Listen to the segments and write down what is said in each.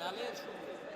alergi un pic.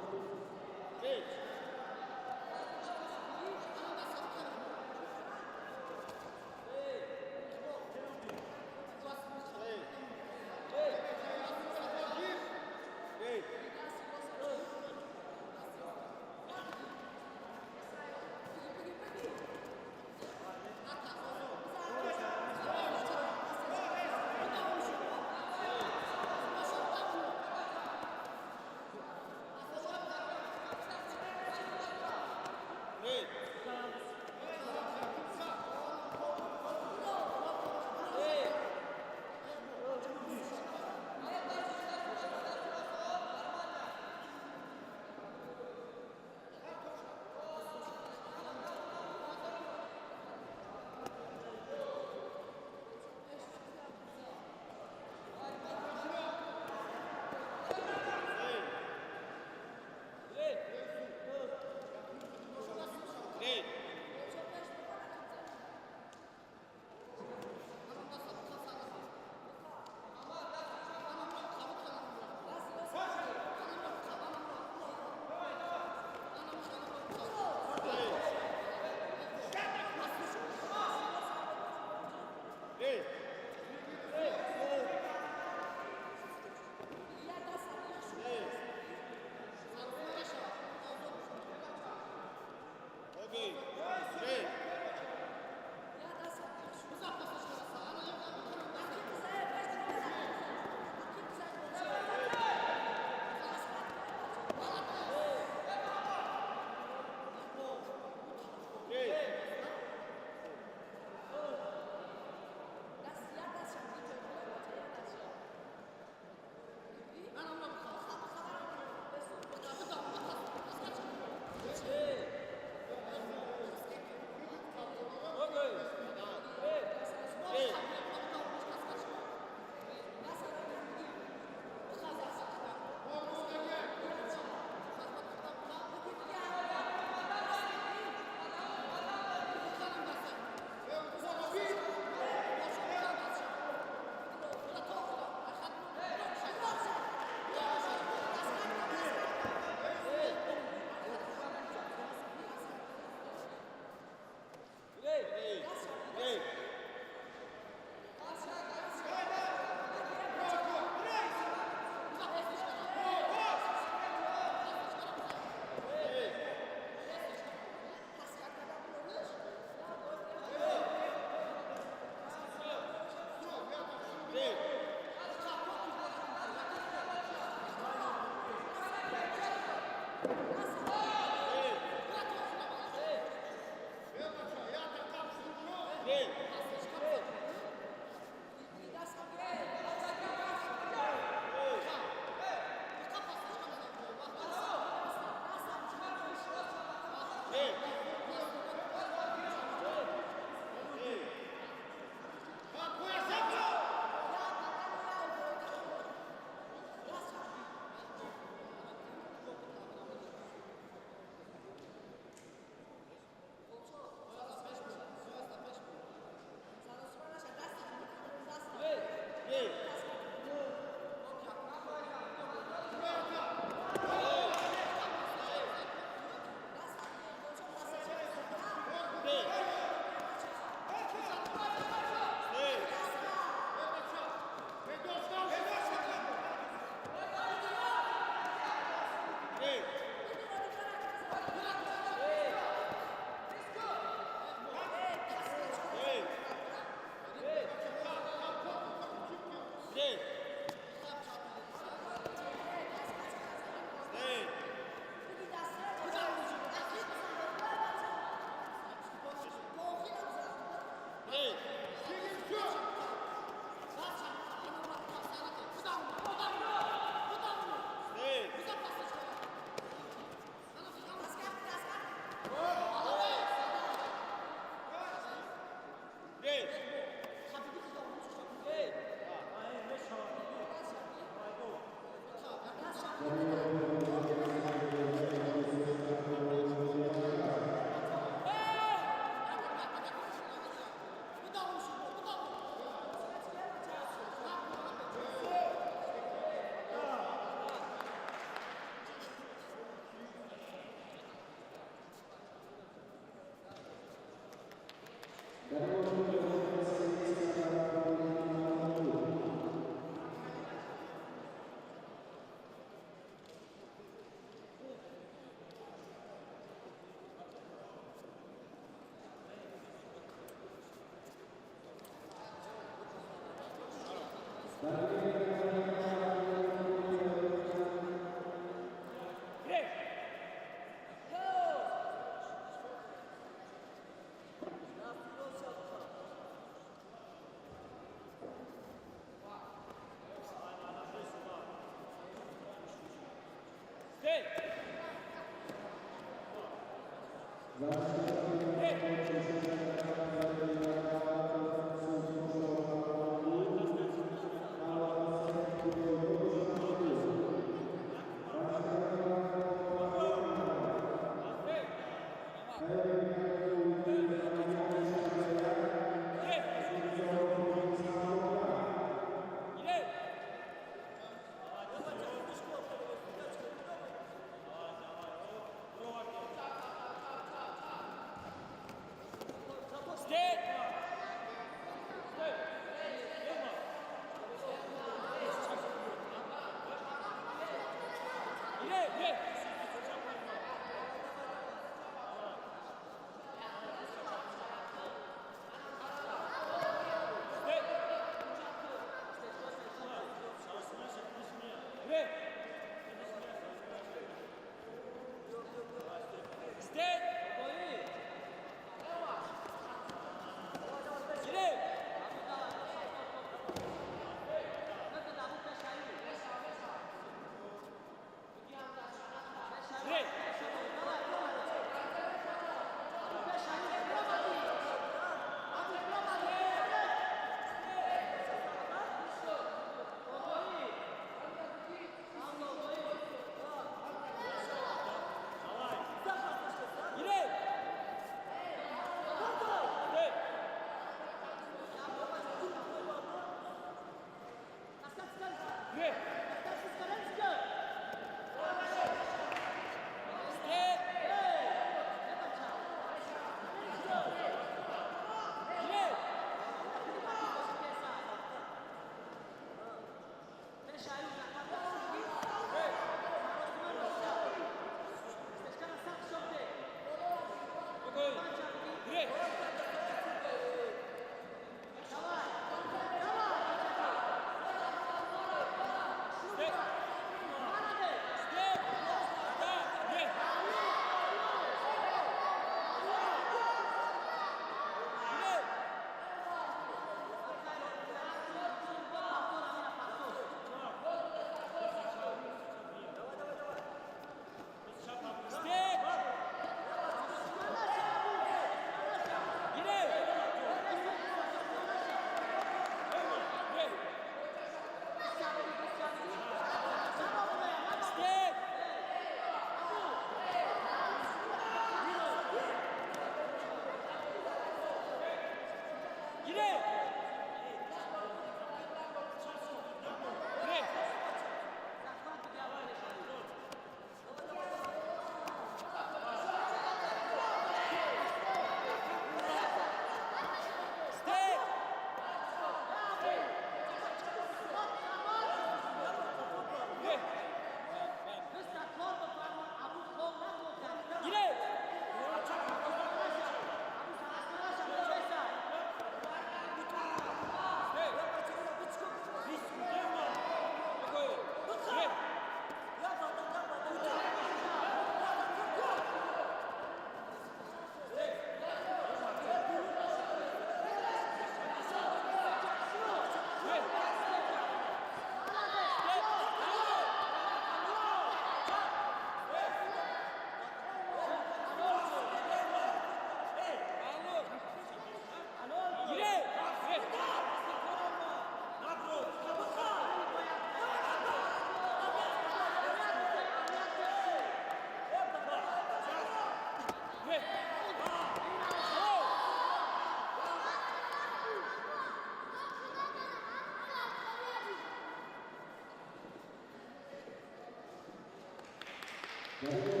Stay!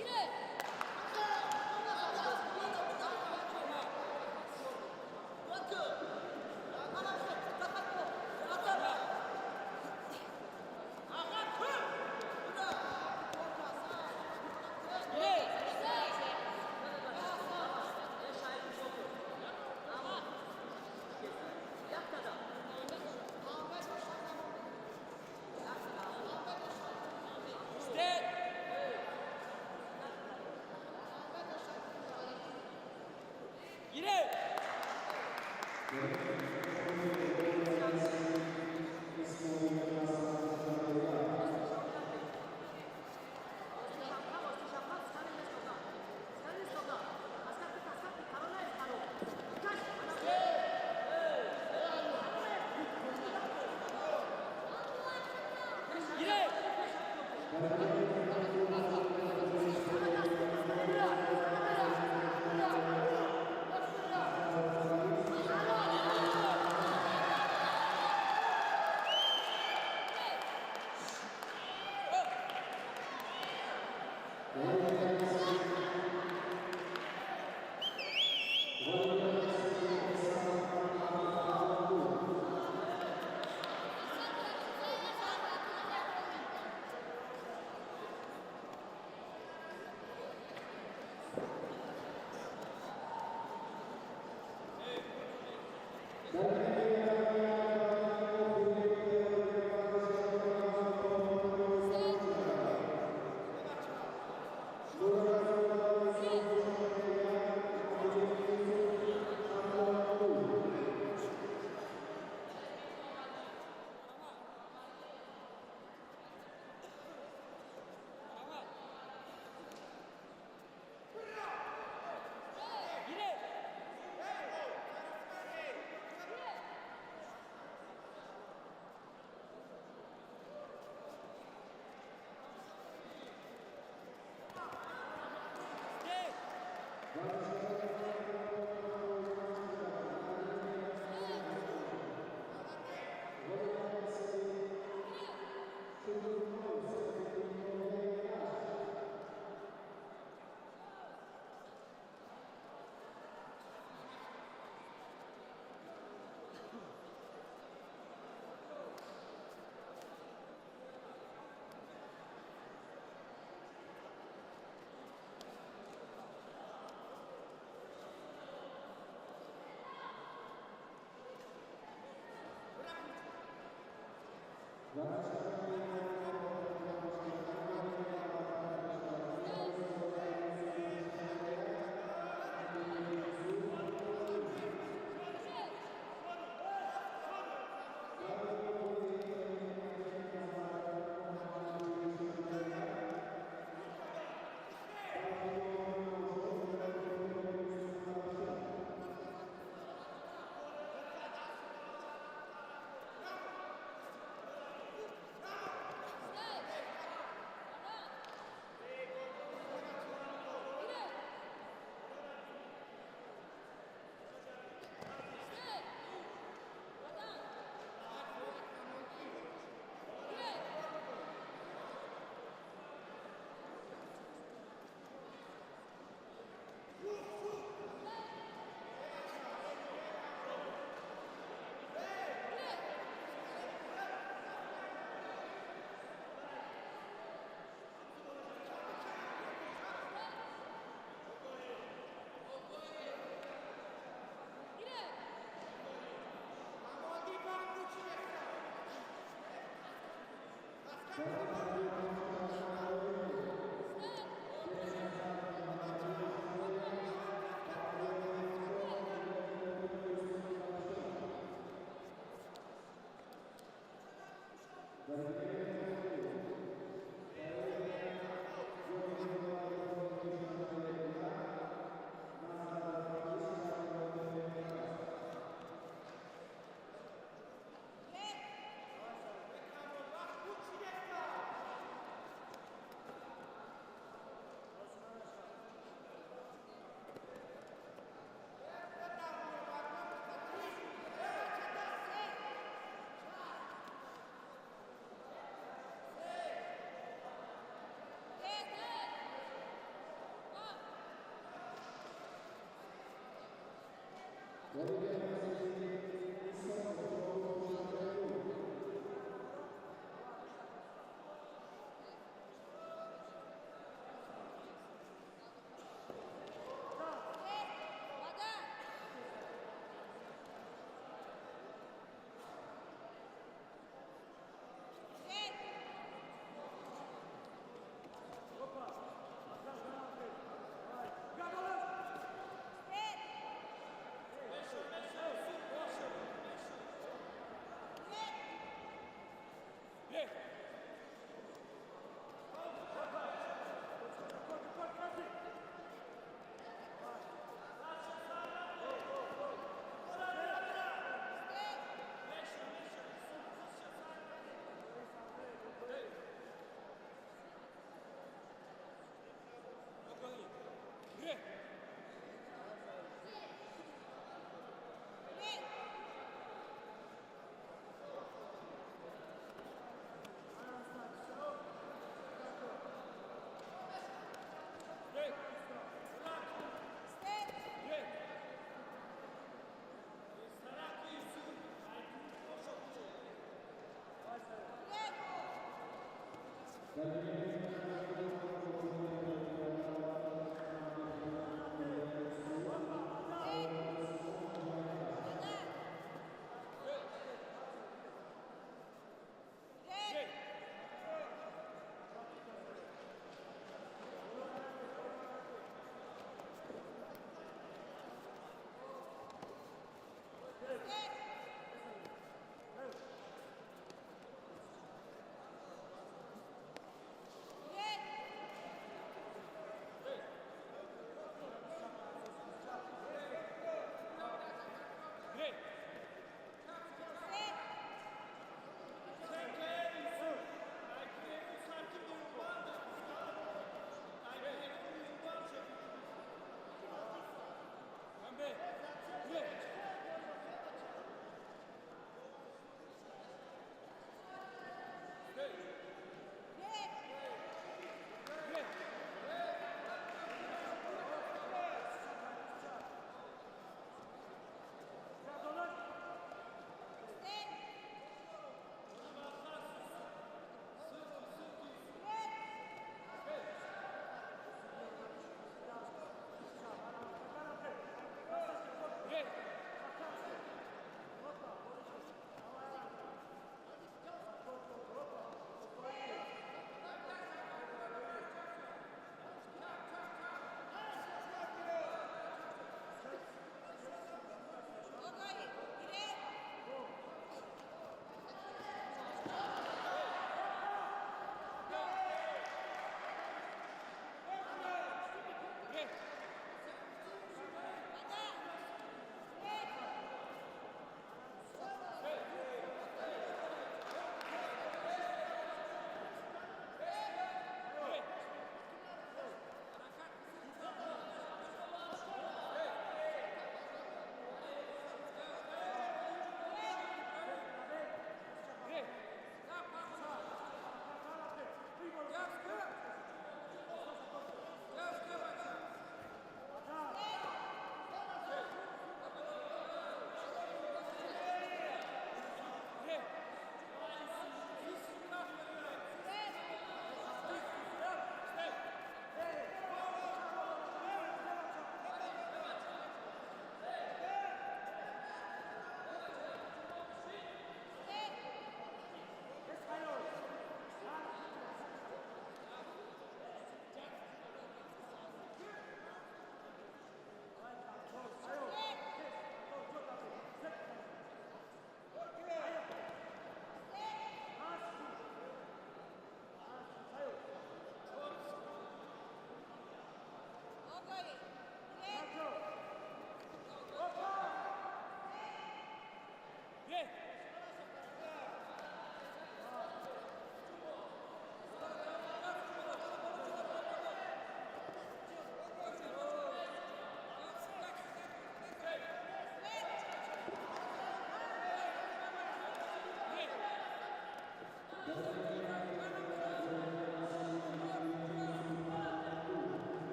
Gire!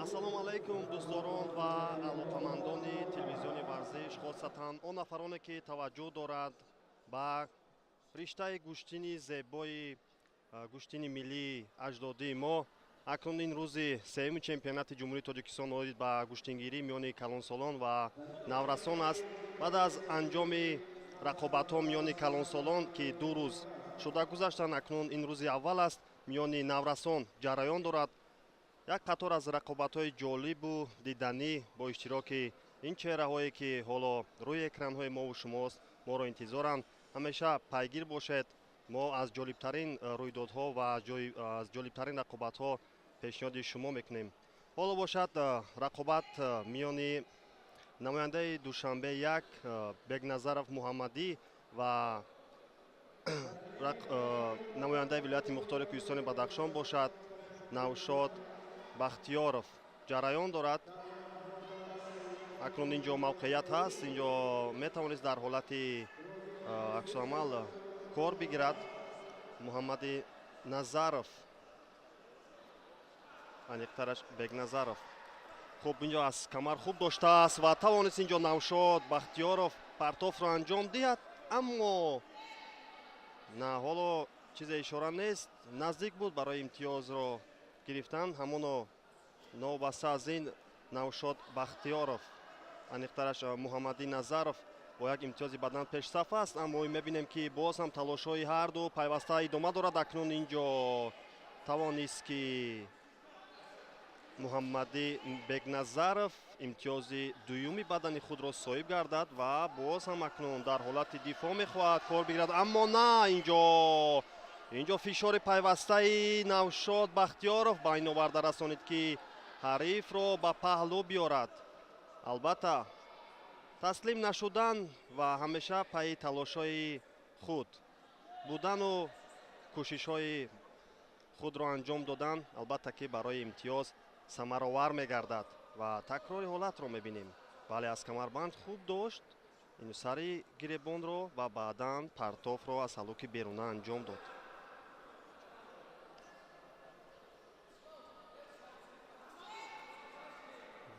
ассалому алайкум дӯстдорон ва алоқамандони телевизиони варзиш, хосатан он нафароне ки таваҷҷӯҳ дорад ба риштаи гӯштини зебои гӯштини миллии аҷдодии мо. Акнун ин рӯзи сеюми чемпионати ҷумҳурии Тоҷикистон оид ба гӯштингирии миёни калонсолон ва наврасон аст. Баъд аз анҷоми рақобатҳо миёни калонсолон ки ду рӯз шуда гузаштанд, акнун ин рӯзи аввал аст миёни наврасон ҷараён дорад. Як қатор аз рақобатҳои ҷолибу диданӣ бо иштироки ин чеҳраҳое ки ҳоло рӯи экранҳои мову шумост моро интизоранд. Ҳамеша пайгир бошед. Мо аз ҷолибтарин рӯйдодҳо ва аз ҷолибтарин рақобатҳо пешниҳоди шумо мекунем. ҳоло бошад рақобат миёни намояндаи Душанбе 1 Бегназаров Муҳаммадӣ ва намояндаи вилояти мухтори Кӯҳистони Бадахшон бошад Навшод Бахтиёров ҷараён дорад. акнун инҷо мавқеият ҳаст. Инҷо метавонист дар ҳолати аксуамал кор бигирад муҳаммади Назаров, аниқтараш Бегназаров. хуб инҷо аз камар хуб доштааст ва тавонист инҷо Навшод Бахтиёров партофро анҷом диҳад, аммо на ҳоло чизе ишора нест. Наздик буд барои имтиёзро гирифтан. ҳамоно новбаста аз ин Навшод Бахтиёров, аниқтараш Муҳаммади Назаров бо як имтиёзи бадан пешсаф аст, аммо мебинем ки боз ҳам талошҳои ҳарду пайваста идома дорад. Акнун инҷо тавонист ки Муҳаммади Бегназаров имтиёзи дуюми бадани худро соҳиб гардад ва боз ҳам акнун дар ҳолати дифоъ мехоҳад кор бигирад, аммо на, инҷо фишори пайвастаи Навшод Бахтиёров ба ин оварда расонид ки ҳарифро ба паҳлӯ биёрад. албатта таслим нашудан ва ҳамеша пайи талошҳои худ будану кӯшишҳои худро анҷом додан албатта ки барои имтиёз самаровар мегардад ва такрори ҳолатро мебинем. бале аз камарбанд хуб дошт ин сари гиребонро ва баъдан партофро аз ҳалуки беруна анҷом дод.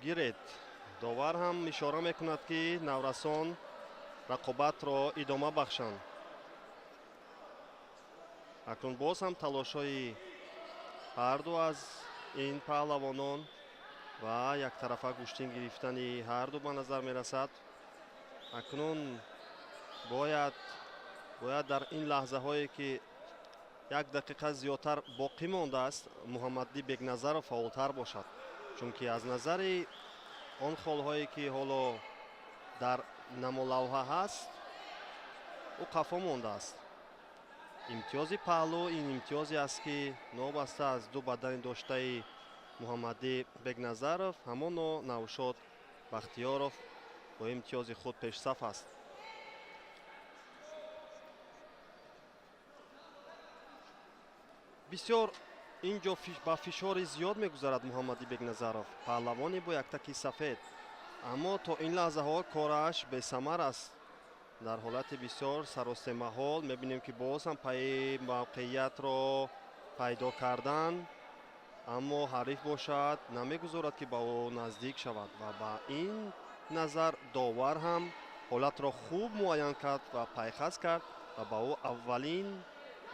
гирет довар ҳам ишора мекунад ки наврасон рақобатро идома бахшанд. акнун боз ҳам талошҳои ҳарду аз ин паҳлавонон ва яктарафа гӯштин гирифтани ҳарду ба назар мерасад. акнун бояд дар ин лаҳзаҳое ки як дақиқа зиёдтар боқӣ мондааст Муҳаммади Бегназаров фаъолтар бошад, чунки аз назари он холҳое ки ҳоло дар намолавҳа ҳаст ӯ қафо мондааст. имтиёзи паҳлӯ ин имтиёзе аст ки новбаста аз ду бадани доштаи Муҳаммади Бегназаров ҳамоно Навшод Бахтиёров бо имтиёзи худ пешсаф аст. бисёр инҷо ба фишори зиёд мегузарад Муҳаммади Бегназаров, паҳлавони бо яктаки сафед, аммо то ин лаҳзаҳо кораш бесамар аст. дар ҳолати бисёр саростемаҳол мебинем ки боз ҳам пайи мавқеиятро пайдо кардан, аммо ҳариф бошад намегузорад ки ба ӯ наздик шавад ва ба ин назар довар ҳам ҳолатро хуб муайян кард ва пайхас кард ва ба ӯ аввалин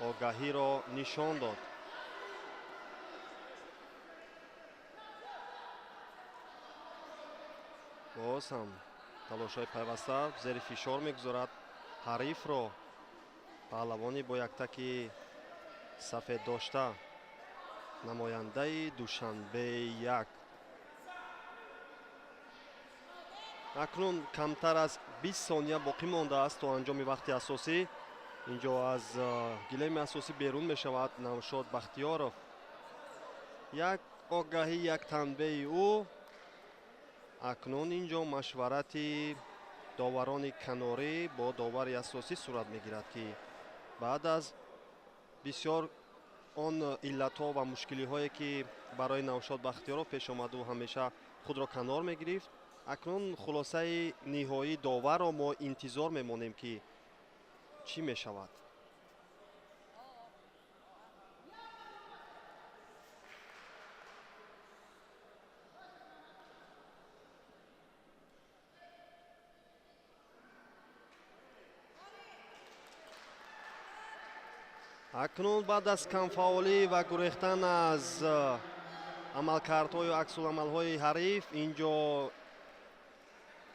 огаҳиро нишон дод. боз ҳам талошҳои пайваста зери фишор мегузорад ҳарифро, паҳлавони бо яктаки сафеддошта, намояндаи Душанбеи 1. акнун камтар аз 20 сония боқӣ мондааст то анҷоми вақти асосӣ. инҷо аз гилеми асосӣ берун мешавад Навшод Бахтиёров. як огаҳӣ, як танбеҳи ӯ. акнун инҷо машварати доварони канорӣ бо довари асосӣ сурат мегирад ки баъд аз бисёр он иллатҳо ва мушкилиҳое ки барои Навшод Бахтиёров пеш омаду ҳамеша худро канор мегирифт, акнун хулосаи ниҳоии доварро мо интизор мемонем ки чӣ мешавад. акнун баъд аз камфаъолӣ ва гурехтан аз амалкардҳою аксуламалҳои ҳариф, инҷо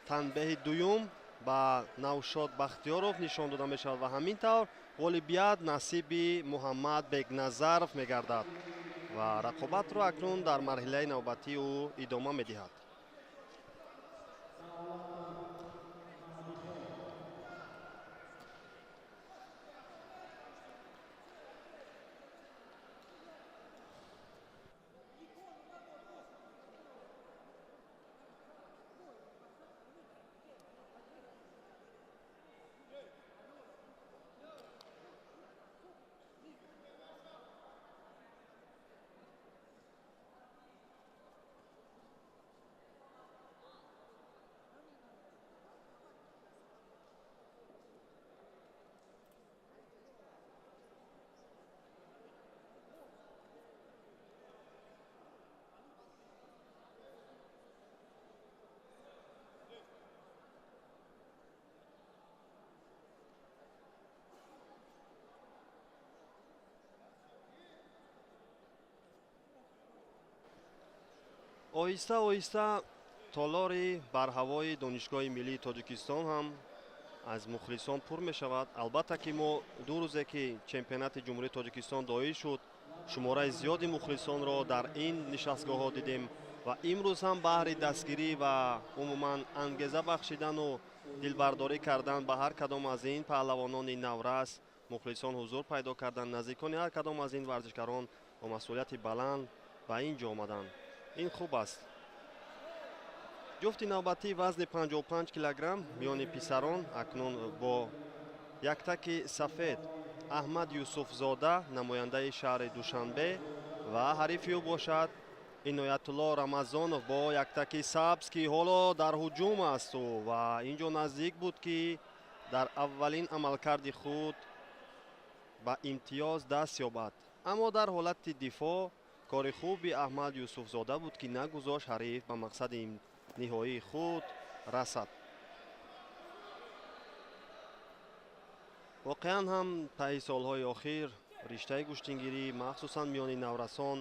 танбеҳи дуюм ба Навшод Бахтиёров нишон дода мешавад ва ҳамин тавр ғолибият насиби Муҳаммад Бегназаров мегардад ва рақобатро акнун дар марҳилаи навбатии ӯ идома медиҳад. оҳиста оҳиста толори барҳавои донишгоҳи миллии тоҷикистон ҳам аз мухлисон пур мешавад. албатта ки мо ду рӯзе ки чемпионати ҷумҳурии тоҷикистон доир шуд, шумораи зиёди мухлисонро дар ин нишастгоҳҳо дидем ва имрӯз ҳам баҳри дастгирӣ ва умуман ангеза бахшидану дилбардорӣ кардан ба ҳар кадом аз ин паҳлавонони наврас мухлисон ҳузур пайдо карданд. наздикони ҳар кадом аз ин варзишгарон бо масъулияти баланд ба ин ҷо омаданд. ин хуб аст. ҷуфти навбатии вазни 55 килограмм миёни писарон акнун бо яктаки сафед аҳмад юсуфзода намояндаи шаҳри душанбе ва ҳарифи ӯ бошад иноятулло рамазонов бо яктаки сабз ки ҳоло дар ҳуҷум аст ва ин ҷо наздик буд ки дар аввалин амалкарди худ ба имтиёз даст ёбад, аммо дар ҳолати дифоъ кори хуби аҳмад юсуфзода буд ки нагузошт ҳариф ба мақсади ниҳоии худ расад. воқеан ҳам таи солҳои охир риштаи гӯштингирӣ махсусан миёни наврасон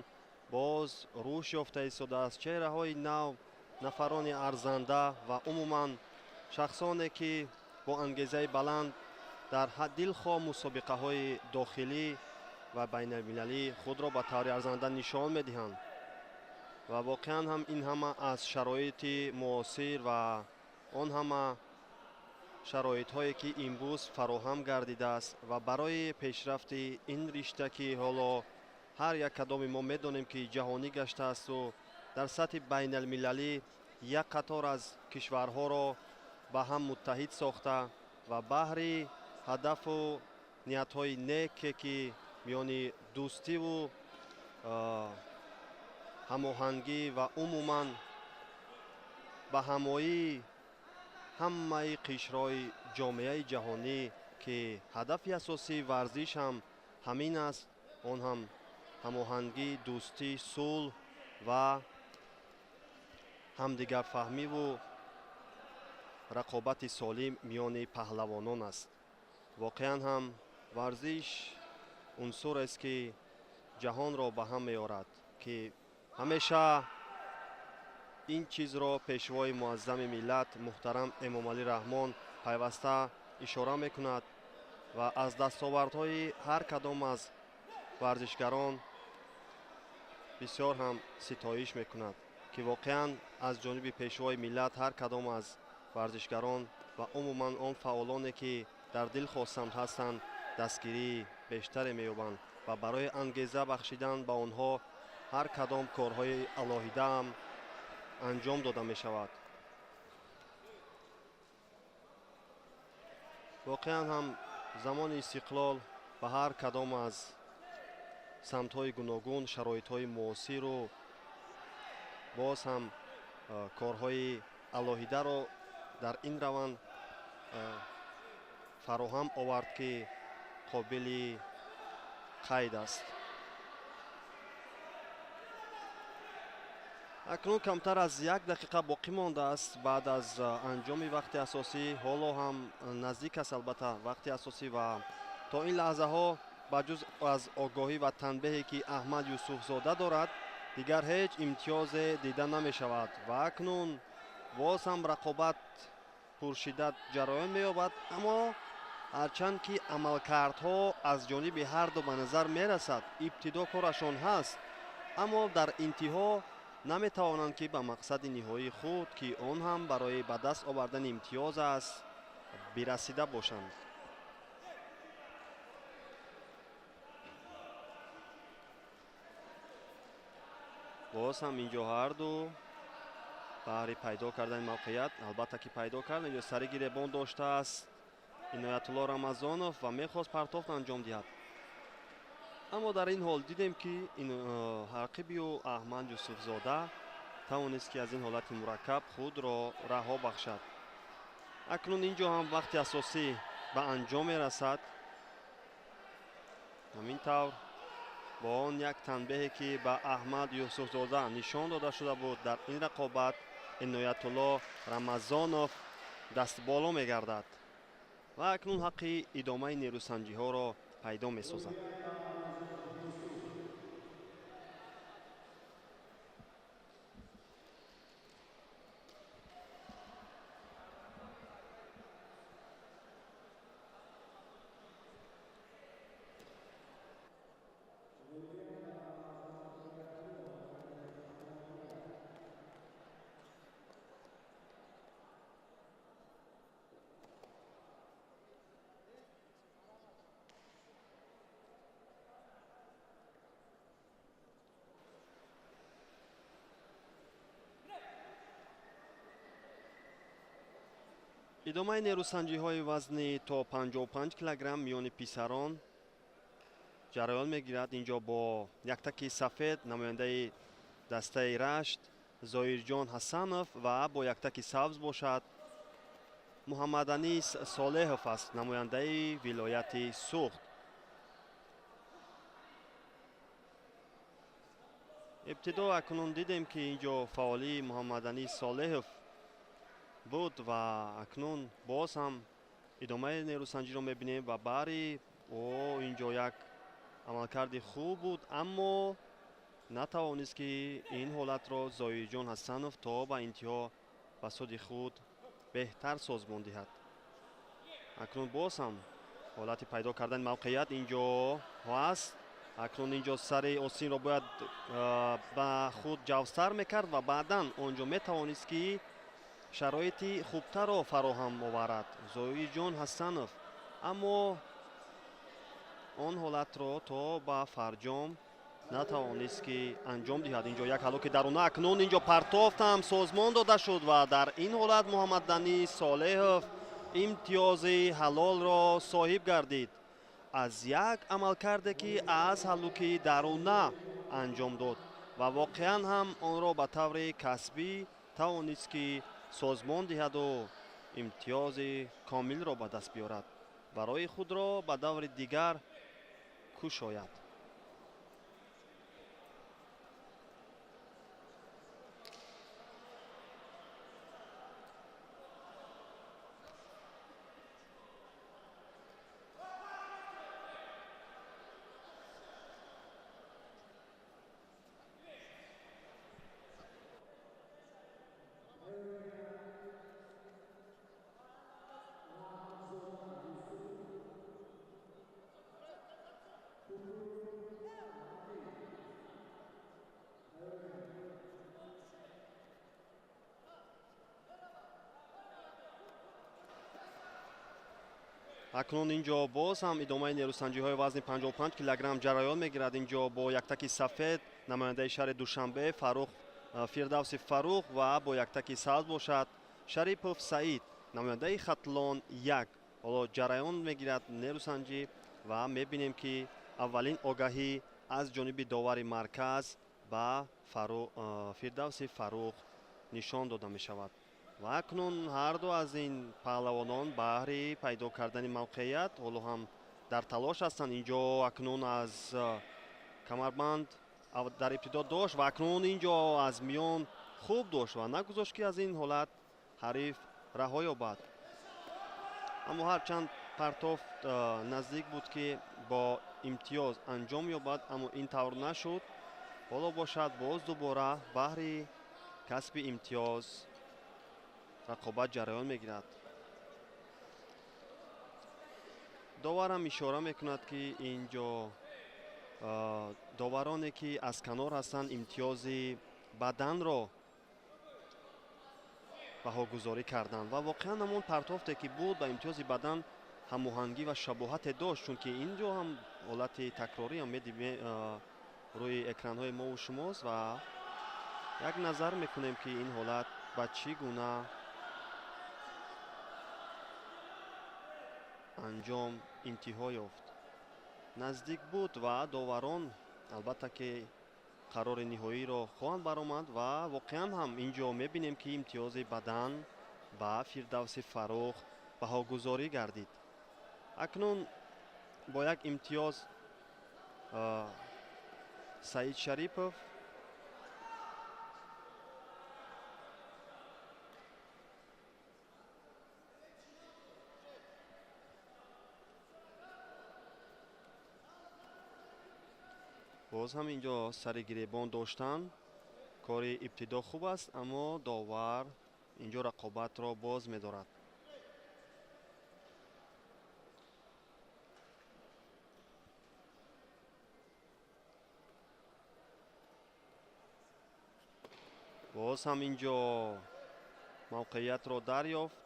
боз рушд ёфта истодааст. чеҳраҳои нав, нафарони арзанда ва умуман шахсоне ки бо ангезаи баланд дар дилхоҳ мусобиқаҳои дохилӣ ва байналмилалӣ худро ба таври арзанда нишон медиҳанд ва воқеан ҳам ин ҳама аз шароити муосир ва он ҳама шароитҳое ки имрӯз фароҳам гардидааст ва барои пешрафти ин ришта ки ҳоло ҳар як кадоми мо медонем ки ҷаҳонӣ гаштаасту дар сатҳи байналмилалӣ як қатор аз кишварҳоро ба ҳам муттаҳид сохта ва баҳри ҳадафу ниятҳои неке ки миёни дӯстиву ҳамоҳангӣ ва умуман ба ҳамоии ҳамаи қишрҳои ҷомеаи ҷаҳонӣ ки ҳадафи асосии варзиш ҳам ҳамин аст, он ҳам ҳамоҳангӣ, дӯстӣ, сулҳ ва ҳамдигарфаҳмиву рақобати солим миёни паҳлавонон аст. воқеан ҳам варзиш унсурест ки ҷаҳонро ба ҳам меорад ки ҳамеша ин чизро пешвои муаззами миллат муҳтарам эмомалӣ раҳмон пайваста ишора мекунад ва аз дастовардҳои ҳар кадом аз варзишгарон бисёр ҳам ситоиш мекунад ки воқеан аз ҷониби пешвои миллат ҳар кадом аз варзишгарон ва умуман он фаъолоне ки дар дилхосанд ҳастанд дастгирии бештаре меёбанд ва барои ангеза бахшидан ба онҳо ҳар кадом корҳои алоҳидаам анҷом дода мешавад. воқеан ҳам замони истиқлол ба ҳар кадом аз самтҳои гуногун шароитҳои муосиру боз ҳам корҳои алоҳидаро дар ин раванд фароҳам овард ки қобили қайд аст. акнун камтар аз 1 дақиқа боқӣ мондааст баъд аз анҷоми вақти асосӣ. ҳоло ҳам наздик аст албатта вақти асосӣ ва то ин лаҳзаҳо ба ҷуз аз огоҳӣ ва танбеҳе ки аҳмад юсуфзода дорад дигар ҳеҷ имтиёзе дида намешавад ва акнун боз ҳам рақобат пуршиддат ҷараён меёбад, аммо ҳарчанд ки амалкардҳо аз ҷониби ҳарду ба назар мерасад, ибтидо корашон ҳаст, аммо дар интиҳо наметавонанд ки ба мақсади ниҳоии худ ки он ҳам барои ба даст овардани имтиёз аст бирасида бошанд. боз ҳам инҷо ҳарду баҳри пайдо кардани мавқеият албатта ки пайдо кард. инҷо сари гиребон доштааст иноятулло рамазонов ва мехост партофт анҷом диҳад, аммо дар ин ҳол дидем ки ҳақибиу аҳмад юсуфзода тавонист ки аз ин ҳолати мураккаб худро раҳо бахшад. акнун ин ҷо ҳам вақти асосӣ ба анҷом мерасад. ҳамин тавр бо он як танбеҳе ки ба аҳмад юсуфзода нишон дода шуда буд дар ин рақобат иноятулло рамазонов дастболо мегардад ва акнун ҳаққи идомаи нерӯсанҷиҳоро пайдо месозад. идомаи нерӯсанҷиҳои вазни то 55 килограмм миёни писарон ҷараён мегирад. инҷо бо яктаки сафед намояндаи дастаи рашт зоирҷон ҳасанов ва бо яктаки сабз бошад муҳаммаданис солеҳов аст, намояндаи вилояти суғд. ибтидо акнун дидем ки инҷо фаъолии муҳаммаданис солеҳов буд ва акнун боз ҳам идомаи нерӯсанҷиро мебинем ва баъри инҷо як амалкарди хуб буд, аммо натавонист ки ин ҳолатро зоирҷон ҳасанов то ба интиҳо ба суди худ беҳтар созмон диҳад. акнун боз ҳам ҳолати пайдо кардани мавқеият инҷо ҳаст. акнун инҷо сари осинро бояд ба худ ҷавстар мекард ва баъдан онҷо метавонист ки шароити хубтарро фароҳам оварад зоирҷон ҳасанов, аммо он ҳолатро то ба фарҷом натавонист ки анҷом диҳад. инҷо як ҳалоки даруна, акнун инҷо партофт ҳам созмон дода шуд ва дар ин ҳолат муҳаммаданис солеҳов имтиёзи ҳалолро соҳиб гардид аз як амалкарде ки аз ҳалоки даруна анҷом дод ва воқеан ҳам онро ба таври касбӣ тавонист ки созмон диҳаду имтиёзи комилро ба даст биёрад, барои худро ба даври дигар кушояд. акнун инҷо боз ҳам идомаи нерӯсанҷиҳои вазни 55 килограмм ҷараён мегирад. инҷо бо яктаки сафед намояндаи шаҳри душанбе фирдавси фаррух ва бо яктаки сабз бошад шарипов саид, намояндаи хатлон 1. ҳоло ҷараён мегирад нерӯсанҷӣ ва мебинем ки аввалин огаҳӣ аз ҷониби довари марказ ба фирдавси фаррух нишон дода мешавад. ва акнун ҳарду аз ин паҳлавонон баҳри пайдо кардани мавқеият ҳоло ҳам дар талош ҳастанд. инҷо акнун аз камарбанд дар ибтидо дошт ва акнун инҷо аз миён хуб дошт ва нагузошт ки аз ин ҳолат ҳариф раҳо ёбад. аммо ҳарчанд партофт наздик буд ки бо имтиёз анҷом ёбад, аммо ин тавр нашуд. ҳоло бошад боз дубора баҳри касби имтиёз рақобат ҷараён мегирад. доварам ишора мекунад ки инҷо довароне ки аз канор ҳастанд имтиёзи баданро баҳогузорӣ карданд ва воқеан ҳамон партофте ки буд ба имтиёзи бадан ҳамоҳангӣ ва шабоҳате дошт, чунки инҷо ҳам ҳолати такрорӣ ҳам рӯи экранҳои мову шумост ва як назар мекунем ки ин ҳолат ба чӣ гуна анҷом интиҳо ёфт. наздик буд ва доварон албатта ки қарори ниҳоиро хоҳанд баромад ва воқеан ҳам инҷо мебинем ки имтиёзи бадан ба фирдавси фаррух баҳогузорӣ гардид. акнун бо як имтиёз саид шарипов боз ҳам инҷо сари гиребон доштанд. кори ибтидо хуб аст, аммо довар инҷо рақобатро боз медорад. боз ҳам инҷо мавқеиятро дарёфт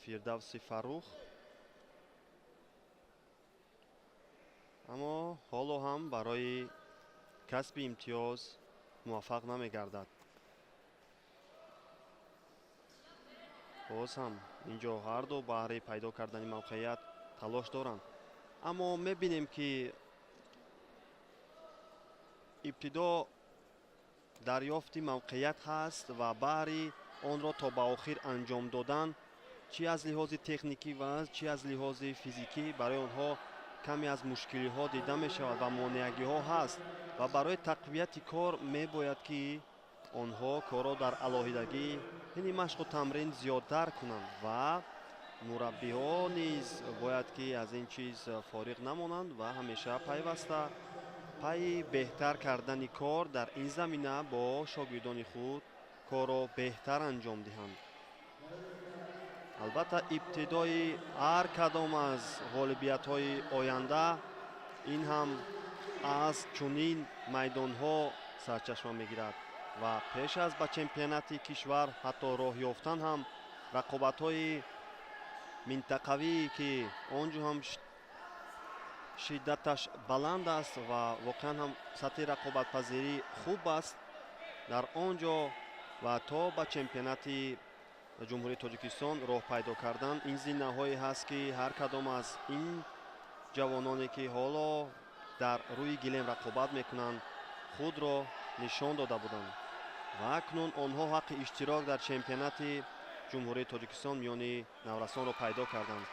фирдавси фаррух, аммо ҳоло ҳам барои касби имтиёз муваффақ намегардад. боз ҳам инҷо ҳарду баҳри пайдо кардани мавқеият талош доранд. Аммо мебинем ки ибтидо дарёфти мавқеият ҳаст ва баҳри онро то ба охир анҷом додан, чӣ аз лиҳози техникӣ ва чӣ аз лиҳози физикӣ барои онҳо каме аз мушкилиҳо дида мешавад ва монеагиҳо ҳаст ва барои тақвияти кор мебояд ки онҳо корро дар алоҳидагӣ ини машқу тамрин зиёдтар кунанд ва мураббиҳо низ бояд ки аз ин чиз фориғ намонанд ва ҳамеша пайваста пайи беҳтар кардани кор дар ин замина бо шогирдони худ корро беҳтар анҷом диҳанд. албатта ибтидои ҳар кадом аз ғолибиятҳои оянда ин ҳам аз чунин майдонҳо сарчашма мегирад ва пеш аз ба чемпионати кишвар ҳатто роҳ ёфтан ҳам рақобатҳои минтақавӣ ки он ҷо ҳам шиддаташ баланд аст ва воқеан ҳам сатҳи рақобатпазирӣ хуб аст дар он ҷо ва то ба чемпионати ҷумҳурии Тоҷикистон роҳ пайдо кардан ин зиннаҳое ҳаст ки ҳар кадом аз ин ҷавононе ки ҳоло дар рӯи гилем рақобат мекунанд худро нишон дода буданд ва акнун онҳо ҳаққи иштирок дар чемпионати ҷумҳурии Тоҷикистон миёни наврасонро пайдо карданд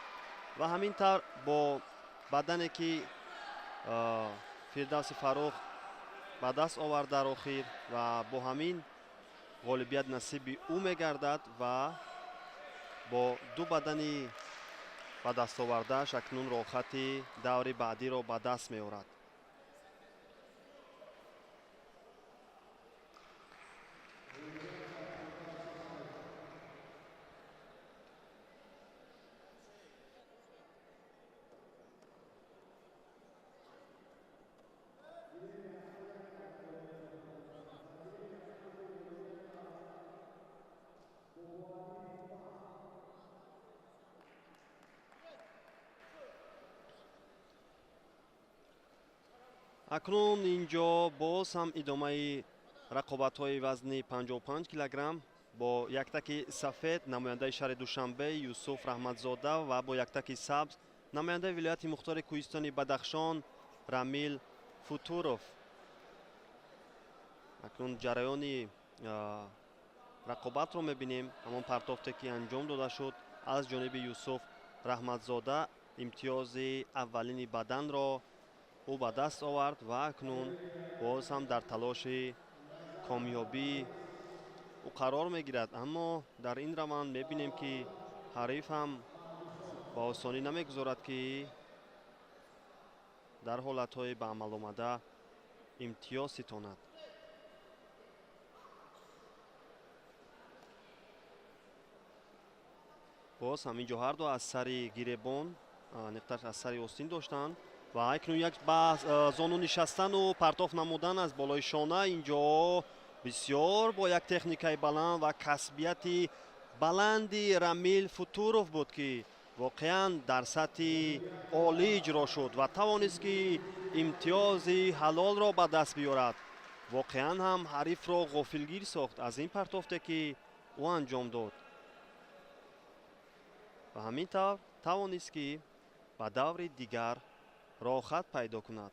ва ҳамин тавр бо бадане ки Фирдавси Фаррух ба даст овард дар охир ва бо ҳамин ғолибият насиби ӯ мегардад ва бо ду бадани ба дастовардааш акнун роҳхати даври баъдиро ба даст меорад. акнун инҷо боз ҳам идомаи рақобатҳои вазни 55 килограмм бо яктаки сафед намояндаи шаҳри Душанбе Юсуф Раҳматзода ва бо яктаки сабз намояндаи вилояти мухтори Кӯҳистони Бадахшон Рамил Футуров. акнун ҷараёни рақобатро мебинем. ҳамон партофте ки анҷом дода шуд аз ҷониби Юсуф Раҳматзода имтиёзи аввалини баданро ӯ ба даст овард ва акнун боз ҳам дар талоши комёбӣ ӯ қарор мегирад, аммо дар ин раванд мебинем ки ҳариф ҳам ба осонӣ намегузорад ки дар ҳолатҳои ба амаломада имтиёз ситонад. боз ҳам инҷо ҳарду аз сари гиребон неқташ аз сари остин доштанд ва акнун як ба зону нишастану партоф намудан аз болои шона инҷо бисёр бо як техникаи баланд ва касбияти баланди Рамил Футуров буд ки воқеан дар сатҳи олӣ иҷро шуд ва тавонист ки имтиёзи ҳалолро ба даст биёрад. воқеан ҳам ҳарифро ғофилгир сохт аз ин партофте ки ӯ анҷом дод ва ҳамин тавр тавонист ки ба даври дигар роҳхат пайдо кунад.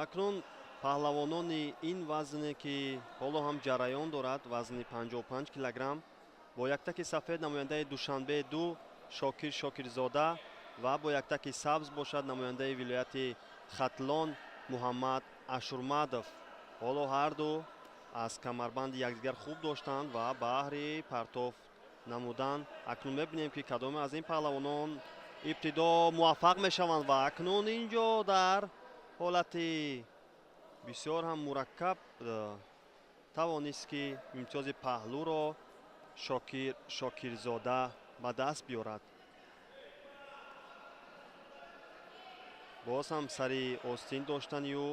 акнун паҳлавонони ин вазне ки ҳоло ҳам ҷараён дорад вазни 55 килограмм бо яктаки сафед намояндаи Душанбе 2 Шокир Шокирзода ва бо яктаки сабз бошад намояндаи вилояти Хатлон Муҳаммад Ашурмадов. ҳоло ҳарду аз камарбанди якдигар хуб доштанд ва баҳри партоф намудан. Акнун мебинем ки кадоме аз ин паҳлавонон ибтидо муваффақ мешаванд ва акнун ин ҷо дар ҳолати бисёр ҳам мураккаб тавонист ки имтиёзи паҳлӯро Шокирзода ба даст биёрад. боз ҳам сари остин доштанию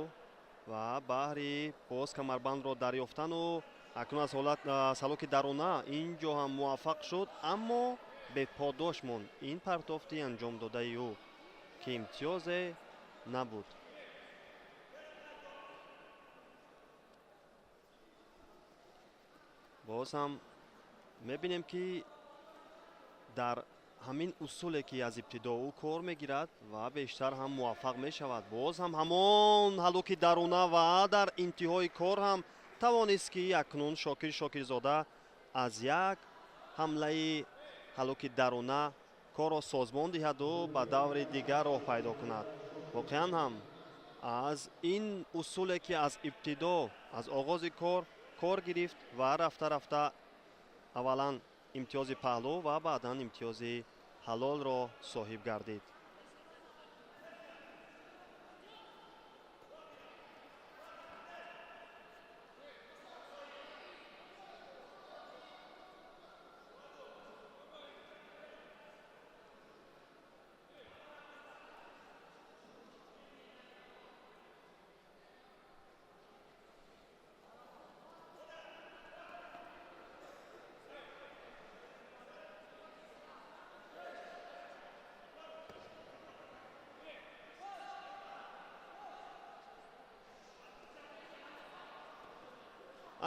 ва баҳри боз камарбандро дарёфтану акнун аз салоки дарона ин ҷо ҳам муваффақ шуд, аммо беподош монд ин партофти анҷомдодаи ӯ ки имтиёзе набуд. боз ҳам мебинем ки дар ҳамин усуле ки аз ибтидо ӯ кор мегирад ва бештар ҳам муваффақ мешавад. боз ҳам ҳамон ҳалоки даруна ва дар интиҳои кор ҳам тавонист ки акнун Шокирзода аз як ҳамлаи ҳалоки даруна корро созмон диҳаду ба даври дигар роҳ пайдо кунад. воқеан ҳам аз ин усуле ки аз ибтидо аз оғози кор гирифт ва рафта рафта аввалан имтиёзи паҳлӯ ва баъдан имтиёзи ҳалолро соҳиб гардид.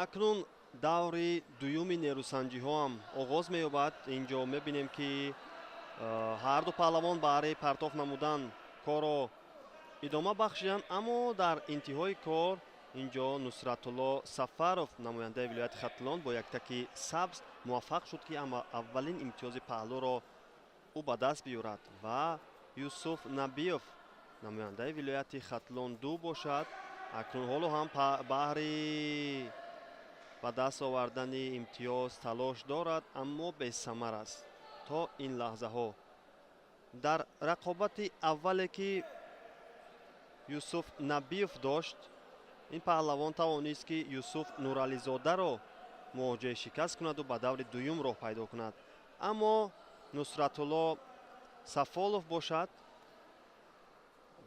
акнун даври дуюми нерӯсанҷиҳо ҳам оғоз меёбад. ин ҷо мебинем ки ҳар ду паҳлавон баҳри партоф намудан корро идома бахшиданд, аммо дар интиҳои кор ин ҷо Нусратулло Сафаров, намояндаи вилояти Хатилон, бо яктаки сабз муваффақ шуд ки аввалин имтиёзи паҳлӯро ӯ ба даст биёрад ва Юсуф Набиев, намояндаи вилояти Хатилон 2 бошад. акнун ҳоло ҳам баҳри ба даст овардани имтиёз талош дорад, аммо бесамар аст то ин лаҳзаҳо. дар рақобати аввале ки Юсуф Набиев дошт, ин паҳлавон тавонист ки Юсуф Нурализодаро мувоҷиҳ шикаст кунаду ба даври дуюм роҳ пайдо кунад, аммо Нусратулло Сафолов бошад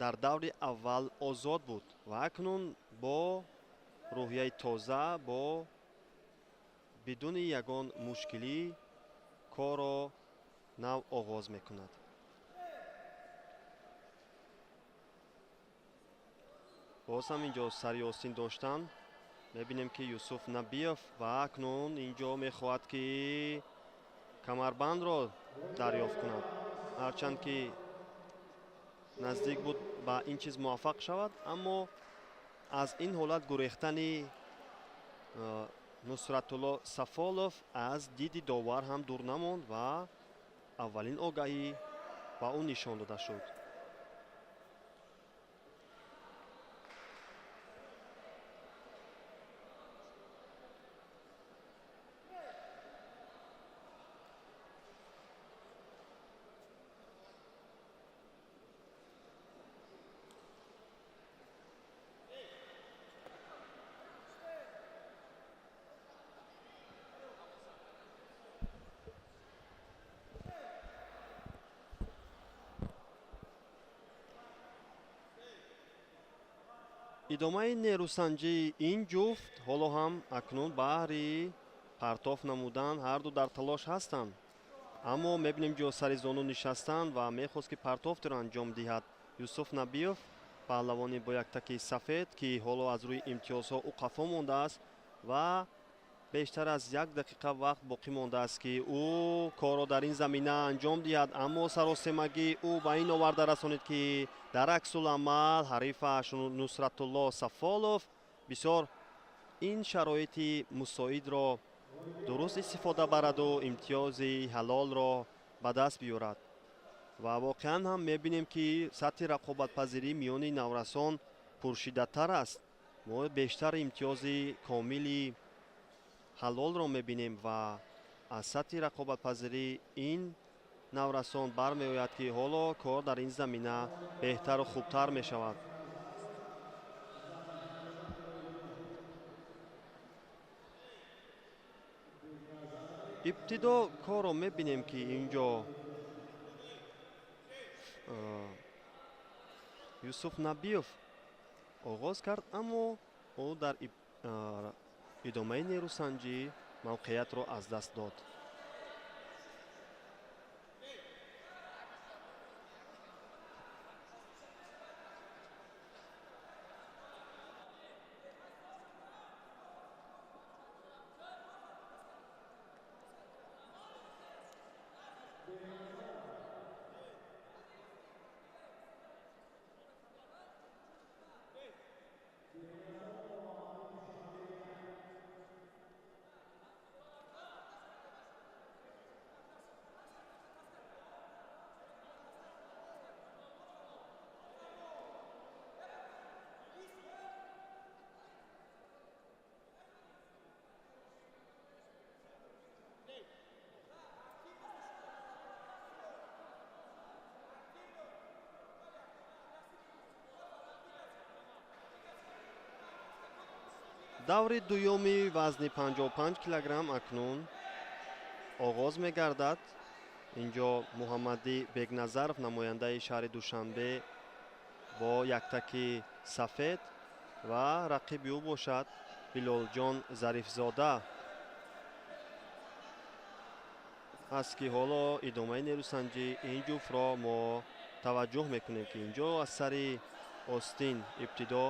дар даври аввал озод буд ва акнун бо рӯҳияи тоза, бо бидуни ягон мушкилӣ корро нав оғоз мекунад. боз ҳам ин ҷо сари остин доштан мебинем ки Юсуф Набиев ва акнун ин ҷо мехоҳад ки камарбандро дарёфт кунад, ҳарчанд ки наздик буд ба ин чиз муваффақ шавад, аммо аз ин ҳолат гурехтани Нусратулло Сафолов аз диди довар ҳам дур намонд ва аввалин огаҳӣ ба ӯ нишон дода шуд. идомаи нерӯсанҷии ин ҷуфт ҳоло ҳам акнун баҳри партоф намудан ҳар ду дар талош ҳастанд, аммо мебинем ҷо сари зону нишастанд ва мехост ки партофтиро анҷом диҳад. Юсуф Набиев, паҳлавони бо яктаки сафед, ки ҳоло аз рӯи имтиёзҳо ӯ қафо мондааст ва бештар аз 1 дақиқа вақт боқӣ мондааст ки ӯ корро дар ин замина анҷом диҳад, аммо саросемагӣ ӯ ба ин оварда расонид ки дар аксуламал ҳарифаш Нусратулло Сафолов бисёр ин шароити мусоидро дуруст истифода бараду имтиёзи ҳалолро ба даст биёрад. ва воқеан ҳам мебинем ки сатҳи рақобатпазирӣ миёни наврасон пуршидатар аст мо бештар имтиёзи комили ҳалолро мебинем ва аз сатҳи рақобатпазирӣ ин наврасон бармеояд ки ҳоло кор дар ин замина беҳтару хубтар мешавад. ибтидо корро мебинем ки инҷо юсуф набиев оғоз кард, аммо ӯ дар идомаи нерӯсанҷӣ мавқеиятро аз даст дод. даври дуюми вазни 55 килограмм акнун оғоз мегардад. инҷо муҳаммадӣ бегназаров, намояндаи шаҳри душанбе, бо яктаки сафед ва рақиби ӯ бошад билолҷон зарифзода аст ки ҳоло идомаи нерӯсанҷӣ ин ҷуфтро мо таваҷҷӯҳ мекунем ки инҷо аз сари остин ибтидо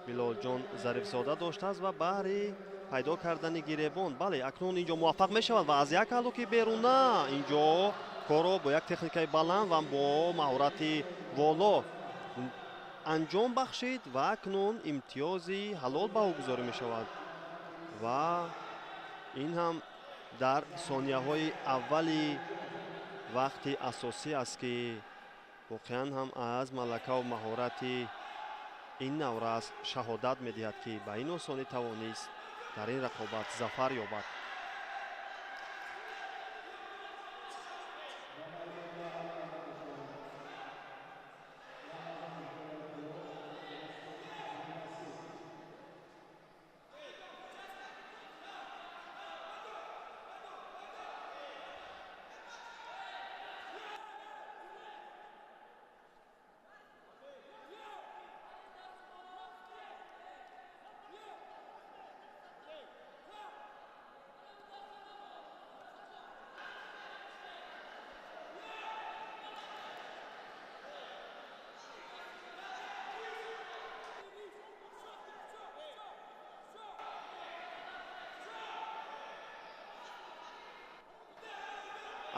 билолҷон зарифзода доштааст ва баҳри пайдо кардани гиребон, бале акнун инҷо муваффақ мешавад ва аз як ҳалоки беруна инҷо корро бо як техникаи баланд ва бо маҳорати воло анҷом бахшид ва акнун имтиёзи ҳалол ба ӯ гузорӣ мешавад ва ин ҳам дар сонияҳои аввали вақти асосӣ аст ки воқеан ҳам аз малакаву маҳорати ин наврас шаҳодат медиҳад ки ба ин осонӣ тавонист дар ин рақобат зафар ёбад.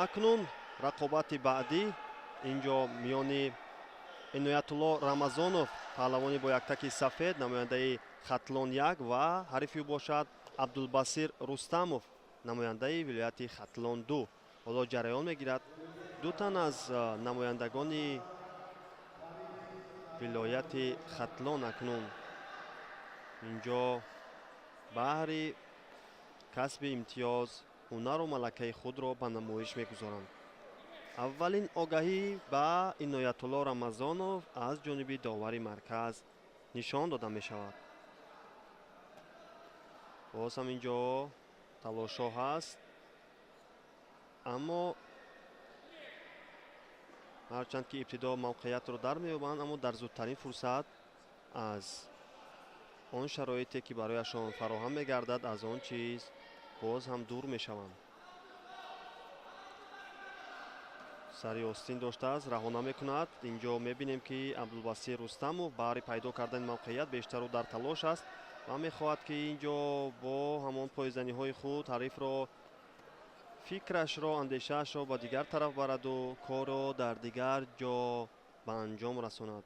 акнун рақобати баъдӣ инҷо миёни иноятулло рамазонов, паҳлавони бо яктаки сафед, намояндаи хатлон 1 ва ҳарифи ӯ бошад абдулбасир рустамов, намояндаи вилояти хатлон 2. ҳоло ҷараён мегирад ду тан аз намояндагони вилояти хатлон акнун инҷо баҳри касби имтиёз ҳунару малакаи худро ба намоиш мегузоранд. аввалин огаҳӣ ба иноятулло рамазонов аз ҷониби довари марказ нишон дода мешавад. боз ҳам инҷо талошҳо ҳаст, аммо ҳарчанд ки ибтидо мавқеиятро дар меёбанд, аммо дар зудтарин фурсат аз он шароите ки барояшон фароҳам мегардад аз он чиз боз ҳам дур мешаванд. сари остин доштааст, раҳона мекунад. инҷо мебинем ки абдулбасир рустамов баҳри пайдо кардани мавқеият бештару дар талош аст ва мехоҳад ки инҷо бо ҳамон пойзаниҳои худ ҳарифро фикрашро, андешаашро ба дигар тараф бараду корро дар дигар ҷо ба анҷом расонад.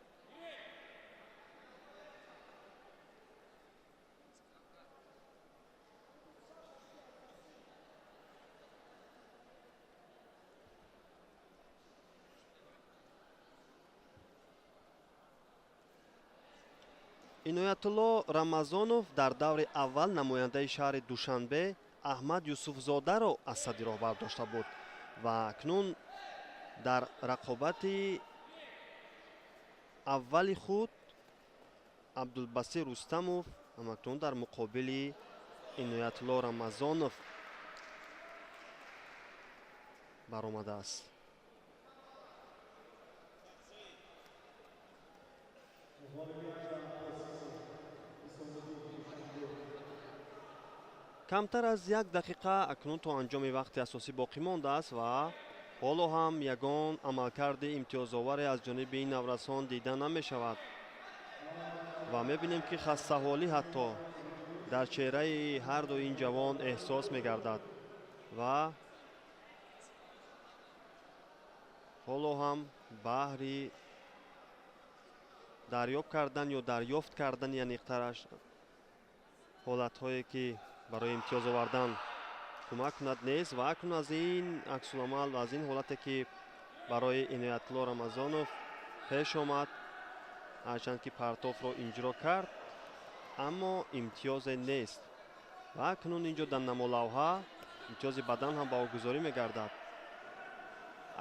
иноятулло рамазонов дар даври аввал намояндаи шаҳри душанбе аҳмад юсуфзодаро аз садди роҳ бардошта буд ва акнун дар рақобати аввали худ абдулбасир рустамов ҳамакнун дар муқобили иноятулло рамазонов баромадааст. камтар аз 1 дақиқа акнун то анҷоми вақти асосӣ боқӣ мондааст ва ҳоло ҳам ягон амалкарди имтиёзоваре аз ҷониби ин наврасон дида намешавад ва мебинем ки хастаҳолӣ ҳатто дар чеҳраи ҳарду ин ҷавон эҳсос мегардад ва ҳоло ҳам баҳри дарёб кардан ё дарёфт кардани аниқтараш ҳолатҳое ки барои имтиёз овардан кӯмак кунад нест ва акнун аз ин аксуламал ва аз ин ҳолате ки барои иноятулло рамазонов пеш омад, ҳарчанд ки партофро инҷро кард, аммо имтиёзе нест ва акнун инҷо дар намолавҳа имтиёзи бадан ҳам ба огузорӣ мегардад.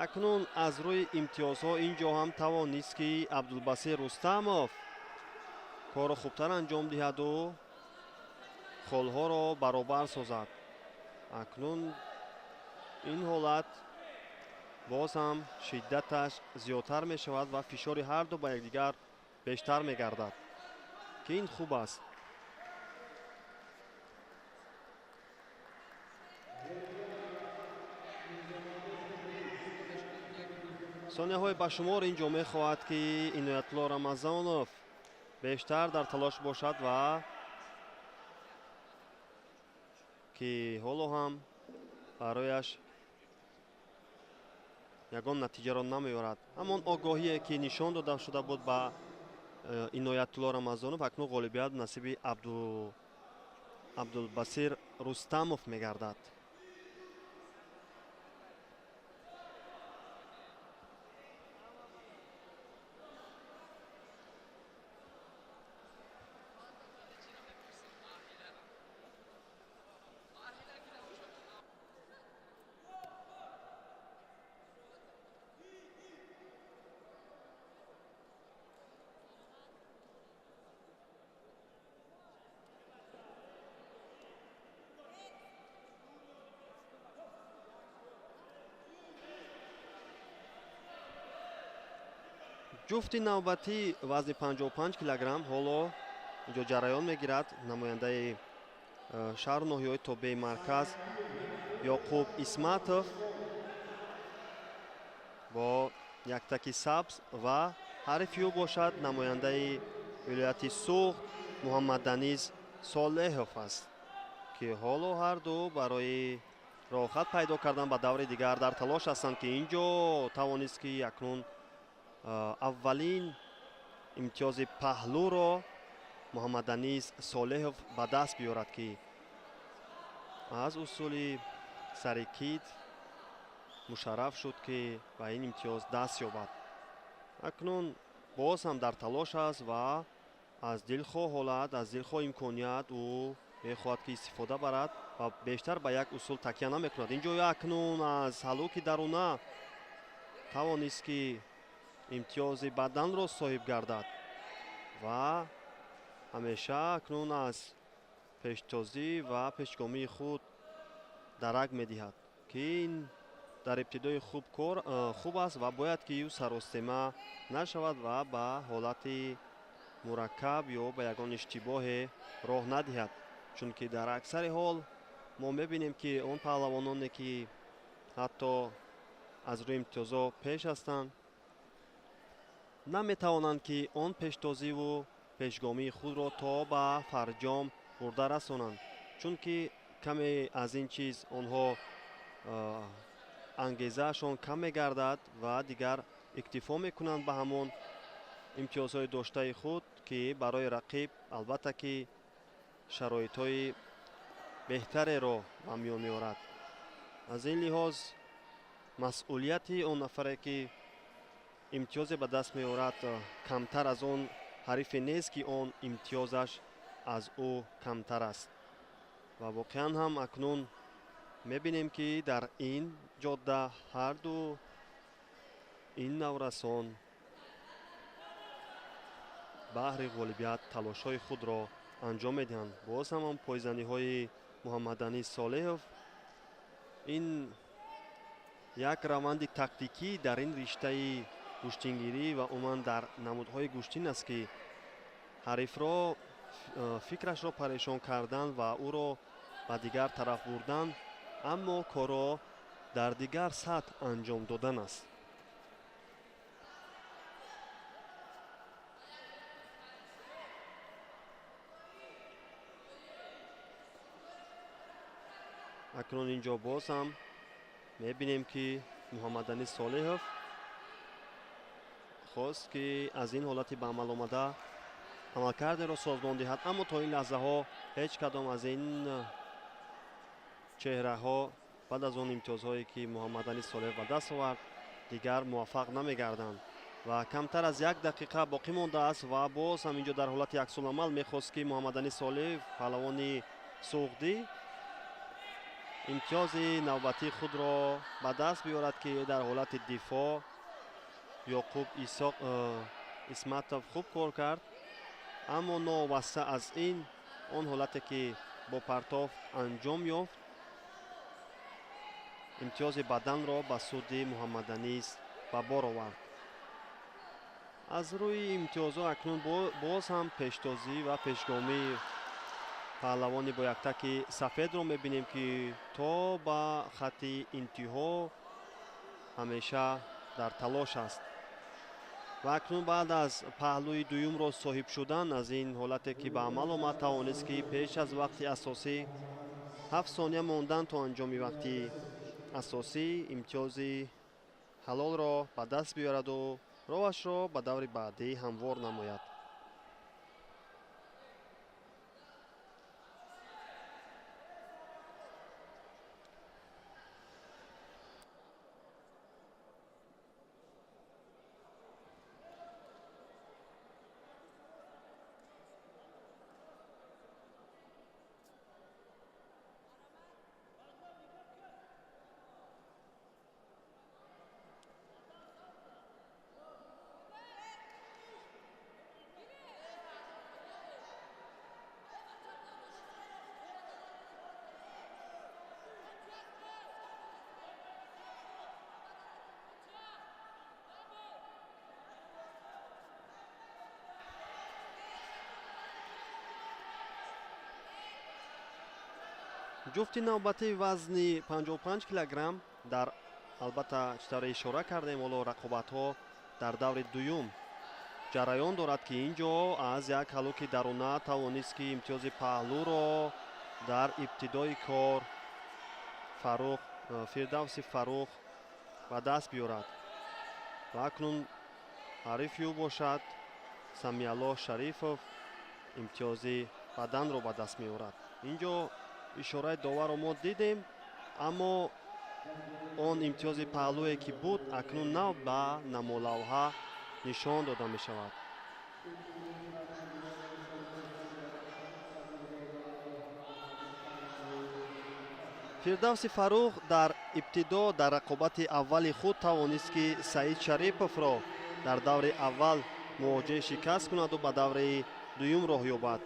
акнун аз рӯи имтиёзҳо инҷо ҳам тавонист ки абдулбасир рустамов корро хубтар анҷом диҳаду холҳоро баробар созад. акнун ин ҳолат боз ҳам шиддаташ зиёдтар мешавад ва фишори ҳарду ба якдигар бештар мегардад ки ин хуб аст. сонияҳои ба шумор инҷо мехоҳад ки иноятулло рамазонов бештар дар талош бошад ва ки ҳоло ҳам барояш ягон натиҷаро намеёрад. ҳамон огоҳие ки нишон дода шуда буд ба иноятулло рамазонов акнун ғолибият насиби абдулбасир рустамов мегардад. ҷуфти навбатӣ вазни 55 килограмм ҳоло инҷо ҷараён мегирад. намояндаи шаҳру ноҳияҳои тобеи марказ ёқуб исматов бо яктаки сабз ва ҳарифи ӯ бошад намояндаи вилояти суғд муҳаммаданиз солеҳов аст ки ҳоло ҳарду барои роҳхат пайдо кардан ба даври дигар дар талош ҳастанд ки инҷо тавонист ки акнун аввалин имтиёзи паҳлӯро муҳаммаданиз солеҳов ба даст биёрад ки аз усули сари кид мушарраф шуд ки ба ин имтиёз даст ёбад. акнун боз ҳам дар талош аст ва аз дилхоҳ ҳолат, аз дилхоҳ имконият ӯ мехоҳад ки истифода барад ва бештар ба як усул такя намекунад. инҷо акнун аз ҳалуки даруна тавонист ки имтиёзи баданро соҳиб гардад ва ҳамеша акнун аз пештозӣ ва пешгомии худ дарак медиҳад ки ин дар ибтидои хуб аст ва бояд ки ӯ саростема нашавад ва ба ҳолати мураккаб ё ба ягон иштибоҳе роҳ надиҳад, чунки дар аксари ҳол мо мебинем ки он паҳлавононе ки ҳатто аз рӯи имтиёзҳо пеш ҳастанд наметавонанд ки он пештозиву пешгомии худро то ба фарҷом бурда расонанд, чунки каме аз ин чиз онҳо ангезаашон кам мегардад ва дигар иктифо мекунанд ба ҳамон имтиёзҳои доштаи худ ки барои рақиб албатта ки шароитҳои беҳтареро ба миён меорад. аз ин лиҳоз масъулияти он нафаре ки имтиёзе ба даст меорад камтар аз он ҳарифе нест ки он имтиёзаш аз ӯ камтар аст. ва воқеан ҳам акнун мебинем ки дар ин ҷодда ҳарду ин наврасон баҳри ғолибият талошҳои худро анҷом медиҳанд. боз ҳам пойзаниҳои муҳаммадани солеҳов ин як раванди тактикӣ дар ин риштаи гӯштингирӣ ва умуман дар намудҳои гӯштин аст ки ҳарифро фикрашро парешон кардан ва ӯро ба дигар тараф бурдан, аммо корро дар дигар сатҳ анҷом додан аст. акнун инҷо боз ҳам мебинем ки муҳаммадани солеҳов хост ки аз ин ҳолати ба амал омада амалкардеро созмон диҳад, аммо то ин лаҳзаҳо ҳеҷ кадом аз ин чеҳраҳо баъд аз он имтиёзҳое ки муҳаммадани солеҳов ба даст овард дигар муваффақ намегарданд ва камтар аз 1 дақиқа боқӣ мондааст ва боз ҳам инҷо дар ҳолати аксуламал мехост ки муҳаммадани солеҳов паҳлавони суғдӣ имтиёзи навбатии худро ба даст биёрад ки дар ҳолати дифоъ ёқуб исматов хуб кор кард, аммо новобаста аз ин он ҳолате ки бо партов анҷом ёфт имтиёзи баданро ба суди муҳаммаданист ба бор овард. аз рӯи имтиёзҳо акнун боз ҳам пештозӣ ва пешгомии паҳлавони бо яктаки сафедро мебинем ки то ба хатти интиҳо ҳамеша дар талош аст. ва акнун баъд аз паҳлӯи дуюмро соҳиб шудан аз ин ҳолате ки ба амал омад, тавонист ки пеш аз вақти асосӣ 7 сония мондан то анҷоми вақти асосӣ имтиёзи ҳалолро ба даст биёраду роҳашро ба даври баъдӣ ҳамвор намояд. ҷуфти навбатии вазни 55 килограмм дар албатта читара ишора кардем, ҳоло рақобатҳо дар даври дуюм ҷараён дорад ки инҷо аз як ҳалоки даруна тавонист ки имтиёзи паҳлӯро дар ибтидои кор фирдавси фаррух ба даст биёрад. ва акнун ҳарифи ӯ бошад самиаллоҳ шарифов имтиёзи баданро ба даст меорад. инҷо ишораи доварро мо дидем, аммо он имтиёзи паҳлӯе ки буд акнун нав ба намолавҳа нишон дода мешавад. фирдавси фаррух дар ибтидо дар рақобати аввали худ тавонист ки саид шариповро дар даври аввал мувоҷеҳ шикаст кунаду ба даври дуюм роҳ ёбад,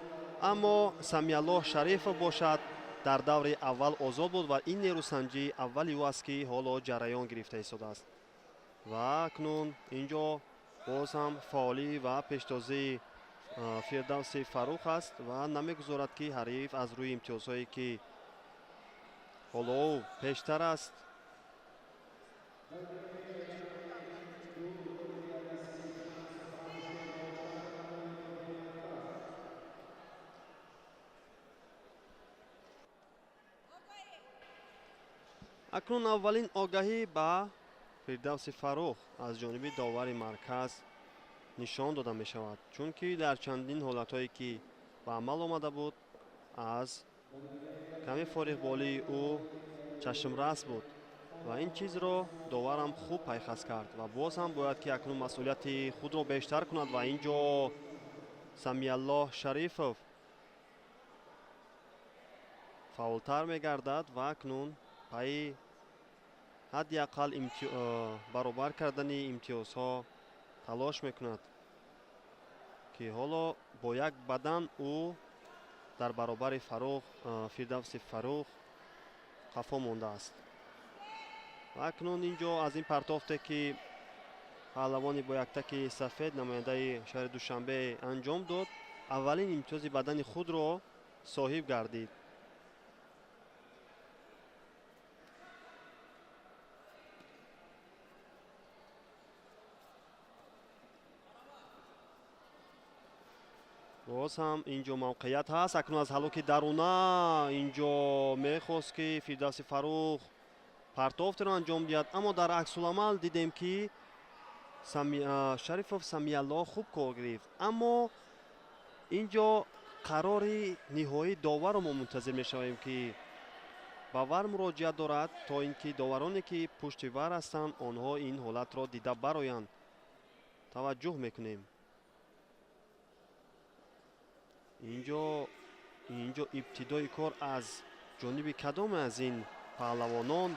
аммо самиаллоҳ шарифов бошад дар даври аввал озод буд ва ин нерӯсанҷи аввали ӯ аст ки ҳоло ҷараён гирифта истодааст. ва акнун инҷо боз ҳам фаъолӣ ва пештозии фирдавси фаррух аст ва намегузорад ки ҳариф аз рӯи имтиёзҳое ки ҳоло ӯ пештар аст акнун аввалин огаҳӣ ба фирдавси фаррух аз ҷониби довари марказ нишон дода мешавад, чунки дар чандин ҳолатҳое ки ба амал омада буд аз ками фориғболии ӯ чашмрас буд ва ин чизро доварам хуб пайхас кард ва боз ҳам бояд ки акнун масъулияти худро бештар кунад ва инҷо самиаллоҳ шарифов фаултар мегардад ва акнун пайи ҳадди аққал баробар кардани имтиёзҳо талош мекунад ки ҳоло бо як бадан ӯ дар баробари фирдавси Фаррух қафо мондааст. ва акнун инҷо аз ин партофте ки паҳлавони бо яктаки сафед намояндаи шаҳри Душанбе анҷом дод, аввалин имтиёзи бадани худро соҳиб гардид. боз ҳам инҷо мавқеият ҳаст. акнун аз ҳалоки даруна инҷо мехост ки Фирдавси Фаррух партофтеро анҷом диҳад, аммо дар аксуламал дидем ки Шарифов Самиаллоҳ хуб кор гирифт, аммо инҷо қарори ниҳоии доварро мо мунтазир мешавем ки ба вар муроҷиат дорад, то ин ки довароне ки пушти вар ҳастанд онҳо ин ҳолатро дида бароянд. таваҷҷӯҳ мекунем. инҷо ибтидои кор аз ҷониби кадоме аз ин паҳлавонон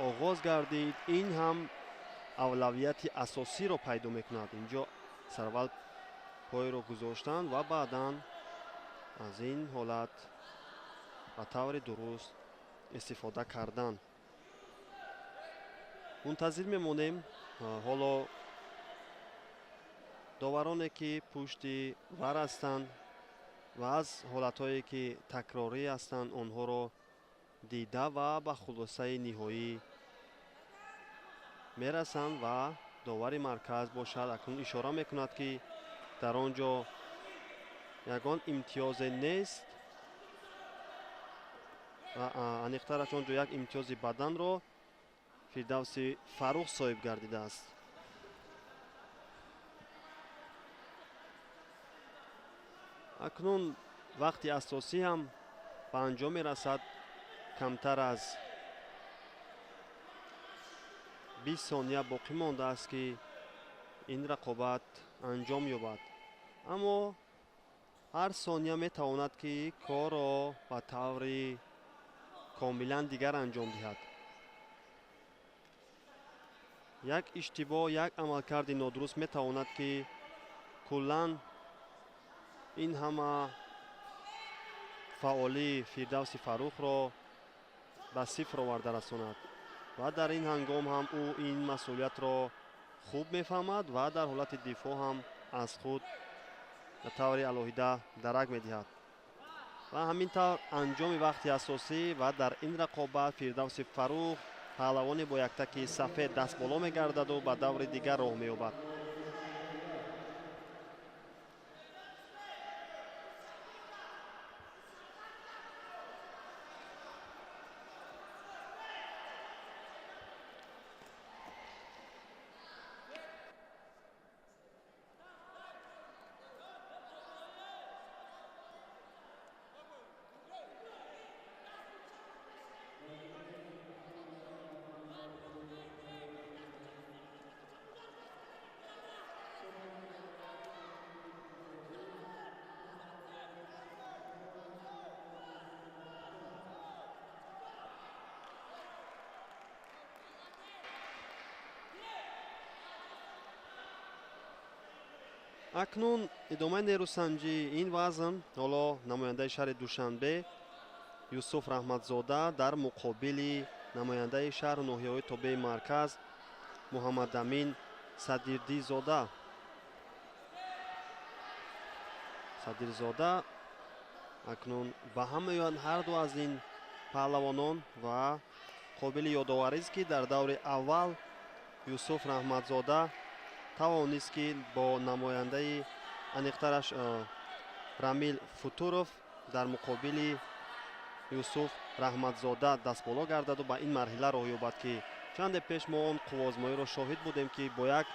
оғоз гардид. ин ҳам авлавияти асосиро пайдо мекунад. инҷо сараввал пойро гузоштанд ва баъдан аз ин ҳолат ба таври дуруст истифода карданд. мунтазир мемонем ҳоло довароне ки пушти вар ҳастанд ва аз ҳолатҳое ки такрорӣ ҳастанд онҳоро дида ва ба хулосаи ниҳоӣ мерасанд ва довари марказ бошад. акнун ишора мекунад ки дар он ҷо ягон имтиёзе нест ва аниқтараш он ҷо як имтиёзи баданро Фирдавси Фаррух соҳиб гардидааст. акнун вақти асосӣ ҳам ба анҷом мерасад. камтар аз 20 сония боқӣ мондааст ки ин рақобат анҷом ёбад, аммо ҳар сония метавонад ки корро ба таври комилан дигар анҷом диҳад. як иштибоҳ, як амалкарди нодуруст метавонад ки куллан ин ҳама фаъолии Фирдавси Фаррухро ба сифр оварда расонад ва дар ин ҳангом ҳам ӯ ин масъулиятро хуб мефаҳмад ва дар ҳолати дифоъ ҳам аз худ ба таври алоҳида дарак медиҳад. ва ҳамин тавр анҷоми вақти асосӣ ва дар ин рақобат Фирдавси Фаррух паҳлавони бо яктаки сафед дастболо мегардаду ба даври дигар роҳ меёбад. акнун идомаи нерӯсанҷӣ ин вазн ҳоло намояндаи шаҳри Душанбе Юсуф Раҳматзода дар муқобили намояндаи шаҳру ноҳияҳои тобеи марказ Муҳаммадамин Садирзода акнун ба ҳам меоянд ҳарду аз ин паҳлавонон ва қобили ёдоварист ки дар даври аввал Юсуф Раҳматзода тавонист ки бо намояндаи аниқтараш Рамил Футуров дар муқобили Юсуф Раҳматзода дастболо гардаду ба ин марҳила роҳ ёбад ки чанде пеш мо он қуввозмоиро шоҳид будем ки бо як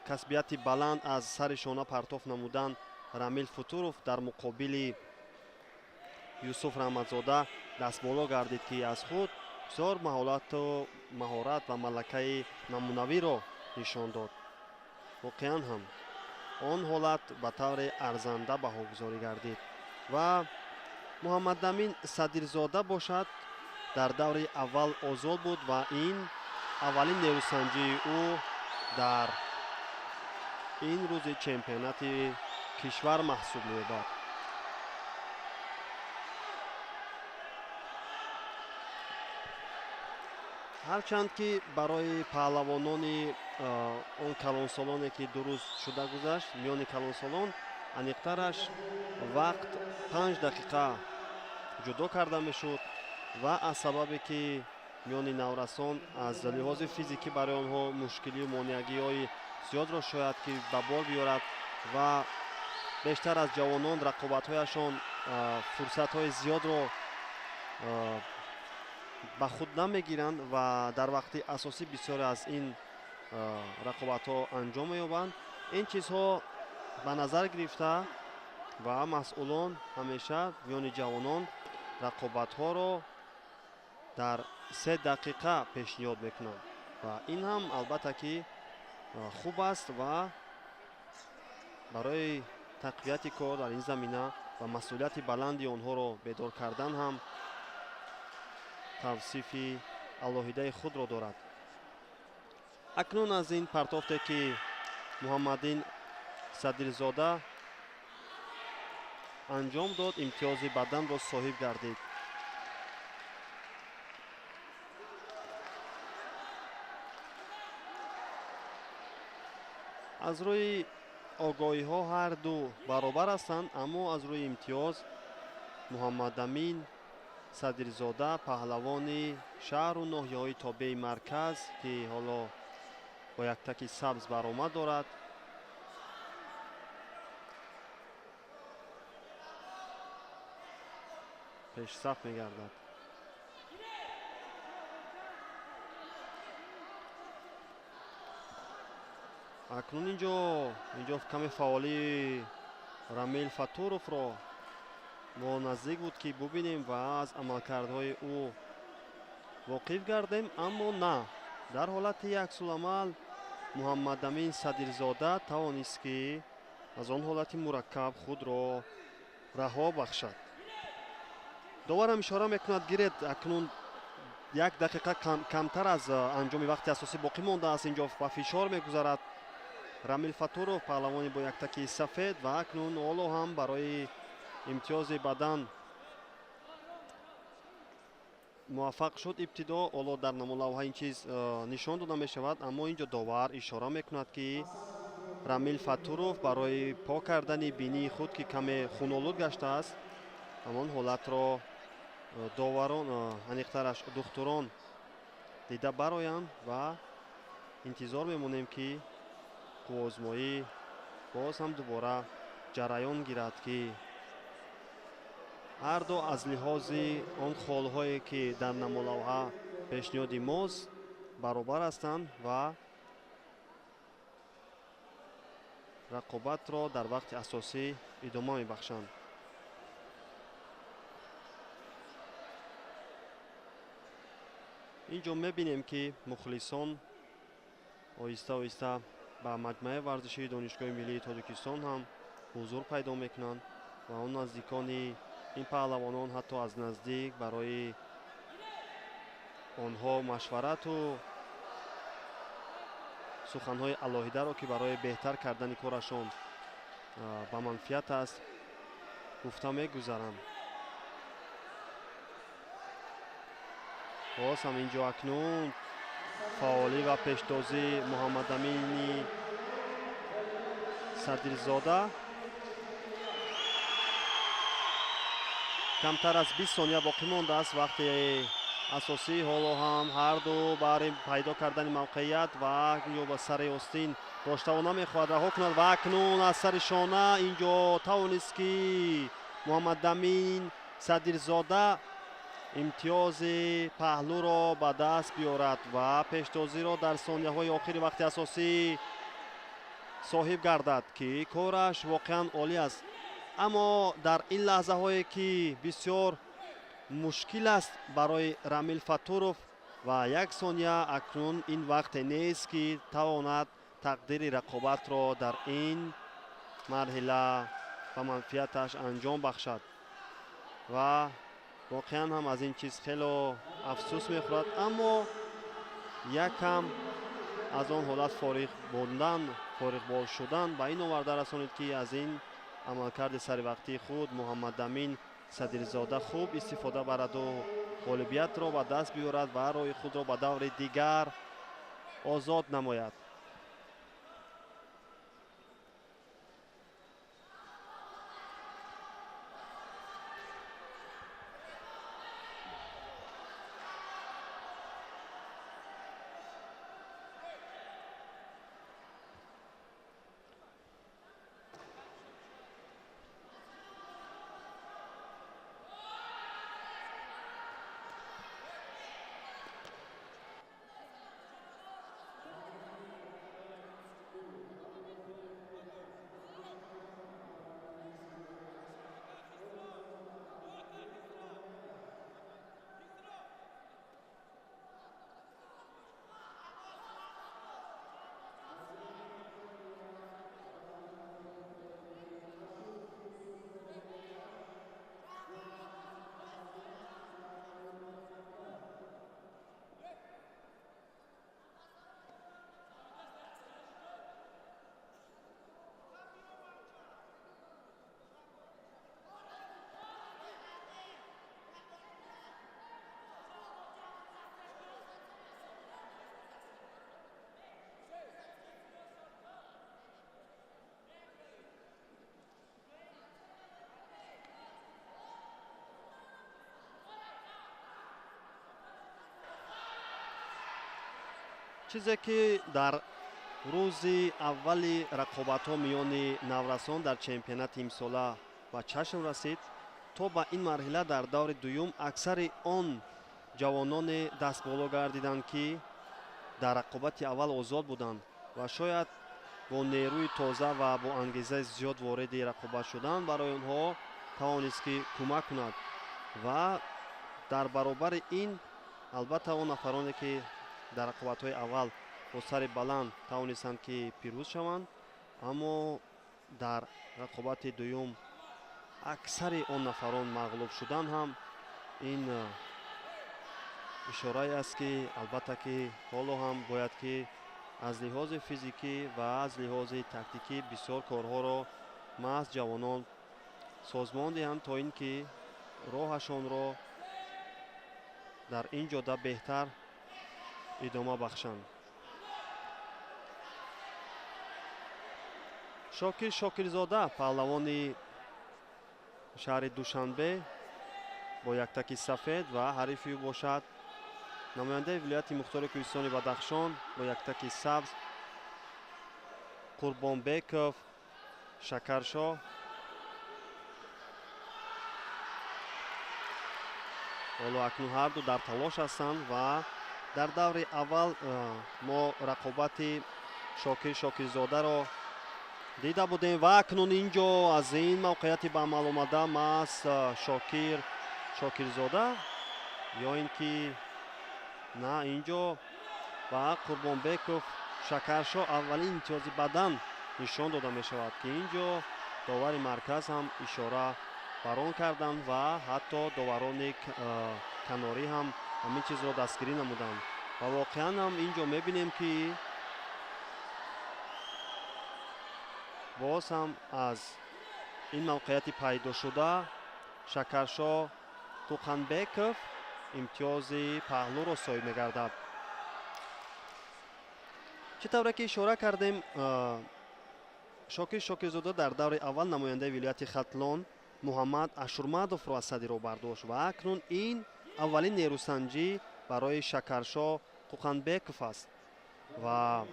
касбияти баланд аз сари шона партоф намудан Рамил Футуров дар муқобили Юсуф Раҳматзода дастболо гардид ки аз худ бисёр маҳорат ва малакаи намунавиро нишон дод. воқеан ҳам он ҳолат ба таври арзанда баҳогузорӣ гардид ва муҳаммадамин садирзода бошад дар даври аввал озод буд ва ин аввалин нерӯсанҷии ӯ дар ин рӯзи чемпионати кишвар маҳсуб меёбад. ҳарчанд ки барои паҳлавонони он калонсолоне ки ду рӯз шуда гузашт, миёни калонсолон аниқтараш вақт 5 дақиқа ҷудо карда мешуд ва аз сабабе ки миёни наврасон аз лиҳози физикӣ барои онҳо мушкилию монеагиҳои зиёдро шояд ки ба бор биёрад ва бештар аз ҷавонон рақобатҳояшон фурсатҳои зиёдро ба худ намегиранд ва дар вақти асосӣ бисёре аз ин рақобатҳо анҷом меёбанд. ин чизҳо ба назар гирифта ва масъулон ҳамеша миёни ҷавонон рақобатҳоро дар 3 дақиқа пешниҳод мекунанд ва ин ҳам албатта ки хуб аст ва барои тақвияти кор дар ин замина ва масъулияти баланди онҳоро бедор кардан ҳам тавсифи алоҳидаи худро дорад. акнун аз ин партофте ки муҳаммадин садирзода анҷом дод, имтиёзи баданро соҳиб гардид. аз рӯи огоҳиҳо ҳар ду баробар ҳастанд, аммо аз рӯи имтиёз муҳаммадамин садирзода паҳлавони шаҳру ноҳияҳои тобеи марказ ки ҳоло бо яктаки сабз баромад дорад, пешсаф мегардад. акнун инҷо каме фаъолӣ рамил фатуровро мо наздик буд ки бубинем ва аз амалкардҳои ӯ воқиф гардем, аммо на. дар ҳолати яксуламал муҳаммадамин садирзода тавонист ки аз он ҳолати мураккаб худро раҳо бахшад. доварам ишора мекунад гиред акнун 1 дақиқа камтар аз анҷоми вақти асосӣ боқӣ мондааст. инҷо ба фишор мегузарад рамил фатуров, паҳлавони бо яктаки сафед, ва акнун ҳоло ҳам барои имтиёзи бадан муваффақ шуд. ибтидо ҳоло дар намолавҳа ин чиз нишон дода мешавад, аммо инҷо довар ишора мекунад ки рамил фатуров барои пок кардани бинии худ ки каме хунолуд гаштааст, ҳамон ҳолатро доварон аниқтараш духтурон дида бароянд ва интизор мемонем ки қувозмоӣ боз ҳам дубора ҷараён гирад ки ҳар ду аз лиҳози он холҳое ки дар намолавҳа пешниҳоди мост баробар ҳастанд ва рақобатро дар вақти асосӣ идома мебахшанд. инҷо мебинем ки мухлисон оҳиста оҳиста ба маҷмӯаи варзишии донишгоҳи миллии Тоҷикистон ҳам ҳузур пайдо мекунанд ва он наздикони ин паҳлавонон ҳатто аз наздик барои онҳо машварату суханҳои алоҳидаро ки барои беҳтар кардани корашон ба манфиат аст гуфта мегузаранд. боз ҳам инҷо акнун фаъолӣ ва пешдозӣ муҳаммадамини садирзода. камтар аз 20 сония боқӣ мондааст вақти асосӣ. ҳоло ҳам ҳар ду баҳри пайдо кардани мавқеият ва инҷо ба сари остин доштавона мехоҳад раҳо кунад ва акнун аз сари шона инҷо тавонист ки муҳаммадамин садирзода имтиёзи паҳлӯро ба даст биёрад ва пешдозиро дар сонияҳои охири вақти асосӣ соҳиб гардад ки кораш воқеан олӣ аст. аммо дар ин лаҳзаҳое ки бисёр мушкил аст барои рамил фатуров ва 1 сония акнун ин вақте нест ки тавонад тақдири рақобатро дар ин марҳила ба манфиаташ анҷом бахшад ва воқеан ҳам аз ин чиз хело афсӯс мехӯрад, аммо якам аз он ҳолат фориғ мондан, фориғбол шудан ба ин оварда расонид, ки аз ин амалкарди саривақтии худ Муҳаммадамин Садирзода хуб истифода бараду ғолибиятро ба даст биёрад ва роҳи худро ба даври дигар озод намояд. чизе ки дар рӯзи аввали рақобатҳо миёни наврасон дар чемпионати имсола ба чашм расид, то ба ин марҳила дар даври дуюм аксари он ҷавононе дастболо гардиданд, ки дар рақобати аввал озод буданд ва шояд бо нерӯи тоза ва бо ангезаи зиёд вориди рақобат шудан барои онҳо тавонист, ки кӯмак кунад. Ва дар баробари ин албатта он нафароне, ки дар рақобатҳои аввал бо сари баланд тавонистанд, ки пирӯз шаванд, аммо дар рақобати дуюм аксари он нафарон мағлуб шудан ҳам ин ишорае аст, ки албатта ки ҳоло ҳам бояд, ки аз лиҳози физикӣ ва аз лиҳози тактикӣ бисёр корҳоро маҳз ҷавонон созмон диҳанд, то ин ки роҳашонро дар ин ҷода беҳтар идома бахшанд. Шокир Шокирзода, паҳлавони шаҳри Душанбе, бо яктаки сафед ва ҳарифи ӯ бошад намояндаи вилояти Мухтори Кӯҳистони Бадахшон бо яктаки сабз Қурбонбеков Шакаршо. ҳоло акнун ҳарду дар талош ҳастанд ва дар даври аввал мо рақобати Шокир Шокирзодаро дида будем ва акнун ин ҷо аз ин мавқеияти ба амал омада маҳз Шокир Шокирзода ё ин ки на ин ҷо ва Қурбонбеков Шакаршо аввалин имтиёзи бадан нишон дода мешавад, ки ин ҷо довари марказ ҳам ишора бар он карданд ва ҳатто доварони канорӣ ҳам ҳамин чизро дастгирӣ намуданд. Ва воқеан ҳам ин ҷо мебинем, ки боз ҳам аз ин мавқеияти пайдошуда Шакаршо Туқанбеков имтиёзи паҳлӯро соҳиб мегардад. чӣ тавре ки ишора кардем, Шокир Шокирзода дар даври аввал намояндаи вилояти Хатлон Муҳаммад Ашурмадовро аз садиро бардошт ва акнун ин аввалин нерӯсанҷӣ барои Шакаршо Қуқанбеков аст. ва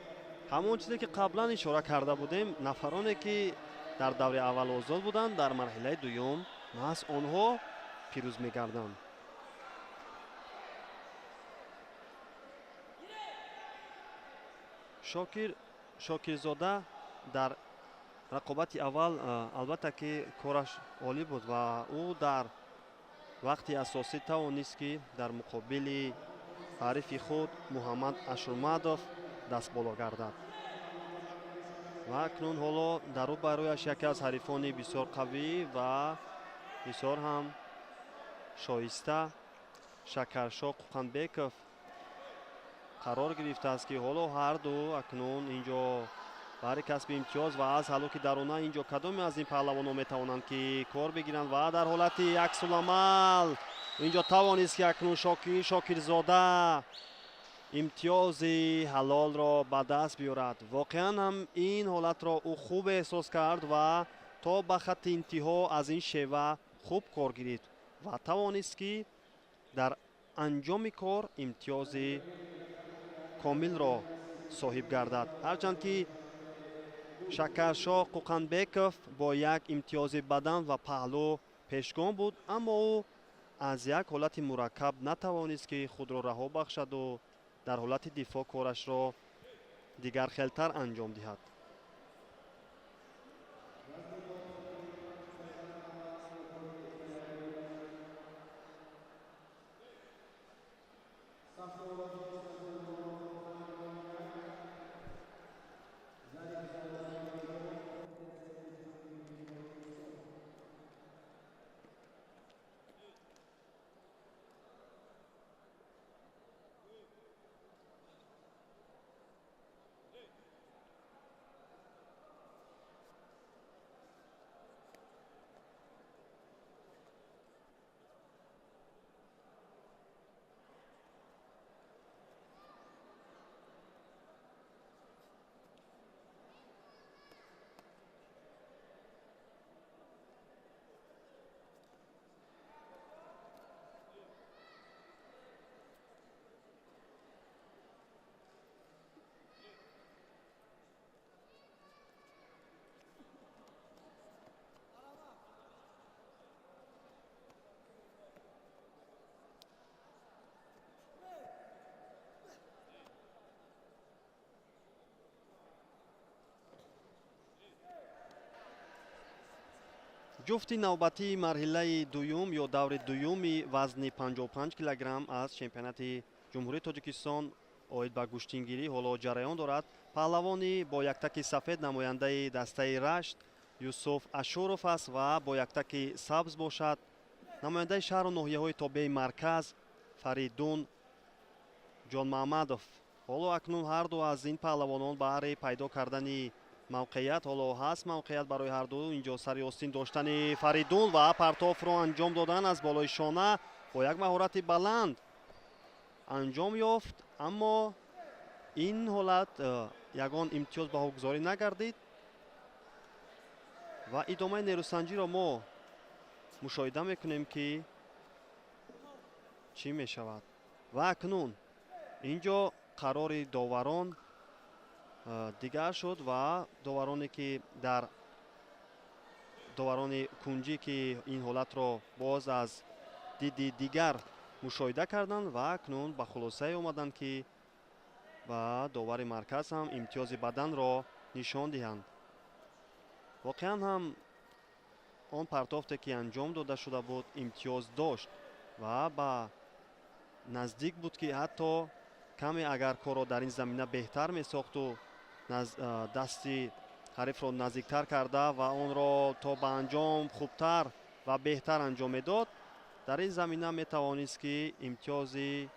ҳамон чизе ки қаблан ишора карда будем, нафароне ки дар даври аввал озод буданд, дар марҳилаи дуюм маҳз онҳо пирӯз мегарданд. Шокир Шокирзода дар рақобати аввал албатта ки кораш олӣ буд ва ӯ дар вақти асосӣ тавонист, ки дар муқобили ҳарифи худ Муҳаммад Ашурмадов дастболо гардад. ва акнун ҳоло дар рӯ ба рӯяш яке аз ҳарифони бисёр қавӣ ва бисёр ҳам шоиста Шакаршо Қуқанбеков қарор гирифтааст ки ҳоло ҳарду акнун инҷо баҳри касби имтиёз ва аз ҳалоки дарона инҷо кадоме аз ин паҳлавонон метавонанд ки кор бигиранд ва дар ҳолати аксуламал инҷо тавонист ки акнун Шокирзода имтиёзи ҳалолро ба даст биёрад. Воқеан ҳам ин ҳолатро ӯ хуб эҳсос кард ва то ба хатти интиҳо аз ин шева хуб кор гирифт ва тавонист ки дар анҷоми кор имтиёзи комилро соҳиб гардад. Ҳарчанд ки Шакаршо Қуқанбеков бо як имтиёзи бадан ва паҳлӯ пешгом буд, аммо ӯ аз як ҳолати мураккаб натавонист ки худро раҳо бахшаду дар ҳолати дифоъ корашро дигархелтар анҷом диҳад. ҷуфти навбатии марҳилаи дуюм ё даври дуюми вазни 55 килограмм аз чемпионати ҷумҳурии Тоҷикистон оид ба гӯштингирӣ ҳоло ҷараён дорад. Паҳлавони бо яктаки сафед намояндаи дастаи рашт Юсуф Ашуров аст ва бо яктаки сабз бошад намояндаи шаҳру ноҳияҳои тобеи марказ Фаридун Ҷонмаҳмадов. ҳоло акнун ҳарду аз ин паҳлавонон баҳри пайдо кардани мавқеят, ҳоло ҳаст мавқеят барои ҳарду. инҷо сари остин доштани Фаридун ва партофро анҷом додан аз болои шона бо як маҳорати баланд анҷом ёфт, аммо ин ҳолат ягон имтиёз баҳогузорӣ нагардид ва идомаи нерӯсанҷиро мо мушоҳида мекунем ки чӣ мешавад. Ва акнун инҷо қарори доварон дигар шуд ва довароне ки дар доварони кунҷӣ ки ин ҳолатро боз аз диди дигар мушоҳида карданд ва акнун ба хулосае омаданд ки ба довари марказ ҳам имтиёзи баданро нишон диҳанд. воқеан ҳам он партофте ки анҷом дода шуда буд имтиёз дошт ва ба наздик буд ки ҳатто каме агар корро дар ин замина беҳтар месохту дасти ҳарифро наздиктар карда ва онро то ба анҷом хубтар ва беҳтар анҷом медод, дар ин замина метавонист ки имтиёзи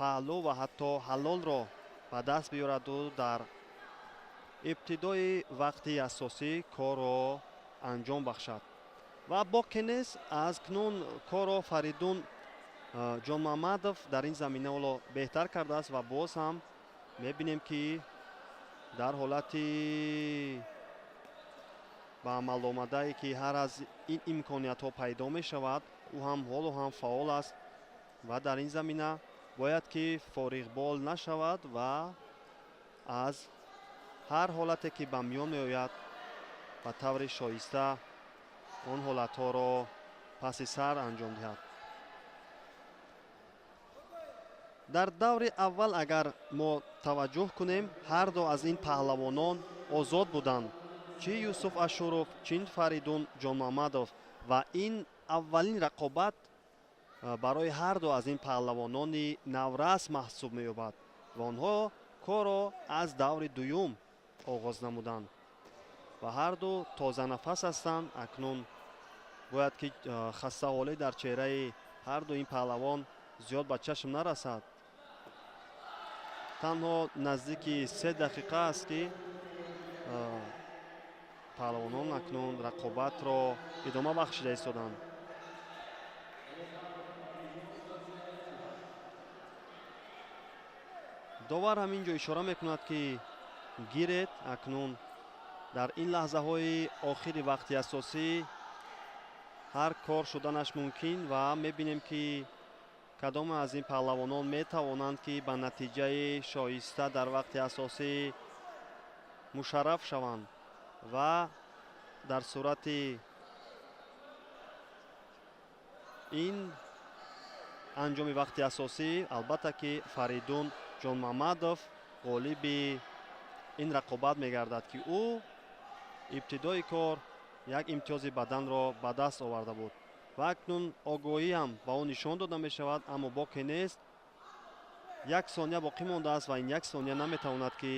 паҳлӯ ва ҳатто ҳалолро ба даст биёраду дар ибтидои вақти асосӣ корро анҷом бахшад. ва боқӣ нест аз кунун корро Фаридун Ҷонмаҳмадов дар ин замина ҳоло беҳтар кардааст ва боз ҳам мебинем ки дар ҳолати ба амал омадае ки ҳар аз ин имкониятҳо пайдо мешавад, ӯ ҳам ҳоло ҳам фаъол аст ва дар ин замина бояд ки фориғбол нашавад ва аз ҳар ҳолате ки ба миён меояд ба таври шоиста он ҳолатҳоро паси сар анҷом диҳад. дар даври аввал агар мо таваҷҷӯҳ кунем, ҳарду аз ин паҳлавонон озод буданд, чӣ Юсуф Ашуров, чӣ Фаридун Ҷонмаҳмадов, ва ин аввалин рақобат барои ҳарду аз ин паҳлавонони наврас маҳсуб меёбад ва онҳо корро аз даври дуюм оғоз намуданд. ва ҳарду тозанафас ҳастанд. Акнун бояд ки хастаҳолӣ дар чеҳраи ҳарду ин паҳлавон зиёд ба чашм нарасад. танҳо наздики 3 дақиқа аст ки паҳлавонон акнун рақобатро идома бахшида истоданд. довар ҳамин ҷо ишора мекунад ки гиред акнун дар ин лаҳзаҳои охири вақти асосӣ ҳар кор шуданаш мумкин ва мебинем ки кадоме аз ин паҳлавонон метавонанд ки ба натиҷаи шоиста дар вақти асосӣ мушарраф шаванд ва дар сурати ин анҷоми вақти асосӣ албатта ки Фаридун Ҷонмамадов ғолиби ин рақобат мегардад ки ӯ ибтидои кор як имтиёзи баданро ба даст оварда буд ва акнун огоҳиам ба ӯ нишон дода мешавад, аммо боқӣ нест. 1 сония боқӣ мондааст ва ин 1 сония наметавонад ки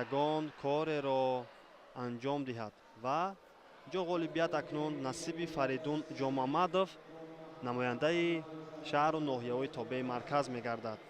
ягон кореро анҷом диҳад ва ҷо ғолибият акнун насиби Фаридун Ҷонмамадов, намояндаи шаҳру ноҳияҳои тобеи марказ мегардад.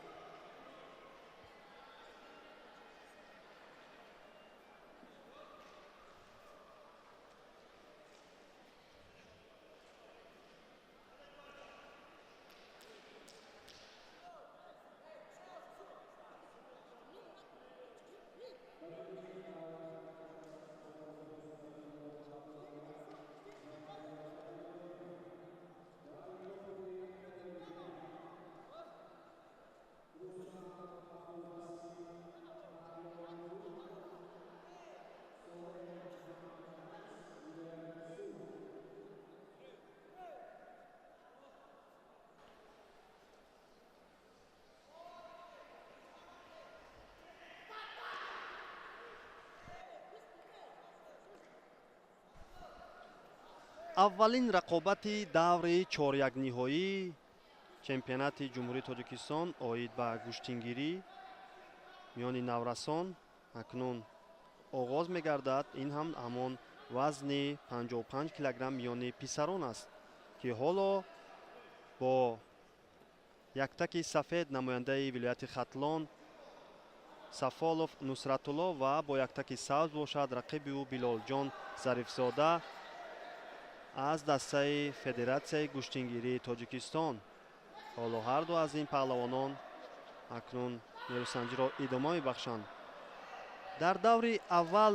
аввалин рақобати даври чорякниҳоӣ чемпионати ҷумҳурии Тоҷикистон оид ба гӯштингирӣ миёни наврасон акнун оғоз мегардад. ин ҳам ҳамон вазни 55 килограмм миёни писарон аст ки ҳоло бо яктаки сафед намояндаи вилояти Хатлон Сафолов Нусратулло ва бо яктаки сабз бошад рақиби ӯ Билолҷон Зарифзода аз дастаи Федератсияи гӯштингирии Тоҷикистон. ҳоло ҳарду аз ин паҳлавонон акнун нерӯсанҷиро идома мебахшанд. дар даври аввал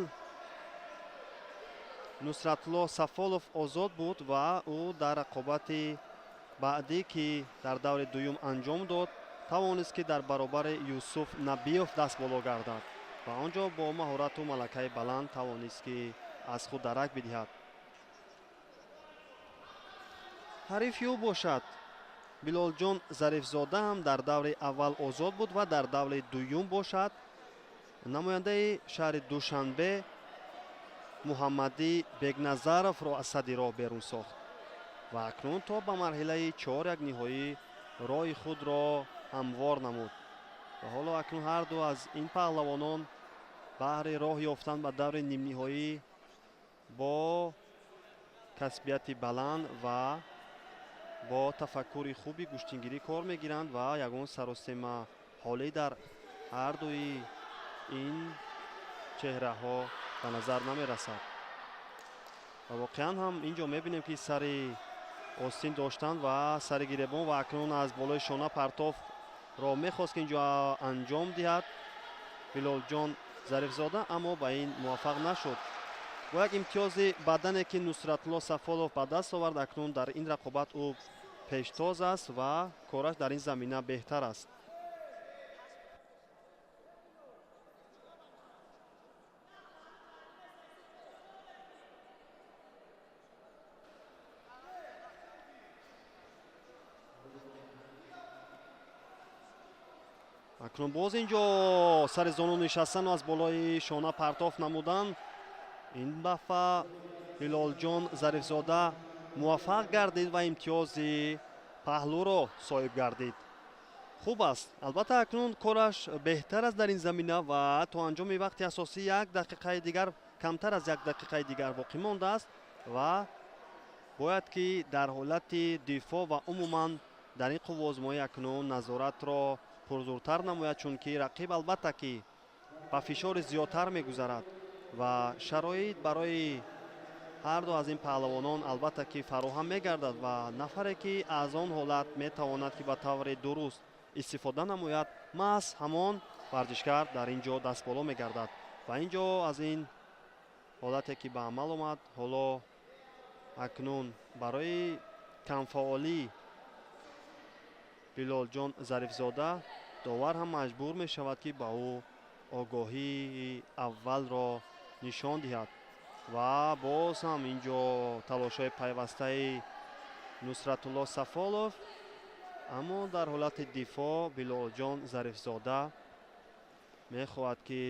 Нусратулло Сафолов озод буд ва ӯ дар рақобати баъдӣ ки дар даври дуюм анҷом дод тавонист ки дар баробари Юсуф Набиёв даст боло гардад ва он ҷо бо маҳорату малакаи баланд тавонист ки аз худ дарак бидиҳад. ҳарифи ӯ бошад Билолҷон Зарифзода ҳам дар даври аввал озод буд ва дар даври дуюм бошад намояндаи шаҳри Душанбе Муҳаммадӣ Бегназаровро аз садди роҳ берун сохт ва акнун то ба марҳилаи чорякниҳоӣ роҳи худро ҳамвор намуд. ва ҳоло акнун ҳарду аз ин паҳлавонон баҳри роҳ ёфтан ба даври нимниҳоӣ бо касбияти баланд ва бо тафаккури хуби гӯштингирӣ кор мегиранд ва ягон саросема ҳолӣ дар ҳардуи ин чеҳраҳо ба назар намерасад. ва воқеан ҳам ин ҷо мебинем ки сари остин доштанд ва сари гиребон ва акнун аз болои шона партофро мехост ки ин ҷо анҷом диҳад Билолҷон Зарифзода, аммо ба ин муваффақ нашуд. бо як имтиёзи бадане ки Нусратулло Сафолов ба даст овард акнун дар ин рақобат ӯ пештоз аст ва кораш дар ин замина беҳтар аст. акнун боз ин ҷо сари зону нишастану аз болои шона партоф намудан. ин дафъа Билолҷон Зарифзода муваффақ гардид ва имтиёзи паҳлӯро соҳиб гардид. хуб аст. албатта акнун кораш беҳтар аст дар ин замина ва то анҷоми вақти асосӣ 1 дақиқаи дигар камтар аз 1 дақиқаи дигар боқӣ мондааст ва бояд ки дар ҳолати дифоъ ва умуман дар ин қуввозмоӣ акнун назоратро пурзуртар намояд, чунки рақиб албатта ки ба фишори зиёдтар мегузарад ва шароит барои ҳарду аз ин паҳлавонон албатта ки фароҳам мегардад ва нафаре ки аз он ҳолат метавонад ки ба таври дуруст истифода намояд, маҳз ҳамон варзишгар дар ин ҷо дастболо мегардад. ва ин ҷо аз ин ҳолате ки ба амал омад, ҳоло акнун барои камфаъолӣ Билолҷон Зарифзода довар ҳам маҷбур мешавад ки ба ӯ огоҳии аввалро нишон диҳад ва боз ҳам ин ҷо талошҳои пайвастаи Нусратулло Сафолов, аммо дар ҳолати дифоъ Билолҷон Зарифзода мехоҳад ки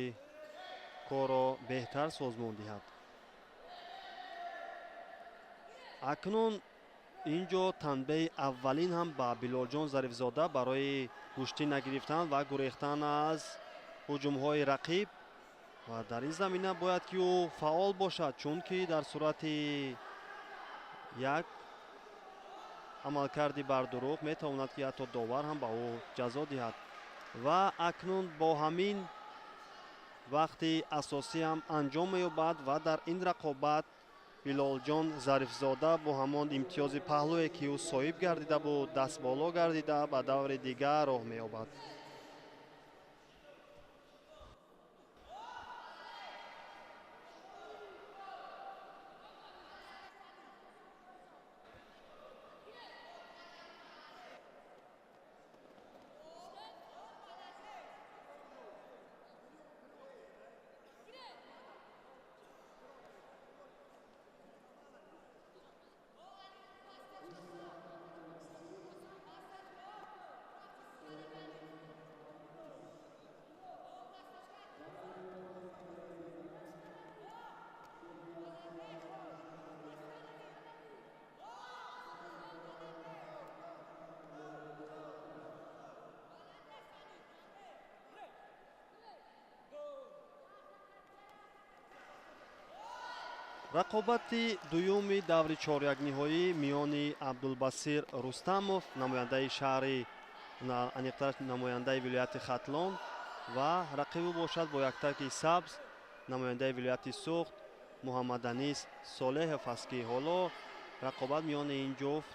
корро беҳтар созмон диҳад. акнун ин ҷо танбеҳи аввалин ҳам ба Билолҷон Зарифзода барои куштӣ нагирифтан ва гурехтан аз ҳуҷумҳои рақиб ва дар ин замина бояд ки ӯ фаъол бошад, чунки дар сурати як амалкарди бардуруғ метавонад ки ҳатто довар ҳам ба ӯ ҷазо диҳад. ва акнун бо ҳамин вақти асосӣ ҳам анҷом меёбад ва дар ин рақобат Билолҷон Зарифзода бо ҳамон имтиёзи паҳлӯе ки ӯ соҳиб гардида буд, дастболо гардида, ба даври дигар роҳ меёбад. рақобати дуюми даври чорякниҳоӣ миёни Абдулбасир Рустамов, намояндаи шаҳри аниқтар намояндаи вилояти Хатлон ва рақиб ӯ бошад бо яктаки сабз намояндаи вилояти Суғд Муҳаммаданис Солеҳов аст ки ҳоло рақобат миёни ин ҷуфт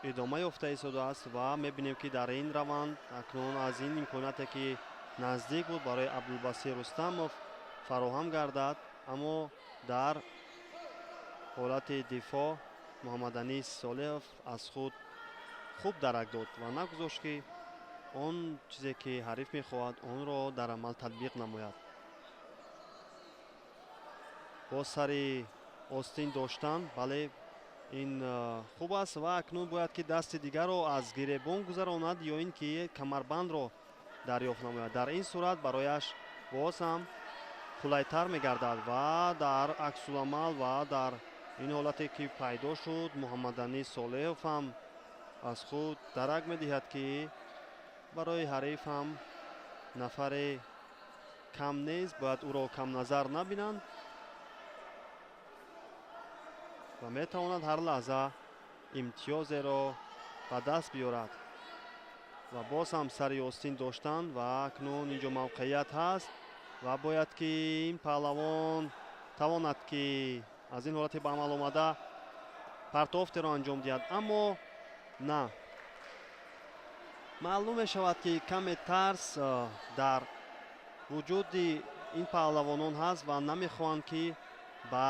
идома ёфта истодааст ва мебинем ки дар ин раванд акнун аз ин имконияте ки наздик буд барои Абдулбасир Рустамов фароҳам гардад, аммо дар ҳолати дифоъ Муҳаммаданис Солеҳов аз худ хуб дарак дод ва нагузошт ки он чизе ки ҳариф мехоҳад онро дар амал татбиқ намояд. бо сари остин доштан, бале ин хуб аст ва акнун бояд ки дасти дигарро аз гиребон гузаронад ё ин ки камарбандро дарёфт намояд. дар ин сурат барояш боз ҳам қулайтар мегардад ва дар аксуламал ва дар ин ҳолате ки пайдо шуд Муҳаммаданис Солеҳов ҳам аз худ дарак медиҳад ки барои ҳариф ҳам нафаре кам нест, бояд ӯро камназар набинанд ва метавонад ҳар лаҳза имтиёзеро ба даст биёрад. ва боз ҳам сари остин доштанд ва акнун ин ҷо мавқеият ҳаст ва бояд ки ин паҳлавон тавонад ки аз ин ҳолати ба амал омада партофтеро анҷом диҳад, аммо на. маълум мешавад ки каме тарс дар вуҷуди ин паҳлавонон ҳаст ва намехоҳанд ки ба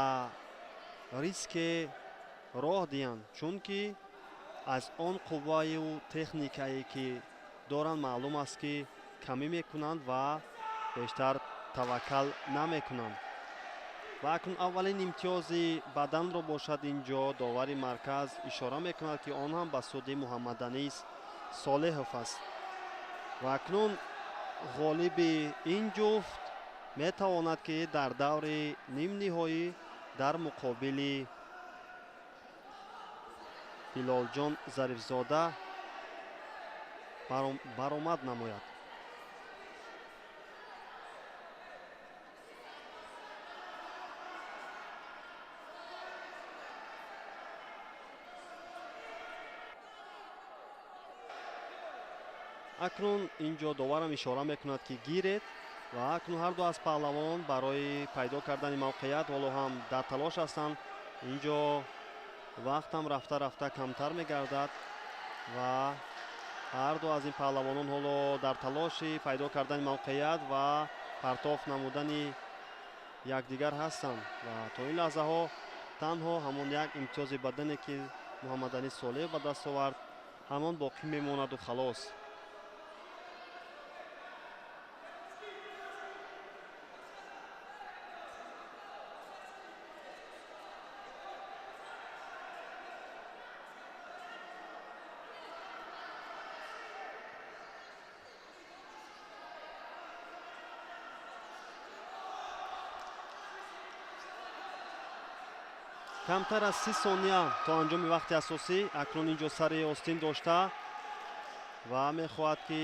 риске роҳ диҳанд, чунки аз он қувваю техникае ки доранд маълум аст ки камӣ мекунанд ва бештар таваккал намекунанд. ва акнун аввалин имтиёзи баданро бошад ин ҷо довари марказ ишора мекунад ки он ҳам ба суди Муҳаммаданис Солеҳов аст. ва акнун ғолиби ин ҷуфт метавонад ки дар даври нимниҳоӣ дар муқобили Билолҷон Зарифзода баромад намояд. акнун инҷо доварам ишора мекунад ки гиред ва акнун ҳарду аз паҳлавон барои пайдо кардани мавқеят ҳоло ҳам дар талош ҳастанд. инҷо вақтам рафта рафта камтар мегардад ва ҳарду аз ин паҳлавонон ҳоло дар талоши пайдо кардани мавқеят ва партоф намудани якдигар ҳастанд ва то ин лаҳзаҳо танҳо ҳамон як имтиёзи бадане ки муҳаммадани солеҳ ба даст овард ҳамон боқӣ мемонаду халос. камтар аз 30 сония то анҷоми вақти асосӣ. акнун инҷо сари остин дошта ва мехоҳад ки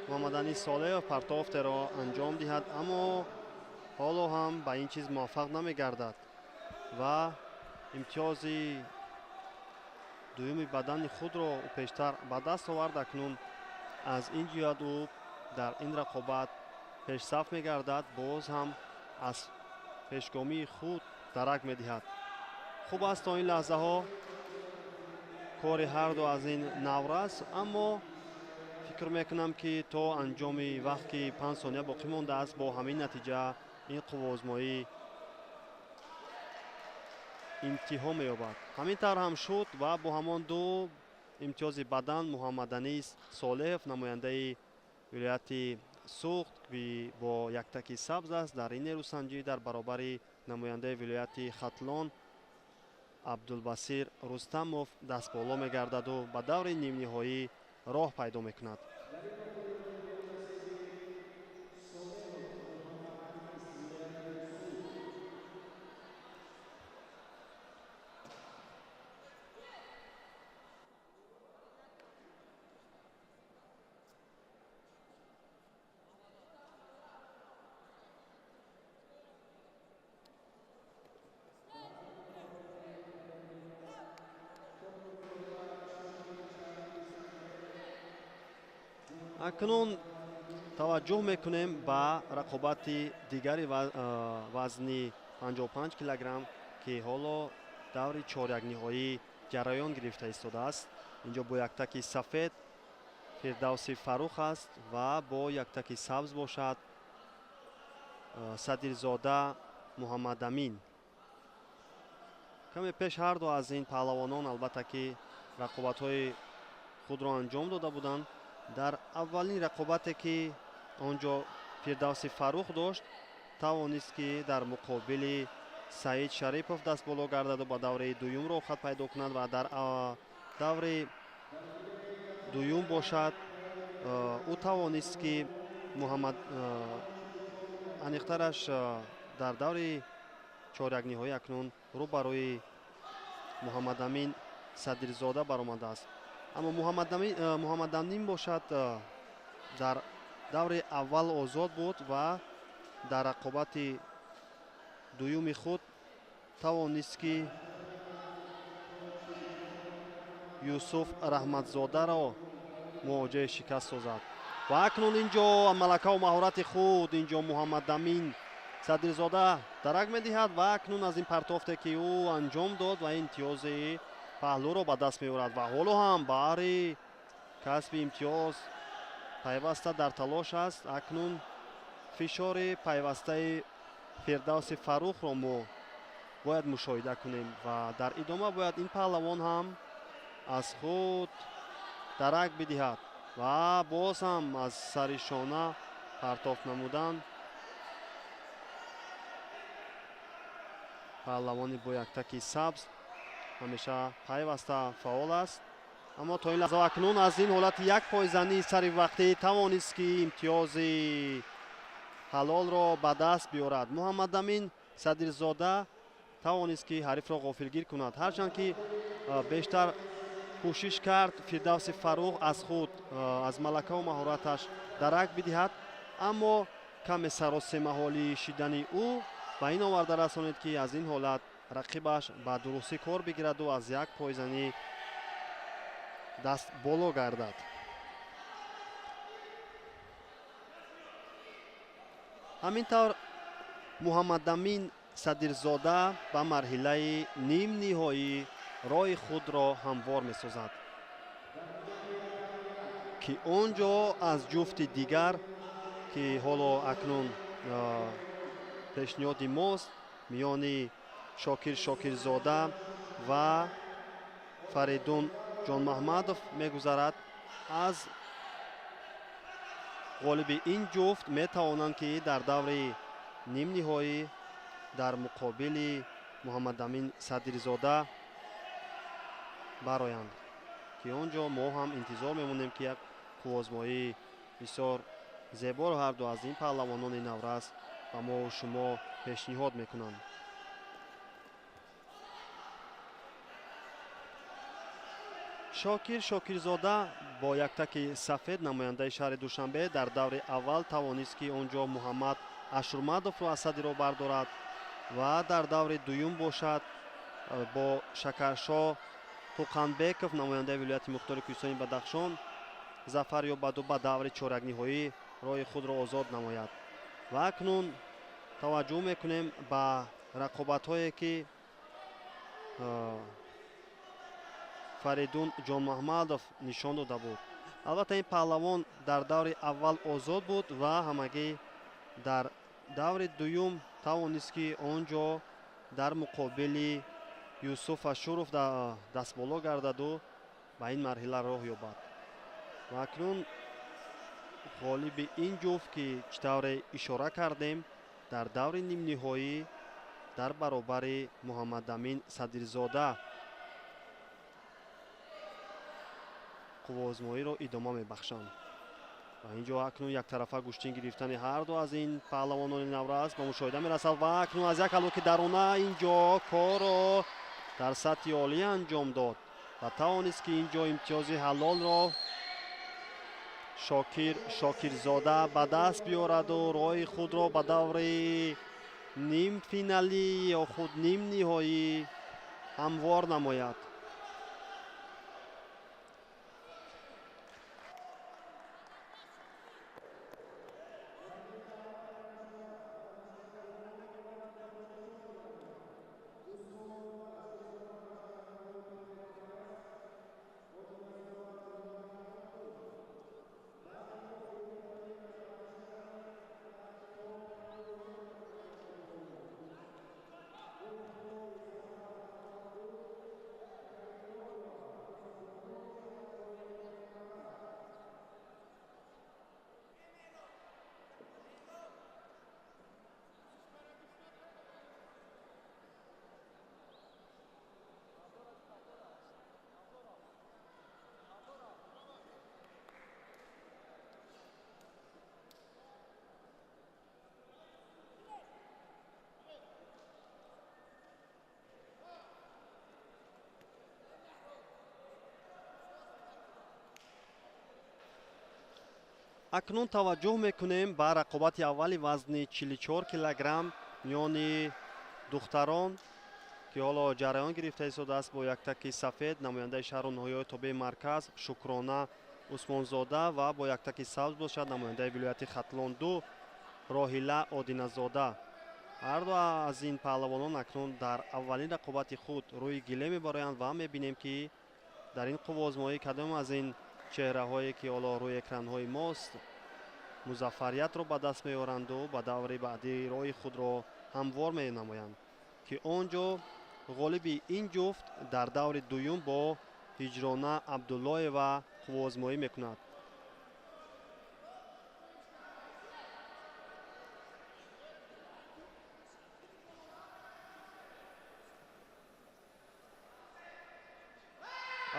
муҳаммадани солеҳ партофтеро анҷом диҳад, аммо ҳоло ҳам ба ин чиз муваффақ намегардад ва имтиёзи дуюми бадани худро пештар ба даст овард. акнун аз ин ҷиҳат ӯ дар ин рақобат пешсаф мегардад, боз ҳам аз пешгомии худ дарак медиҳад. хуб аст то ин лаҳзаҳо кори ҳарду аз ин наврас, аммо фикр мекунам ки то анҷоми вақт ки 5 сония боқӣ мондааст бо ҳамин натиҷа ин қуввозмоӣ интиҳо меёбад. ҳамин тавр ҳам шуд ва бо ҳамон ду имтиёзи бадан муҳаммадани солеҳ намояндаи вилояти суғд бо яктаки сабз аст дар ин нерӯсанҷӣ дар баробари намояндаи вилояти хатлон абдулбасир рустамов дастболо мегардаду ба даври нимниҳоӣ роҳ пайдо мекунад. акнун таваҷҷӯҳ мекунем ба рақобати дигари вазни 55 килограмм ки ҳоло даври чорякниҳоӣ ҷараён гирифта истодааст. инҷо бо яктаки сафед фирдавси фарух аст ва бо яктаки сабз бошад садирзода муҳаммадамин. каме пеш ҳарду аз ин паҳлавонон албатта ки рақобатҳои худро анҷом дода буданд. дар аввалин рақобате ки онҷо фирдавси фарух дошт, тавонист ки дар муқобили саид шарипов дастболо гардаду ба даври дуюм роҳхат пайдо кунад ва дар даври дуюм бошад ӯ тавонист ки аниқтараш дар даври чорякниҳоӣ акнун рӯ ба рӯи муҳаммадамин садирзода баромадааст. аммо муҳаммадамин бошад дар даври аввал озод буд ва дар рақобати дуюми худ тавонист ки юсуф раҳматзодаро мувоҷиҳи шикаст созад. ва акнун инҷо малакаву маҳорати худ инҷо муҳаммадамин садирзода дарак медиҳад ва акнун аз ин партофте ки ӯ анҷом дод ва имтиёзи паҳлӯро ба даст меорад ва ҳоло ҳам баҳри касби имтиёз пайваста дар талош аст. акнун фишори пайвастаи фирдавси фарухро мо бояд мушоҳида кунем ва дар идома бояд ин паҳлавон ҳам аз худ дарак бидиҳад ва боз ҳам аз сари шона партоф намудан. паҳлавони бо яктаки сабз ҳамеша пайваста фаъол аст, аммо то ин лаҳза акнун аз ин ҳолати як пойзании саривақтӣ тавонист ки имтиёзи ҳалолро ба даст биёрад. муҳаммадамин садирзода тавонист ки ҳарифро ғофилгир кунад, ҳарчанд ки бештар кӯшиш кард фирдавси фарух аз худ аз малакаву маҳораташ дарак бидиҳад, аммо каме саросемаҳоли шидани ӯ ба ин оварда расонид ки аз ин ҳолат рақибаш ба дурустӣ кор бигираду аз як пойзанӣ даст боло гардад. ҳамин тавр муҳаммадамин садирзода ба марҳилаи нимниҳоӣ роҳи худро ҳамвор месозад, ки он ҷо аз ҷуфти дигар ки ҳоло акнун пешниҳоди мост миёни Шокир Шокирзода ва Фаридун Ҷонмаҳмадов мегузарад. аз ғолиби ин ҷуфт метавонанд ки дар даври нимниҳоӣ дар муқобили Муҳаммадамин Садирзода бароянд, ки он ҷо мо ҳам интизор мемонем ки як қувозмоии бисёр зеборо ҳарду аз ин паҳлавонони наврас ба мо шумо пешниҳод мекунанд. Шокир Шокирзода бо яктаки сафед намояндаи шаҳри Душанбе дар даври аввал тавонист ки он ҷо Муҳаммад Ашурмадовро аз садиро бардорад ва дар даври дуюм бошад бо Шакаршо Туқанбеков намояндаи вилояти Мухтори Кӯҳистони Бадахшон зафар ёбаду ба даври чоракниҳоӣ роҳи худро озод намояд. Ва акнун таваҷҷӯҳ мекунем ба рақобатҳое ки Фаридун Ҷонмаҳмадов нишон дода буд. Албатта ин паҳлавон дар даври аввал озод буд ва ҳамагӣ дар даври дуюм тавонист ки он ҷо дар муқобили Юсуф Ашуров дастболо гардаду ба ин марҳила роҳ ёбад. Ва акнун ғолиби ин ҷуфт ки чӣ тавре ишора кардем дар даври нимниҳоӣ дар баробари Муҳаммадамин Садирзода қувозмоиро идома мебахшанд. ва ин ҷо акнун яктарафа гӯштин гирифтани ҳарду аз ин паҳлавонони наврас ба мушоҳида мерасад ва акнун аз як ҳалоки дарона ин ҷо корро дар сатҳи олӣ анҷом дод ва тавонист ки ин ҷо имтиёзи ҳалолро Шокир Шокирзода ба даст биёраду роҳи худро ба даври нимфиналӣ ё худ нимниҳоӣ ҳамвор намояд. акнун таваҷҷӯҳ мекунем ба рақобати аввали вазни 44 килограмм миёни духтарон ки ҳоло ҷараён гирифта истодааст бо яктаки сафед намояндаи шаҳру ноҳияҳои тобеи марказ Шукрона Усмонзода ва бо яктаки сабз бошад намояндаи вилояти Хатлон 2 Роҳила Одиназода. ҳарду аз ин паҳлавонон акнун дар аввалин рақобати худ рӯи гиле мебароянд ва мебинем ки дар ин қувозмоӣ кадом аз ин чеҳраҳое ки ҳоло рӯи экранҳои мост музаффариятро ба даст меёранду ба даври баъдӣ роҳи худро ҳамвор менамоянд, ки он ҷо ғолиби ин ҷуфт дар даври дуюм бо Ҳиҷрона Абдуллоева қувозмоӣ мекунад.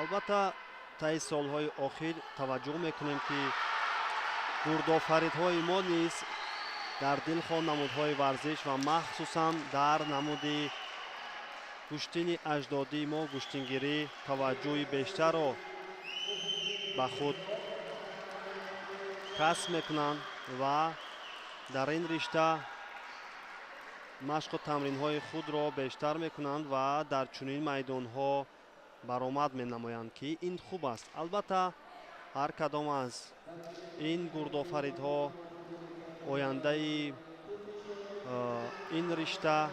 албатта таи солҳои охир таваҷҷӯҳ мекунем ки гурдофаридҳои мо низ дар дилхон намудҳои варзиш ва махсусан дар намуди гӯштини аҷдодии мо гӯштингирӣ таваҷҷӯҳи бештарро ба худ касб мекунанд ва дар ин ришта машқу тамринҳои худро бештар мекунанд ва дар чунин майдонҳо баромад менамоянд, ки ин хуб аст. албатта ҳар кадом аз ин гурдофаридҳо ояндаи ин ришта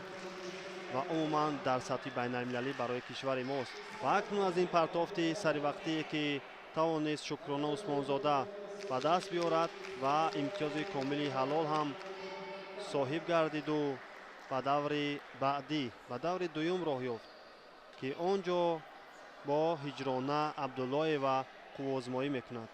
ва умуман дар сатҳи байналмилалӣ барои кишвари мост. Ва акнун аз ин партофти саривақтие ки тавонист Шукрона Усмонзода ба даст биёрад ва имтиёзи комили ҳалол ҳам соҳиб гардиду ба даври баъдӣ, ба даври дуюм роҳ ёфт, ки он ҷо бо Ҳиҷрона Абдуллоева қуввозмоӣ мекунад.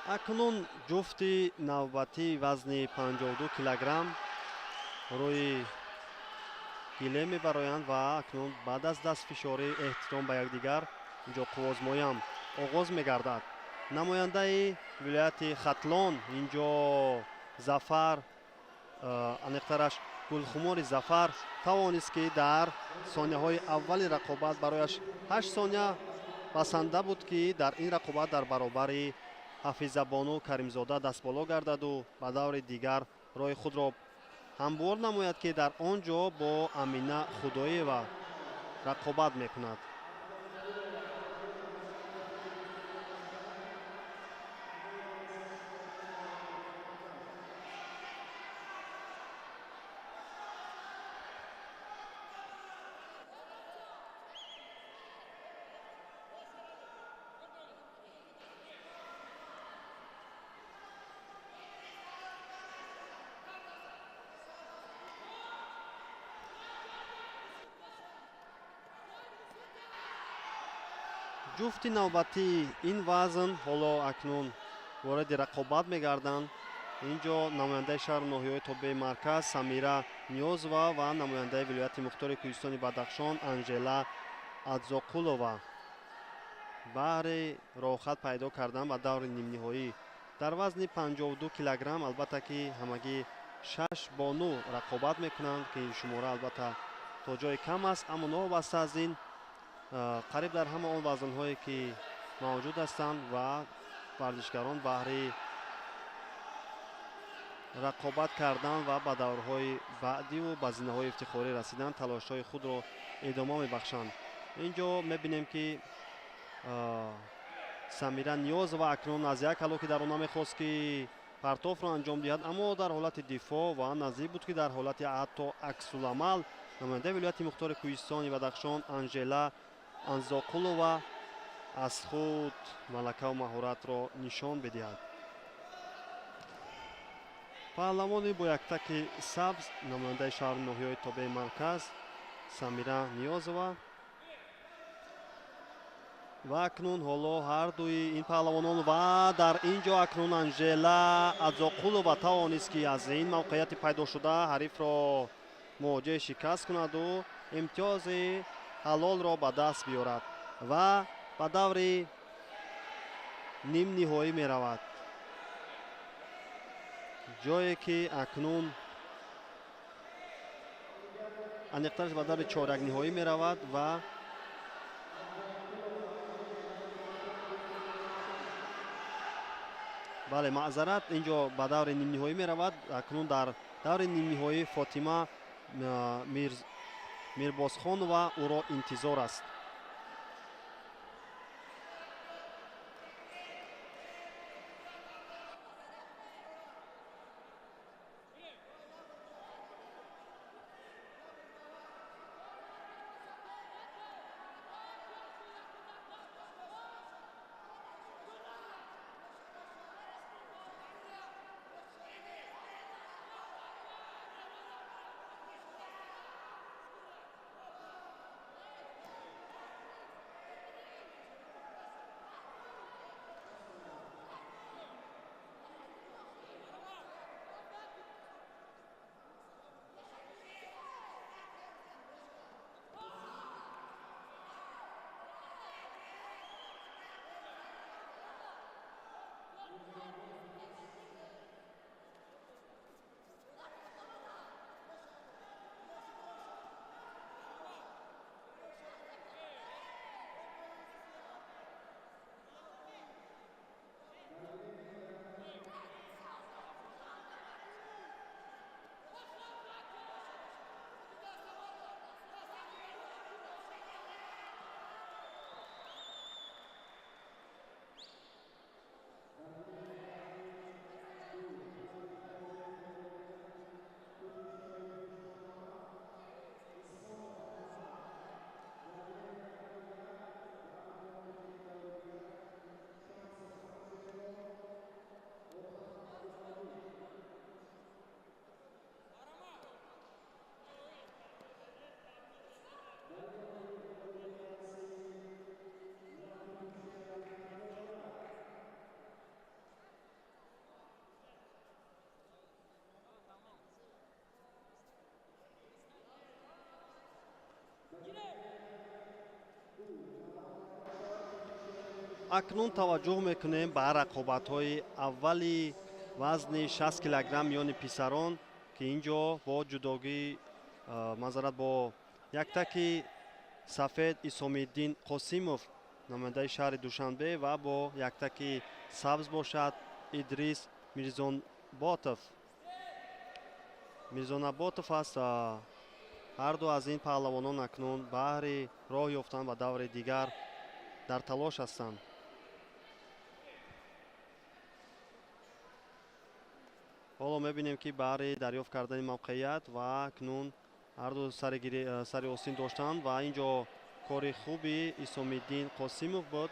акнун ҷуфти навбатии вазни 52 килограмм рӯи гиле мебароянд ва акнун баъд аз дастфишорӣ эҳтиром ба якдигар инҷо қуввозмоиам оғоз мегардад. намояндаи вилояти Хатлон инҷо Зафар аниқтараш Гулхумори Зафар тавонист ки дар сонияҳои аввали рақобат барояш 8 сония басанда буд ки дар ин рақобат дар баробари Ҳафизабону Каримзода дастболо гардаду ба даври дигар роҳи худро ҳамвор намояд ки дар он ҷо бо Амина Худоева рақобат мекунад. ҷуфти навбатии ин вазн ҳоло акнун ворди рақобат мегарданд. инҷо намояндаи шаҳру ноҳияҳои тобеи марказ Самира Ниёзова ва намояндаи вилояти мухтори Кӯҳистони Бадахшон Анжела Адзоқулова баҳри роҳхат пайдо кардан ба даври нимниҳоӣ дар вазни 52 килограмм. албатта ки ҳамагӣ 6 бону рақобат мекунанд ки шумора албатта то ҷои кам аст, аммо новобаста аз ин қариб дар ҳама он вазнҳое ки мавҷуд ҳастанд ва варзишгарон баҳри рақобат кардан ва ба даврҳои баъдиву ба зинаҳои ифтихорӣ расидан талошҳои худро идома мебахшанд. инҷо мебинем ки Самира Ниёзова акнун аз як ҳалоки дар она мехост ки партофро анҷом диҳад, аммо дар ҳолати дифоъ ва наздик буд ки дар ҳолати ҳатто аксуламал намояндаи вилояти мухтори Кӯҳистони Бадахшон Анжела Анзоқулова аз худ малакаву маҳоратро нишон бидиҳад. паҳлавони бо яктаки сабз намояндаи шаҳру ноҳияҳои тобеи марказ Самира Ниёзова ва акнун ҳоло ҳардуи ин паҳлавонон ва дар ин ҷо акнун Анжела Адзоқулова тавонист ки аз ин мавқеияти пайдошуда ҳарифро мувоҷеҳ шикаст кунаду имтиёзи ҳалолро ба даст биёрад ва ба даври нимниҳоӣ меравад, ҷое ки акнун аниқтараш ба даври чорякниҳоӣ меравад ва бале маъзарат, инҷо ба даври нимниҳоӣ меравад. Акнун дар даври нимниҳоӣ Фотима Мирбозхонова ӯро интизор аст. акнун таваҷҷӯҳ мекунем ба рақобатҳои аввали вазни 60 килограмм миёни писарон ки инҷо бо ҷудогии мазарат бо яктаки сафед Исомиддин Қосимов намояндаи шаҳри Душанбе ва бо яктаки сабз бошад Идрис Мирзонаботов аст. ҳарду аз ин паҳлавонон акнун баҳри роҳ ёфтан ба даври дигар дар талош ҳастанд. ҳоло мебинем ки баҳри дарёфт кардани мавқеият ва акнун ҳарду сари осин доштанд ва инҷо кори хуби Исомиддин Қосимов буд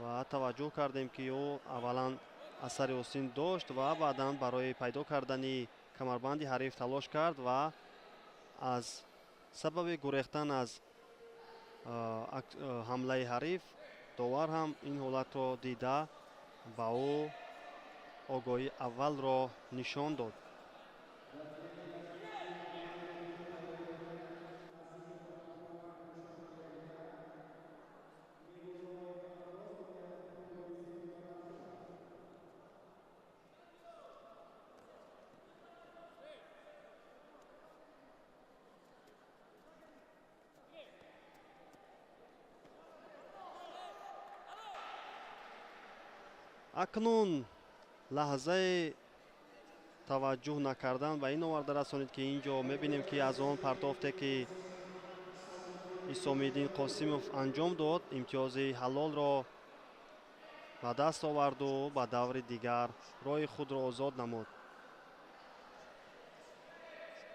ва таваҷҷӯҳ кардем ки ӯ аввалан аз сари осин дошт ва баъдан барои пайдо кардани камарбанди ҳариф талош кард ва аз сабаби гурехтан аз ҳамлаи ҳариф довар ҳам ин ҳолатро дида ба ӯ огоҳии аввалро нишон дод. акнун лаҳзаи таваҷҷӯҳ накардан ба ин оварда расонид ки инҷо мебинем ки аз он партофте ки Исомиддин Қосимов анҷом дод имтиёзи ҳалолро ба даст оварду ба даври дигар роҳи худро озод намуд.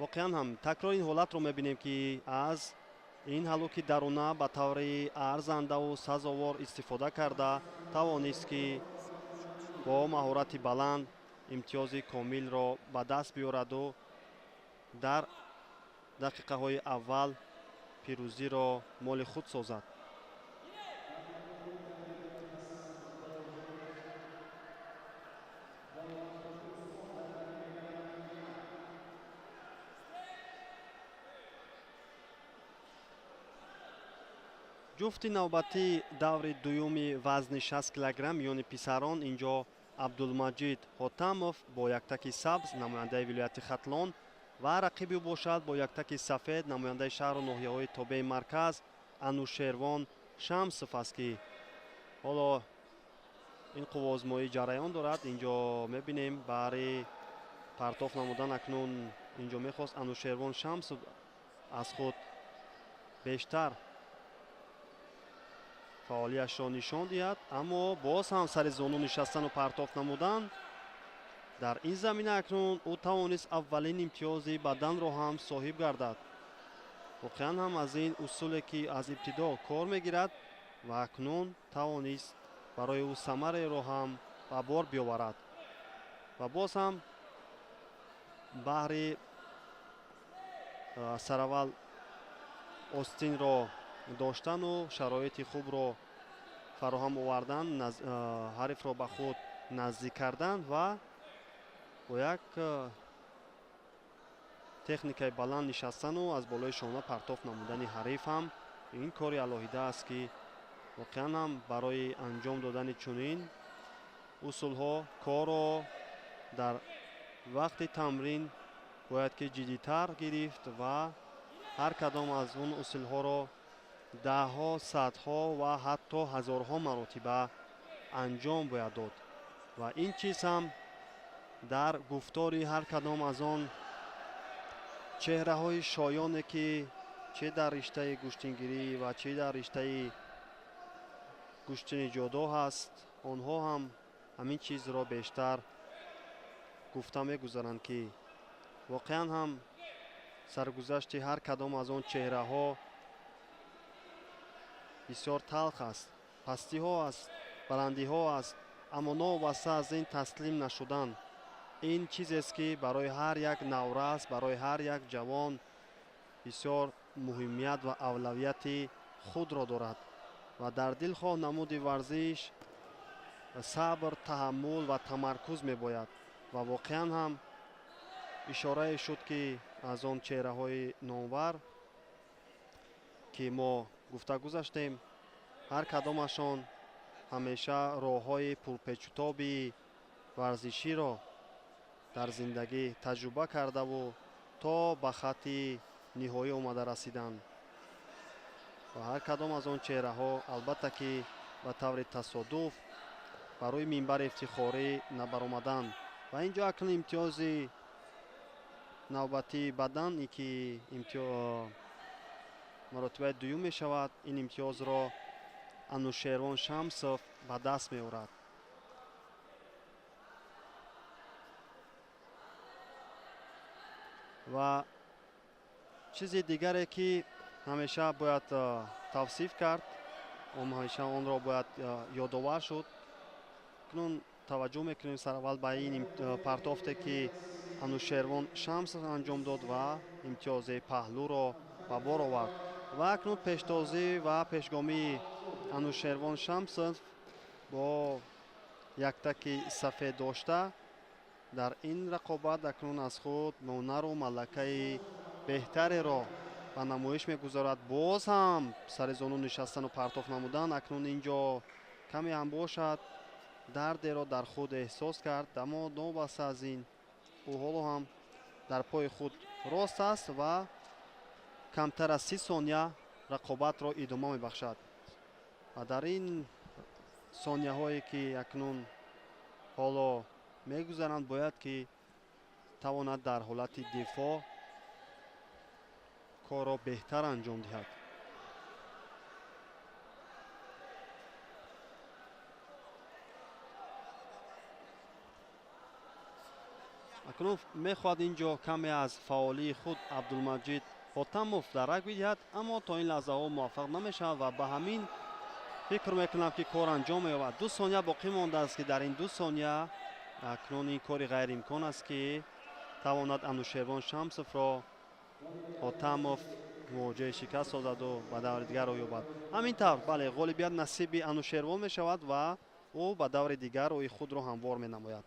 воқеан ҳам такрори ин ҳолатро мебинем ки аз ин ҳалуки даруна ба таври арзандаву сазовор истифода карда тавонист ки бо маҳорати баланд имтиёзи комилро ба даст биёраду дар дақиқаҳои аввал пирӯзиро моли худ созад. ҷуфти навбатии даври дуюми вазни 60 килограмм миёни писарон инҷо абдулмаҷид ҳотамов бо яктаки сабз намояндаи вилояти хатлон ва рақиби ӯ бошад бо яктаки сафед намояндаи шаҳру ноҳияҳои тобеи марказ анушервон шамсов аст ки ҳоло ин қуввозмоӣ ҷараён дорад. Инҷо мебинем баҳри партоф намудан акнун инҷо мехост анушервон шамсов аз худ бештар фаъолияташро нишон диҳад, аммо боз ҳам сари зону нишастану партоф намудан. дар ин замина акнун ӯ тавонист аввалин имтиёзи баданро ҳам соҳиб гардад. воқеан ҳам аз ин усуле ки аз ибтидо кор мегирад ва акнун тавонист барои ӯ самареро ҳам ба бор биёварад. ва боз ҳам баҳри сараввал остинро доштану шароити хубро фароҳам овардан, ҳарифро ба худ наздик кардан ва бо як техникаи баланд нишастану аз болои шона партоф намудани ҳариф ҳам ин кори алоҳида аст ки воқеан ҳам барои анҷом додани чунин усулҳо корро дар вақти тамрин бояд ки ҷиддитар гирифт ва ҳар кадом аз он усулҳоро даҳҳо, садҳо ва ҳатто ҳазорҳо маротиба анҷом бояд дод. ва ин чиз ҳам дар гуфтори ҳар кадом аз он чеҳраҳои шоёне ки чӣ дар риштаи гӯштингирӣ ва чӣ дар риштаи гӯштини ҷодо ҳаст, онҳо ҳам ҳамин чизро бештар гуфта мегузаранд ки воқеан ҳам саргузашти ҳар кадом аз он чеҳраҳо бисёр талх аст. пастиҳо аст, баландиҳо аст, аммо новобаста аз ин таслим нашудан ин чизест ки барои ҳар як наврас, барои ҳар як ҷавон бисёр муҳимият ва авлавияти худро дорад. ва дар дил хоҳ намуди варзиш сабр, таҳаммул ва тамаркуз мебояд. ва воқеан ҳам ишорае шуд ки аз он чеҳраҳои номвар ки мо гуфта гузаштем, ҳар кадомашон ҳамеша роҳҳои пурпечутоби варзиширо дар зиндагӣ таҷруба кардаву то ба хатти ниҳоӣ омада расиданд. ва ҳар кадом аз он чеҳраҳо албатта ки ба таври тасодуф ба рӯи минбари ифтихорӣ набаромаданд. ва инҷо акнун имтиёзи навбатии бадан ки маротибаи дуюм мешавад, ин имтиёзро анушервон шамсов ба даст меорад. ва чизи дигаре ки ҳамеша бояд тавсиф кард, ҳамеша онро бояд ёдовар шуд. акнун таваҷҷӯҳ мекунем сараввал ба ин партофте ки анушервон шамсов анҷом дод ва имтиёзи паҳлӯро ба бор овард. ва акнун пештозӣ ва пешгомии анушервон шамсов бо яктаки сафед дошта дар ин рақобат акнун аз худ ҳунару малакаи беҳтареро ба намоиш мегузорад. боз ҳам сари зону нишастану партоф намудан акнун инҷо каме ҳам бошад дардеро дар худ эҳсос кард, аммо новобаста аз ин ӯ ҳоло ҳам дар пои худ рост аст ва камтар аз 30 сония рақобатро идома мебахшад. ва дар ин сонияҳое ки акнун ҳоло мегузаранд бояд ки тавонад дар ҳолати дифоъ корро беҳтар анҷом диҳад. акнун мехоҳад инҷо каме аз фаъолии худ абдулмаҷид ҳотамов дарак бидиҳад, аммо то ин лаҳзаҳо муваффақ намешавад ва ба ҳамин фикр мекунам ки кор анҷом меёбад. 2 сония боқӣ мондааст ки дар ин 2 сония акнун ин кори ғайриимкон аст ки тавонад анушервон шамсовро ҳотамов мувоҷиҳи шикаст созаду ба даври дигар роҳ ёбад. ҳамин тавр бале ғолибият насиби анушервон мешавад ва ӯ ба даври дигар рӯи худро ҳамвор менамояд.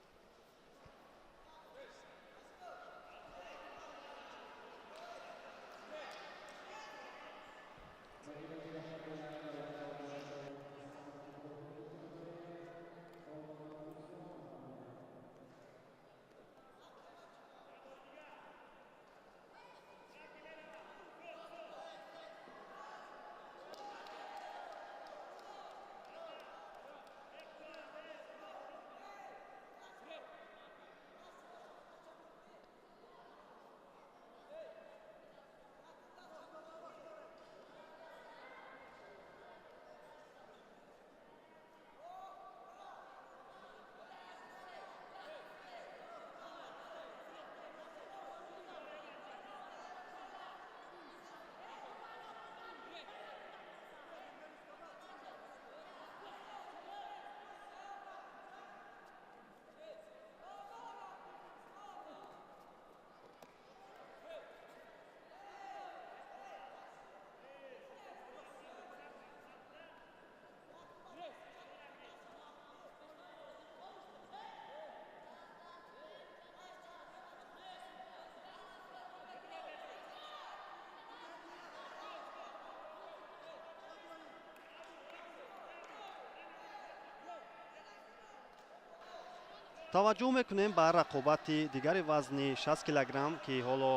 таваҷҷӯҳ мекунем ба рақобати дигари вазни 60 килограмм ки ҳоло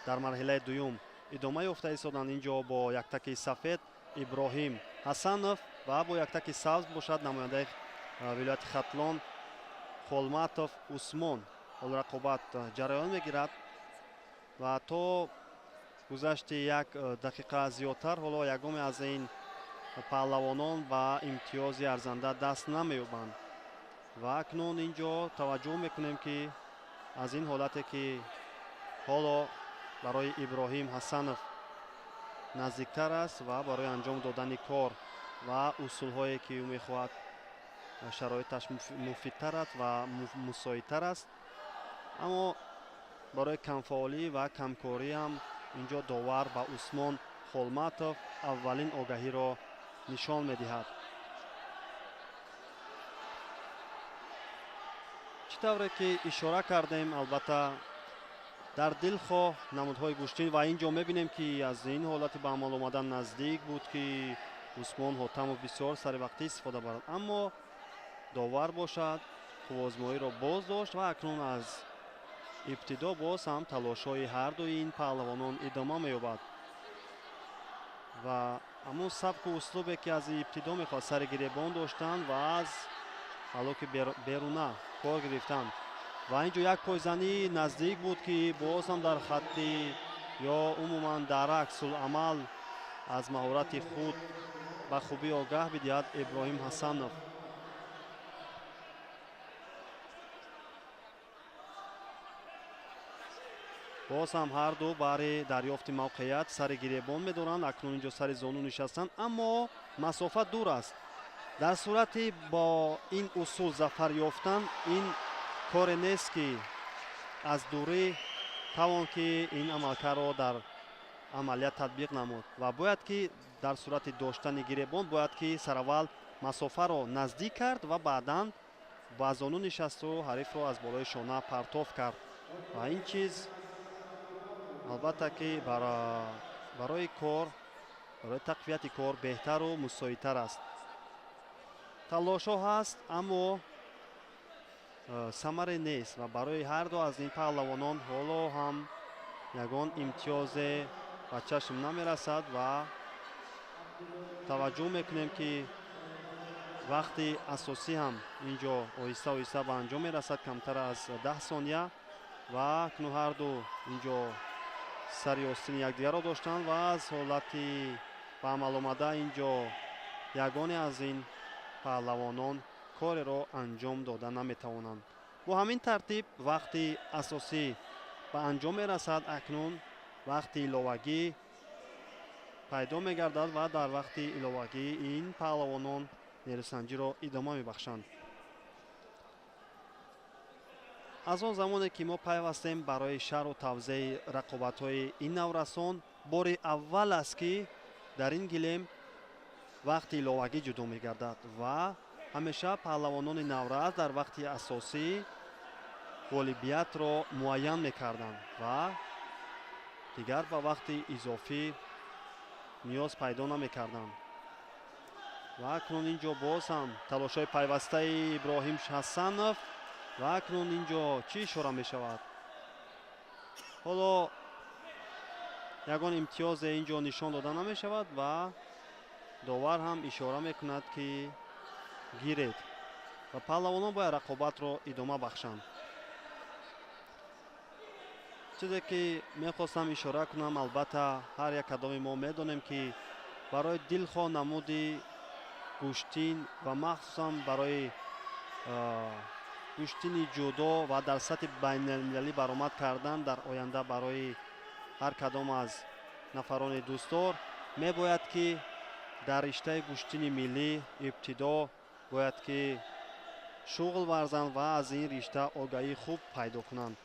дар марҳилаи дуюм идома ёфта истоданд. Инҷо бо яктаки сафед Иброҳим Ҳасанов ва бо яктаки сабз бошад намояндаи вилояти Хатлон Холматов Усмон. ҳол рақобат ҷараён мегирад ва то гузашти як дақиқа зиёдтар ҳоло ягоме аз ин паҳлавонон ба имтиёзи арзанда даст намеёбанд. ва акнун инҷо таваҷҷӯҳ мекунем ки аз ин ҳолате ки ҳоло барои Иброҳим Ҳасанов наздиктар аст ва барои анҷом додани кор ва усулҳое ки ӯ мехоҳад шароиташ муфидтар аст ва мусоидтар аст. аммо барои камфаъолӣ ва камкорӣ ҳам инҷо довар ба Усмон Холматов аввалин огаҳиро нишон медиҳад. чӣ тавре ки ишора кардем, албатта дар дилхоҳ намудҳои гӯштин ва инҷо мебинем ки аз ин ҳолати ба амал омадан наздик буд ки Усмон Ҳотамов бисёр саривақтӣ истифода барад, аммо довар бошад қуввозмоиро боз дошт ва акнун аз ибтидо боз ҳам талошҳои ҳардуи ин паҳлавонон идома меёбад ва ҳамун сабку услубе ки аз ибтидо мехоҳад сари гиребон доштанд ва аз ҳалоки беруна кор гирифтанд. ва инҷо як пойзанӣ наздик буд ки боз ҳам дар хатти ё умуман дар аксулъамал аз маҳорати худ ба хубӣ огаҳ бидиҳад Иброҳим Ҳасанов. боз ҳам ҳарду баҳри дарёфти мавқеият сари гиребон медоранд. акнун инҷо сари зону нишастанд, аммо масофа дур аст. дар сурати бо ин усул зафар ёфтан ин коре нест ки аз дурӣ тавон ки ин амалкардро дар амалият татбиқ намуд ва бояд ки дар сурати доштани гиребон бояд ки сараввал масофаро наздик кард ва баъдан ба зону нишасту ҳарифро аз болои шона партов кард. ва ин чиз албатта ки барои кор, барои тақвияти кор беҳтару мусоидтар аст. талошҳо ҳаст, аммо самаре нест ва барои ҳарду аз ин паҳлавонон ҳоло ҳам ягон имтиёзе ба чашм намерасад ва таваҷҷӯҳ мекунем ки вақти асосӣ ҳам инҷо оҳиста оҳиста ба анҷом мерасад, камтар аз 10 сония ва акнун ҳарду инҷо сари остини якдигарро доштанд ва аз ҳолати ба амаломада инҷо ягоне аз ин паҳлавонон кореро анҷом дода наметавонанд. бо ҳамин тартиб вақти асосӣ ба анҷом мерасад. акнун вақти иловагӣ пайдо мегардад ва дар вақти иловагӣ ин паҳлавонон нерӯсанҷиро идома мебахшанд. аз он замоне ки мо пайвастем барои шарҳу тавзеҳи рақобатҳои ин наврасон, бори аввал аст ки дар ин гилем вақти иловагӣ ҷудо мегардад ва ҳамеша паҳлавонони наврас дар вақти асосӣ ғолибиятро муайян мекарданд ва дигар ба вақти изофӣ ниёз пайдо намекарданд. ва акнун инҷо боз ҳам талошҳои пайвастаи Иброҳим Ҳасанов ва акнун инҷо чӣ ишора мешавад? ҳоло ягон имтиёзе инҷо нишон дода намешавад ва довар ҳам ишора мекунад ки гиред ва паҳлавонон бояд рақобатро идома бахшанд. чизе ки мехостам ишора кунам, албатта ҳар як кадоми мо медонем ки барои дилхоҳ намуди гӯштин ва махсусан барои гӯштини ҷудо ва дар сатҳи байналмилалӣ баромад кардан дар оянда барои ҳар кадом аз нафарони дӯстдор мебояд ки дар риштаи гӯштини миллӣ ибтидо бояд ки шуғл варзанд ва аз ин ришта огаҳии хуб пайдо кунанд.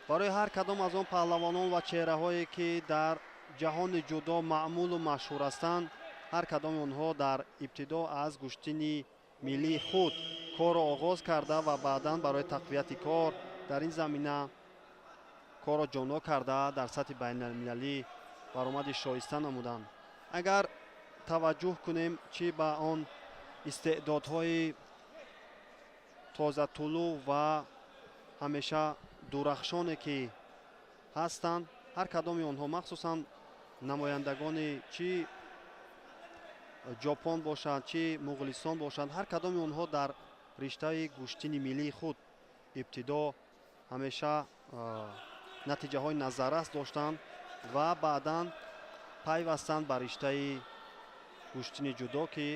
барои ҳар кадом аз он паҳлавонон ва чеҳраҳое ки дар ҷаҳони ҷудо маъмулу машҳур ҳастанд, ҳар кадоми онҳо дар ибтидо аз гӯштини миллии худ корро оғоз карда ва баъдан барои тақвияти кор дар ин замина корро ҷоно карда дар сатҳи байналмилалӣ баромади шоиста намуданд. агар таваҷҷӯҳ кунем чӣ ба он истеъдодҳои тозатулӯ ва ҳамеша дурахшоне ки ҳастанд, ҳар кадоми онҳо махсусан намояндагони чӣ ҷопон бошанд, чӣ муғулистон бошанд, ҳар кадоми онҳо дар риштаи гӯштини миллии худ ибтидо ҳамеша натиҷаҳои назаррас доштанд ва баъдан пайвастанд ба риштаи гӯштини ҷудо ки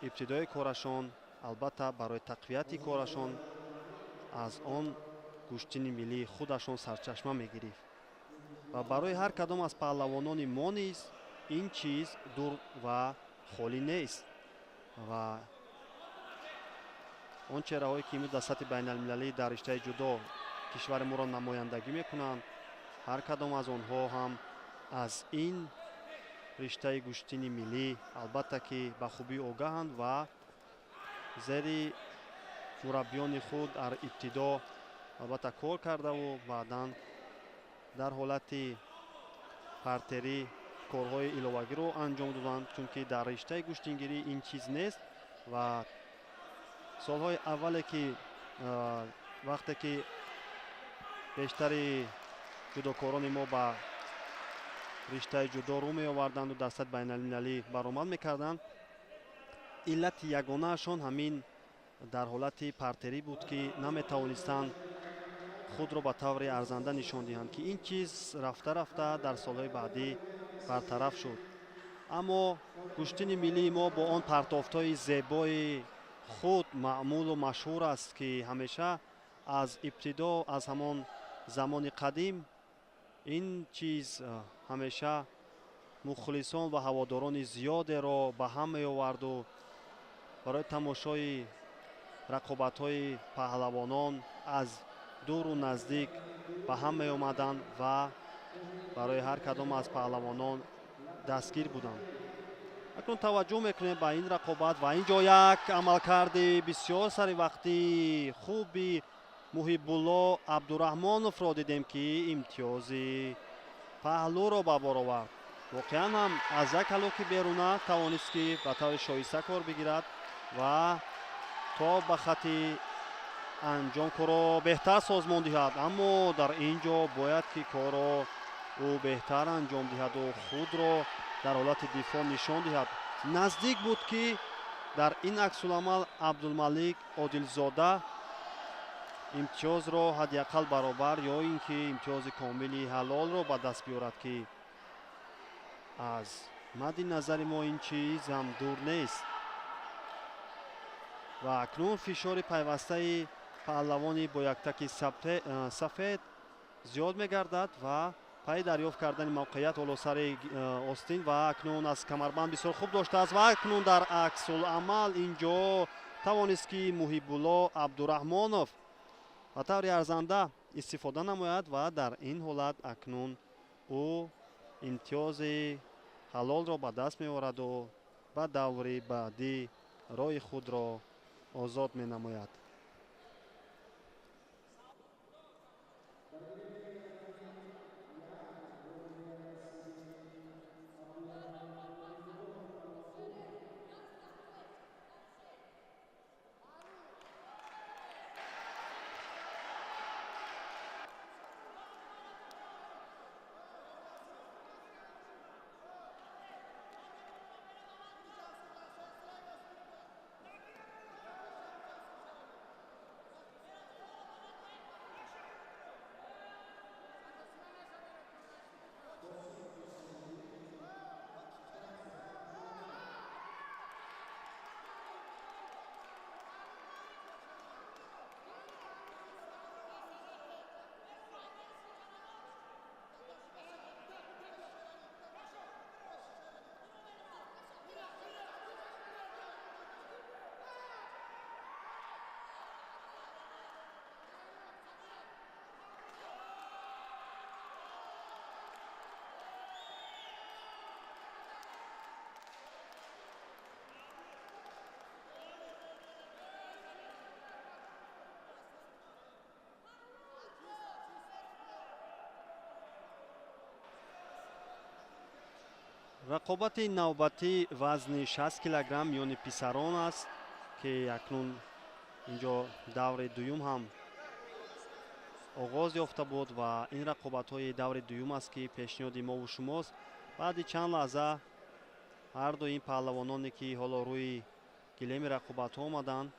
ибтидои корашон албатта барои тақвияти корашон аз он гӯштини миллии худашон сарчашма мегирифт. ва барои ҳар кадом аз паҳлавонони мо низ ин чиз дур ва холӣ нест. ва он чеҳраҳое ки имрӯз дар сатҳи байналмилалӣ дар риштаи ҷудо кишвари моро намояндагӣ мекунанд, ҳар кадом аз онҳо ҳам аз ин риштаи гӯштини миллӣ албатта ки ба хубӣ огаҳанд ва зери мураббиёни худ дар ибтидо албатта кор кардаву баъдан дар ҳолати партерӣ корҳои иловагиро анҷом доданд, чунки дар риштаи гӯштингирӣ ин чиз нест. ва солҳои аввале ки вақте ки бештари ҷудокорони мо ба риштаи ҷудо рӯ меоварданду дар сатҳи байналмилалӣ баромад мекарданд, иллати ягонаашон ҳамин дар ҳолати партерӣ буд ки наметавонистанд худро ба таври арзанда нишон диҳанд, ки ин чиз рафта рафта дар солҳои баъдӣ бартараф шуд. аммо гӯштини миллии мо бо он партофтҳои зебои худ маъмулу машҳур аст ки ҳамеша аз ибтидо аз ҳамон замони қадим ин чиз ҳамеша мухлисон ва ҳаводорони зиёдеро ба ҳам меоварду барои тамошои рақобатҳои паҳлавонон аз дуру наздик ба ҳам меомаданд ва барои ҳар кадом аз паҳлавонон дастгир буданд. акнун таваҷҷӯҳ мекунем ба ин рақобат ва ин ҷо як амалкарди бисёр саривақтӣ хуби муҳиббулло абдураҳмоновро дидем ки имтиёзи паҳлӯро ба бор овард. воқеан ҳам аз як ҳалоки беруна тавонист ки ба таври шоиста кор бигирад ва то ба хати анҷом корро беҳтар созмон диҳад. аммо дар ин ҷо бояд ки корро ӯ беҳтар анҷом диҳаду худро дар ҳолати дифоъ нишон диҳад. наздик буд ки дар ин аксуламал абдулмалик одилзода имтиёзро ҳадяқал баробар ё ин ки имтиёзи комили ҳалолро ба даст биёрад ки аз мадди назари мо ин чиз ҳам дур нест. ва акнун фишори пайвастаи паҳлавони бо яктаки сафед зиёд мегардад ва пай дарёфт кардани мавқеият ҳоло сари остин ва акнун аз камарбанд бисёр хуб доштааст ва акнун дар аксуламал ин ҷо тавонист ки муҳиббулло абдураҳмонов ба таври арзанда истифода намояд ва дар ин ҳолат акнун ӯ имтиёзи ҳалолро ба даст меораду ба даври баъдӣ роҳи худро озод менамояд. рақобати навбатӣ вазни 60 килограмм миёни писарон аст ки акнун ин ҷо даври дуюм ҳам оғоз ёфта буд ва ин рақобатҳои даври дуюм аст ки пешниҳоди мову шумост. баъди чанд лаҳза ҳар ду ин паҳлавононе ки ҳоло рӯи гилеми рақобатҳо омаданд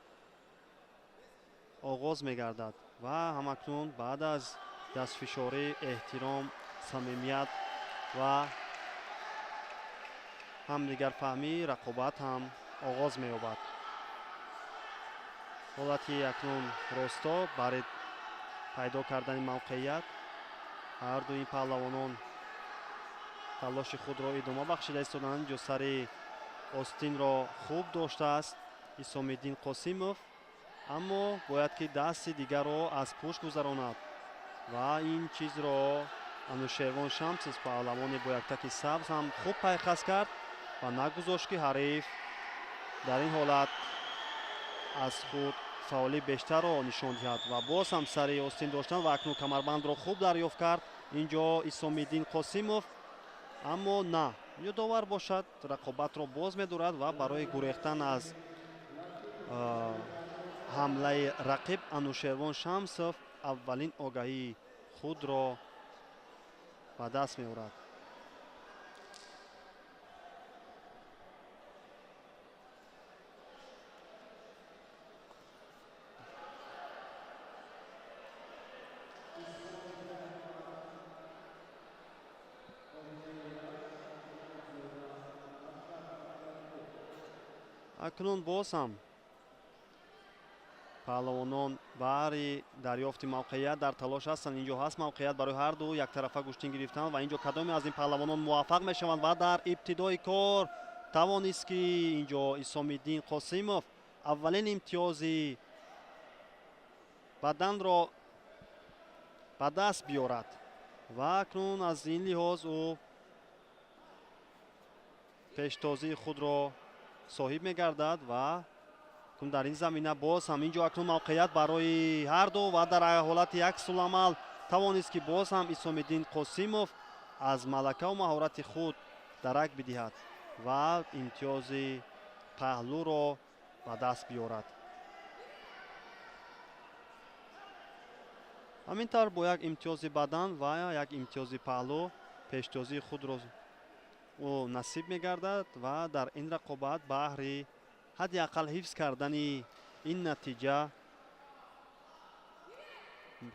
оғоз мегардад ва ҳамакнун баъд аз дастфишорӣ, эҳтиром, самимият ва ҳамдигарфаҳмӣ рақобат ҳам оғоз меёбад. ҳолати акнун росто барои пайдо кардани мавқеият. ҳар ду ин паҳлавонон талоши худро идома бахшида истоданд. инҷо сари остинро хуб доштааст Исомиддин Қосимов, аммо бояд ки дасти дигарро аз пушт гузаронад ва ин чизро Анушервон Шамсов паҳлавони бо яктаки сабз ҳам хуб пайхас кард ва нагузошт ки ҳариф дар ин ҳолат аз худ фаъолӣ бештарро нишон диҳад ва боз ҳам сари остин доштан ва акнун камарбандро хуб дарёфт кард инҷо Исомиддин Қосимов, аммо на, ёдовар бошад рақобатро боз медорад ва барои гурехтан аз ҳамлаи рақиб Анушервон Шамсов аввалин огаҳии худро ба даст меорад. акнун боз ҳам паҳлавонон баҳри дарёфти мавқеият дар талош ҳастанд. инҷо ҳаст мавқеият барои ҳарду яктарафа гӯштин гирифтан ва инҷо кадоме аз ин паҳлавонон муваффақ мешаванд ва дар ибтидои кор тавонист ки инҷо Исомиддин Қосимов аввалин имтиёзи баданро ба даст биёрад ва акнун аз ин лиҳоз ӯ пештозии худро соҳиб мегардад ва дар ин замина боз ҳам инҷо акнун мавқеият барои ҳарду ва дар ҳолати аксуламал тавонист ки боз ҳам Исомиддин Қосимов аз малакаву маҳорати худ дарак бидиҳад ва имтиёзи паҳлӯро ба даст биёрад. ҳамин тавр бо як имтиёзи бадан ва як имтиёзи паҳлӯ пештозии худро ӯ насиб мегардад ва дар ин рақобат баҳри ҳадди ақал ҳифз кардани ин натиҷа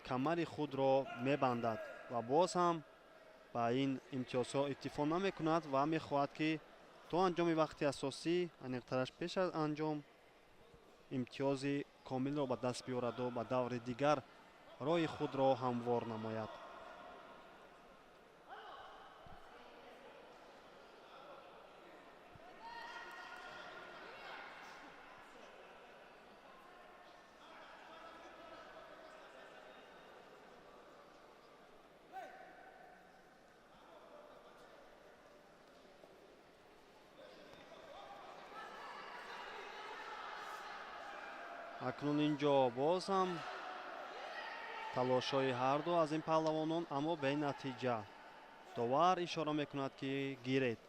камари худро мебандад ва боз ҳам ба ин имтиёзҳо иктифо намекунад ва мехоҳад ки то анҷоми вақти асосӣ аниқтараш пеш аз анҷом имтиёзи комилро ба даст биёраду ба даври дигар роҳи худро ҳамвор намояд. акнун инҷо боз ҳам талошҳои ҳарду аз ин паҳлавонон, аммо бенатиҷа. довар ишора мекунад ки гиред.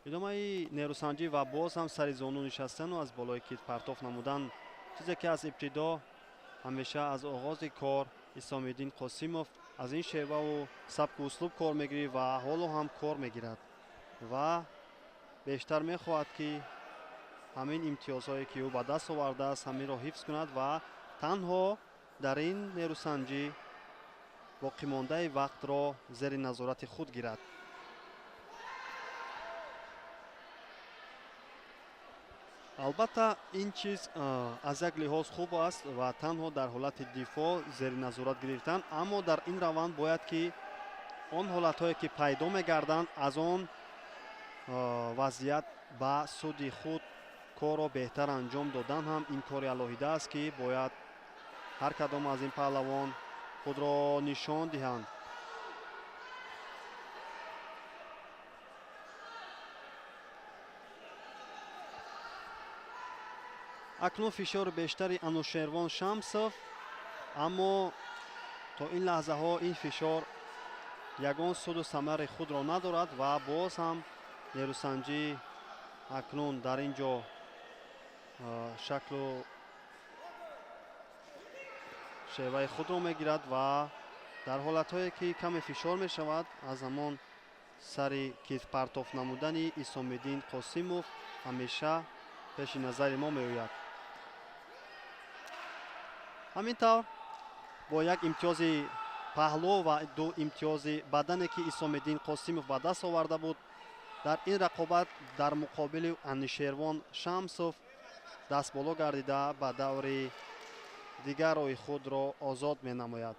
идомаи нерӯсанҷӣ ва боз ҳам сари зону нишастану аз болои кит партофт намудан, чизе ки аз ибтидо ҳамеша аз оғози кор Исомиддин Қосимов аз ин шеваву сабку услуб кор мегирад ва ҳоло ҳам кор мегирад ва бештар мехоҳад ки ҳамин имтиёзҳое ки ӯ ба даст овардааст ҳаминро ҳифз кунад ва танҳо дар ин нерӯсанҷӣ боқимондаи вақтро зери назорати худ гирад. албатта ин чиз аз як лиҳоз хуб аст ва танҳо дар ҳолати дифоъ зери назорат гирифтан, аммо дар ин раванд бояд ки он ҳолатҳое ки пайдо мегарданд аз он вазъият ба суди худ корро беҳтар анҷом додан ҳам ин кори алоҳида аст ки бояд ҳар кадом аз ин паҳлавон худро нишон диҳанд. акнун фишори бештари Анушервон Шамсов, аммо то ин лаҳзаҳо ин фишор ягон суду самари худро надорад ва боз ҳам нерӯсанҷӣ акнун дар ин ҷо шаклу шеваи худро мегирад ва дар ҳолатҳое ки каме фишор мешавад, аз ҳамон сари кифпартоф намудани Исомиддин Қосимов ҳамеша пеши назари мо меояд. ҳамин тавр бо як имтиёзи паҳлу ва ду имтиёзи бадане ки Исомиддин Қосимов ба даст оварда буд, дар ин рақобат дар муқобили Анишервон Шамсов дастболо гардида ба даври дигар рӯи худро озод менамояд.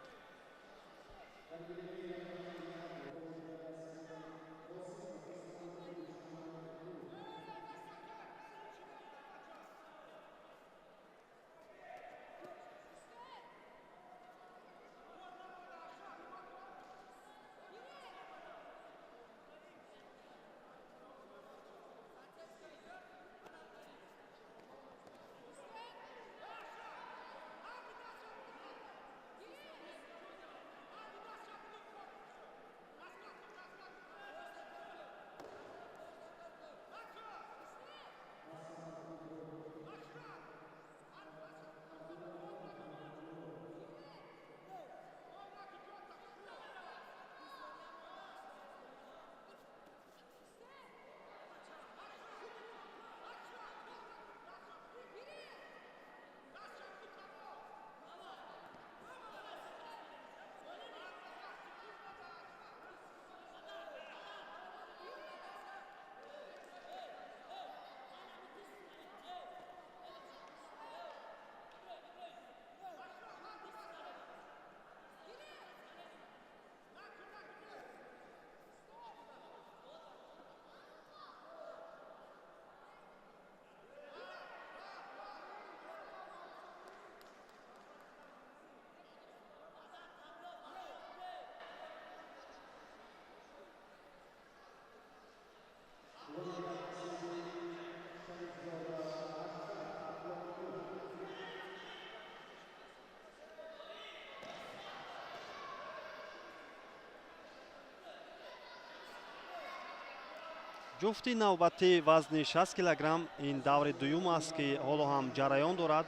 ҷуфти навбатии вазни 60 килограмм ин даври дуюм аст ки ҳоло ҳам ҷараён дорад.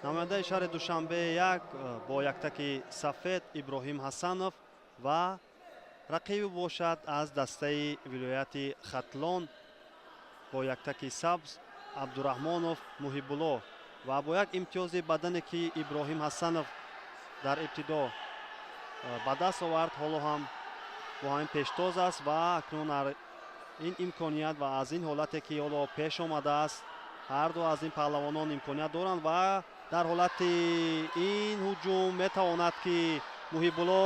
намояндаи шаҳри Душанбе як бо яктаки сафед Иброҳим Ҳасанов ва рақиби бошад аз дастаи вилояти Хатлон бо яктаки сабз Абдураҳмонов Муҳибулло ва бо як имтиёзи бадане ки Иброҳим Ҳасанов дар ибтидо ба даст овард, ҳоло ҳам бо ҳамин пештоз аст ва акнун ин имконият ва аз ин ҳолате ки ҳоло пеш омадааст, ҳарду аз ин паҳлавонон имконият доранд ва дар ҳолати ин ҳуҷум метавонад ки Муҳибулло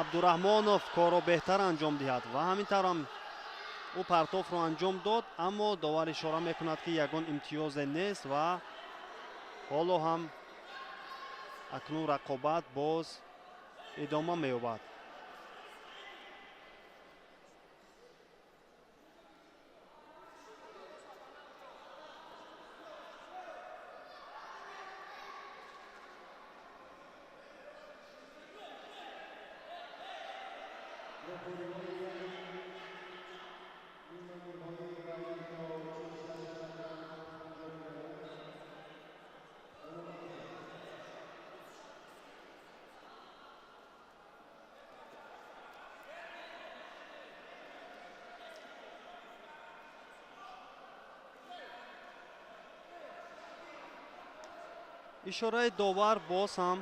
Абдураҳмонов корро беҳтар анҷом диҳад ва ҳамин таврам ӯ партофро анҷом дод, аммо довар ишора мекунад ки ягон имтиёзе нест ва ҳоло ҳам акнун рақобат боз идома меёбад. ишораи довар боз ҳам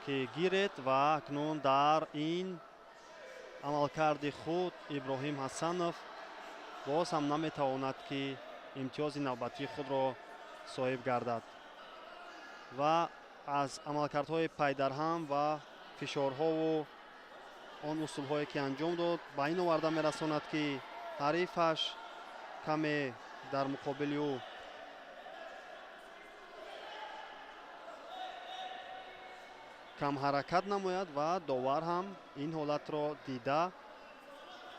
ки гирет ва акнун дар ин амалкарди худ Иброҳим Ҳасанов боз ҳам наметавонад ки имтиёзи навбатии худро соҳиб гардад ва аз амалкардҳои пайдарҳам ва фишорҳову он усулҳое ки анҷом дод ба ин оварда мерасонад ки ҳарифаш каме дар муқобили ӯ камҳаракат намояд ва довар ҳам ин ҳолатро дида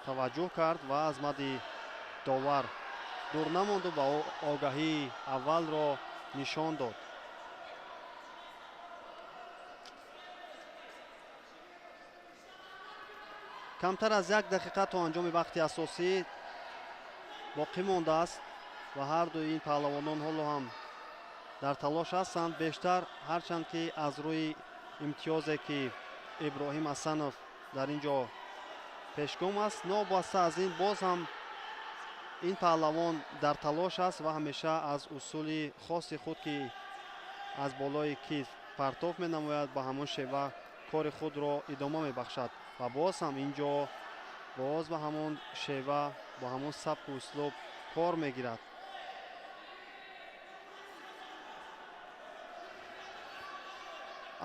таваҷҷӯҳ кард ва аз мадди довар дур намонду ба огаҳии аввалро нишон дод. камтар аз 1 дақиқа то анҷоми вақти асосӣ боқӣ мондааст ва ҳарду ин паҳлавонон ҳоло ҳам дар талош ҳастанд, бештар ҳарчанд ки аз рӯи имтиёзе ки иброҳим ҳасанов дар ин ҷо пешгом аст. Нобаста аз ин боз ҳам ин паҳлавон дар талош аст ва ҳамеша аз усули хоси худ ки аз болои киф партов менамояд ба ҳамон шева кори худро идома мебахшад. Ва боз ҳам ин ҷо боз ба ҳамон шева ба ҳамон сабқу услуб кор мегирад.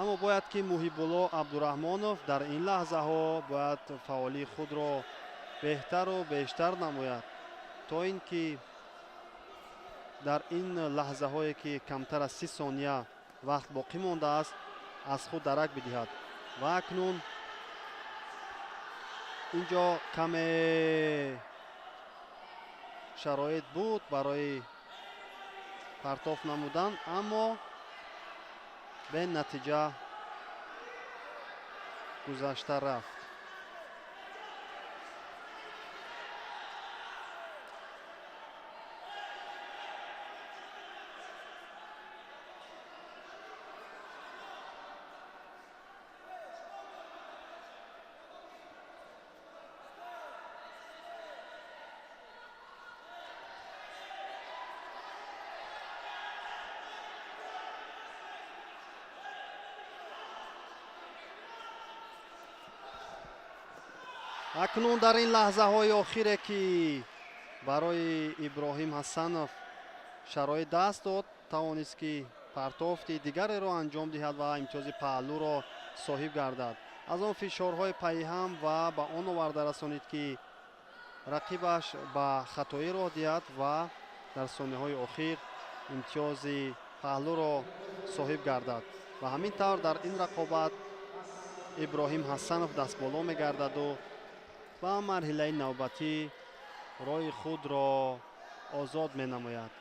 аммо бояд ки муҳибулло абдураҳмонов дар ин лаҳзаҳо бояд фаъолии худро беҳтару бештар намояд, то ин ки дар ин лаҳзаҳое ки камтар аз 30 сония вақт боқӣ мондааст аз худ дарак бидиҳад. Ва акнун ин ҷо каме шароит буд барои партов намудан, аммо бенатиҷа гузашта рафт. акнун дар ин лаҳзаҳои охире ки барои иброҳим ҳасанов шароит даст дод, тавонист ки партофти дигареро анҷом диҳад ва имтиёзи паҳлӯро соҳиб гардад. аз он фишорҳои паиҳам ва ба он оварда расонид ки рақибаш ба хатоӣ роҳ диҳад ва дар сониҳаҳои охир имтиёзи паҳлӯро соҳиб гардад. ва ҳамин тавр дар ин рақобат иброҳим ҳасанов дастболо мегардаду ба марҳилаи навбатӣ роҳи худро озод менамояд.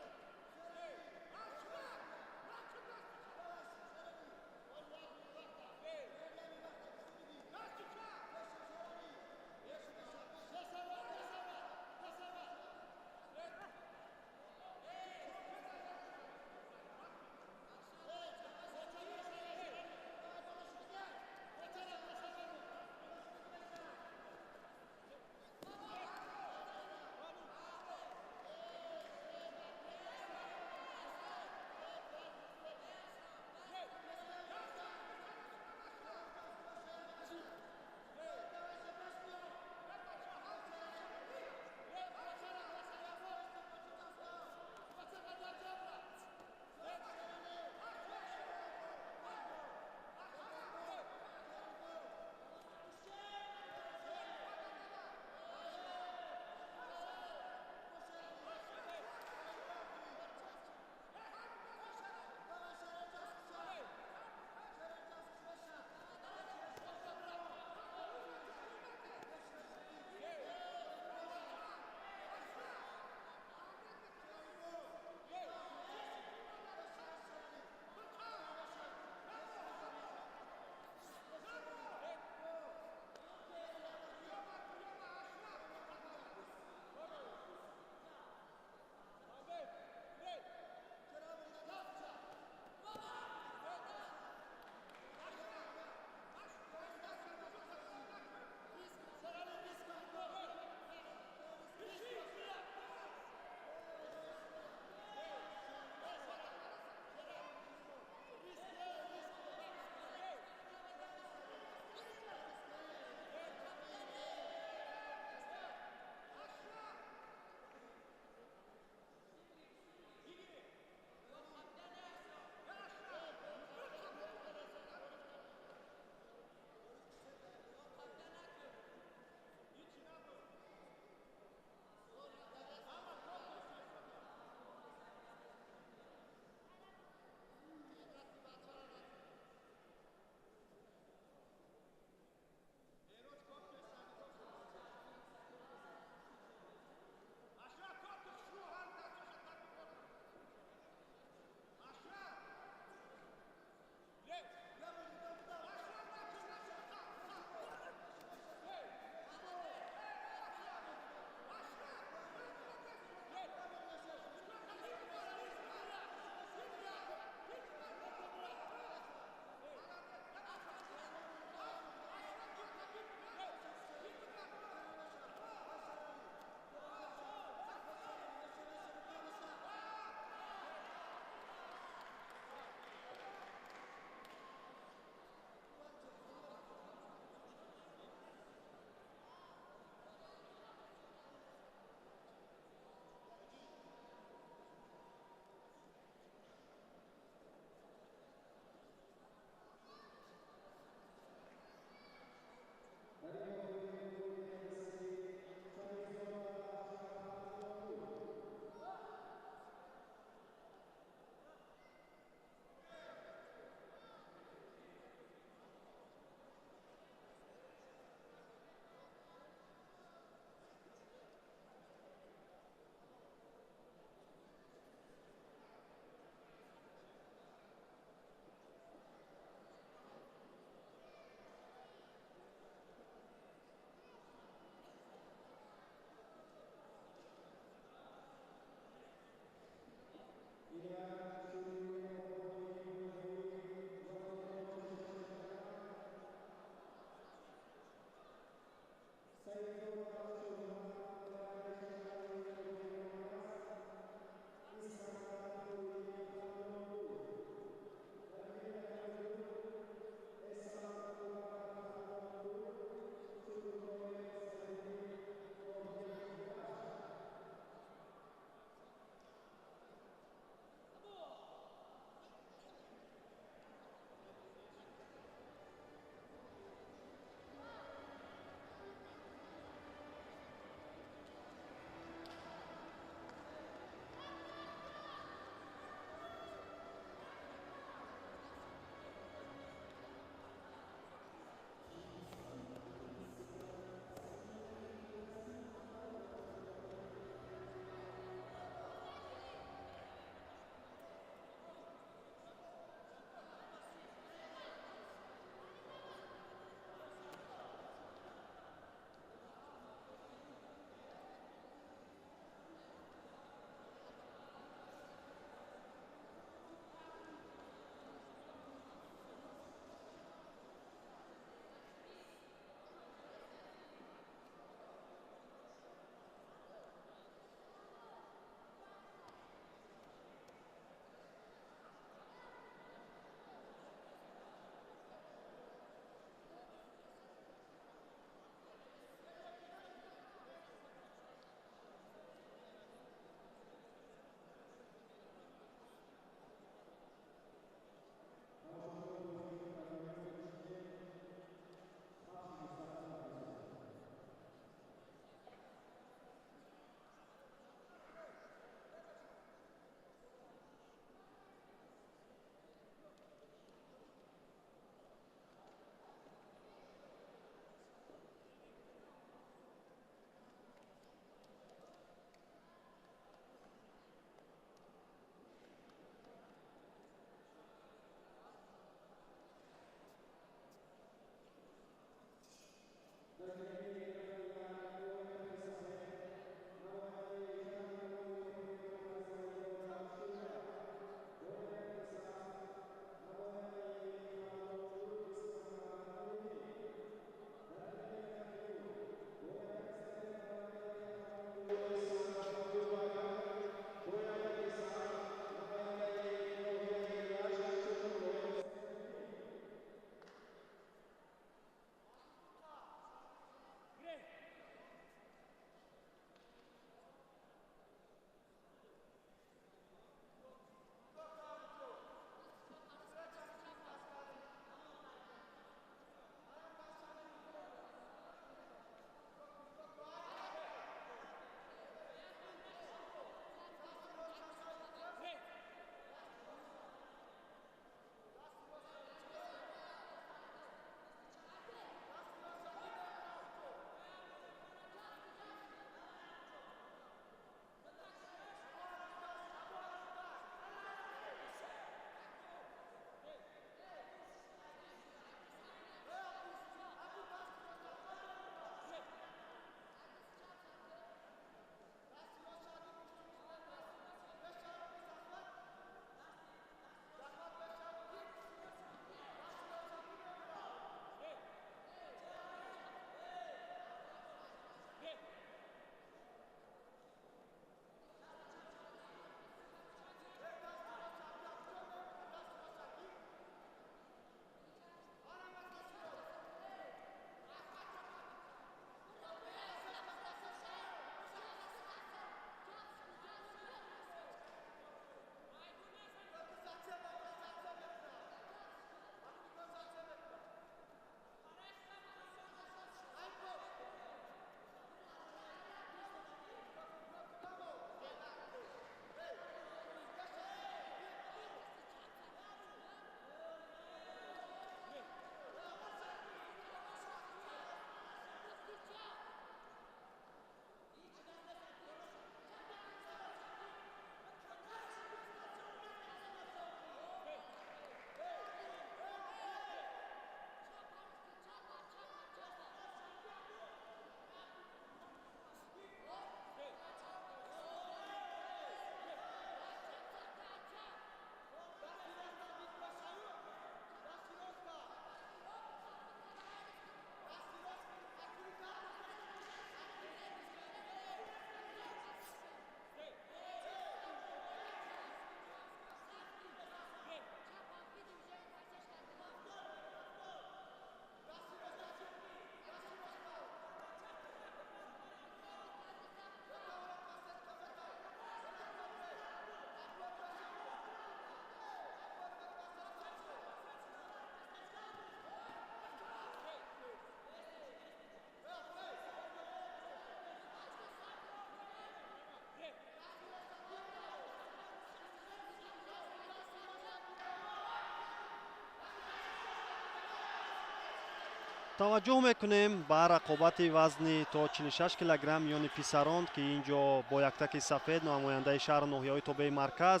таваҷҷӯҳ мекунем ба рақобати вазни то 46 килограмм миёни писарон ки инҷо бо яктаки сафед намояндаи шаҳри ноҳияҳои тобеи марказ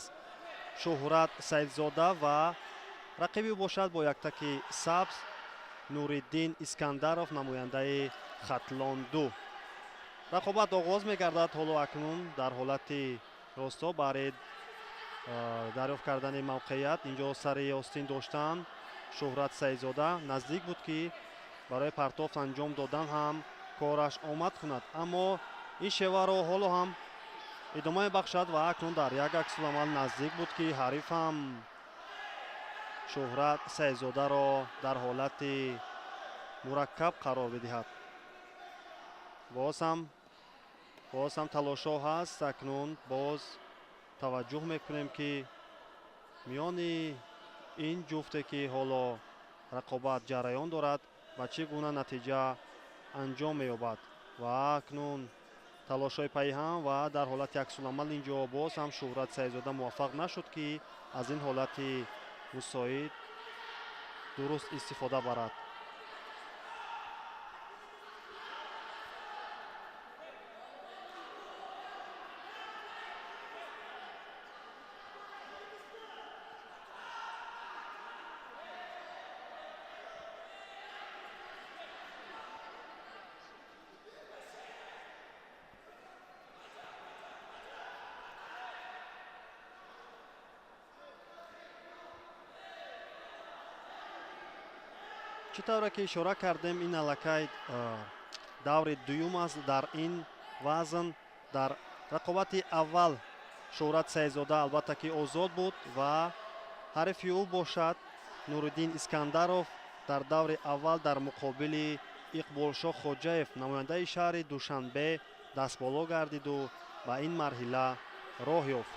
шӯҳрат саидзода ва рақиби бошад бо яктаки сабз нуриддин искандаров намояндаи хатлон-2. рақобат оғоз мегардад ҳоло акнун дар ҳолати росто барои дарёфт кардани мавқеият. Инҷо сари остин доштан шӯҳрат саидзода наздик буд ки барои партофт анҷом додан ҳам кораш омад кунад, аммо ин шеваро ҳоло ҳам идома мебахшад ва акнун дар як аксуламал наздик буд ки ҳарифам шӯҳрат саидзодаро дар ҳолати мураккаб қарор бидиҳад. боз ҳам талошҳо ҳаст. Акнун боз таваҷҷӯҳ мекунем ки миёни ин ҷуфте ки ҳоло рақобат ҷараён дорад ба чӣ гуна натиҷа анҷом меёбад. Ва акнун талошҳои пайҳам ва дар ҳолати аксуламал инҷо боз ҳам шӯҳрат саидзода муваффақ нашуд ки аз ин ҳолати мусоид дуруст истифода барад. чӣ тавре ки ишора кардем, ин аллакай даври дуюм аст дар ин вазн. Дар рақобати аввал шӯҳрат саидзода албатта ки озод буд ва ҳарифи ӯ бошад нуриддин искандаров дар даври аввал дар муқобили иқболшоҳ хоҷаев намояндаи шаҳри душанбе дастболо гардиду ба ин марҳила роҳ ёфт.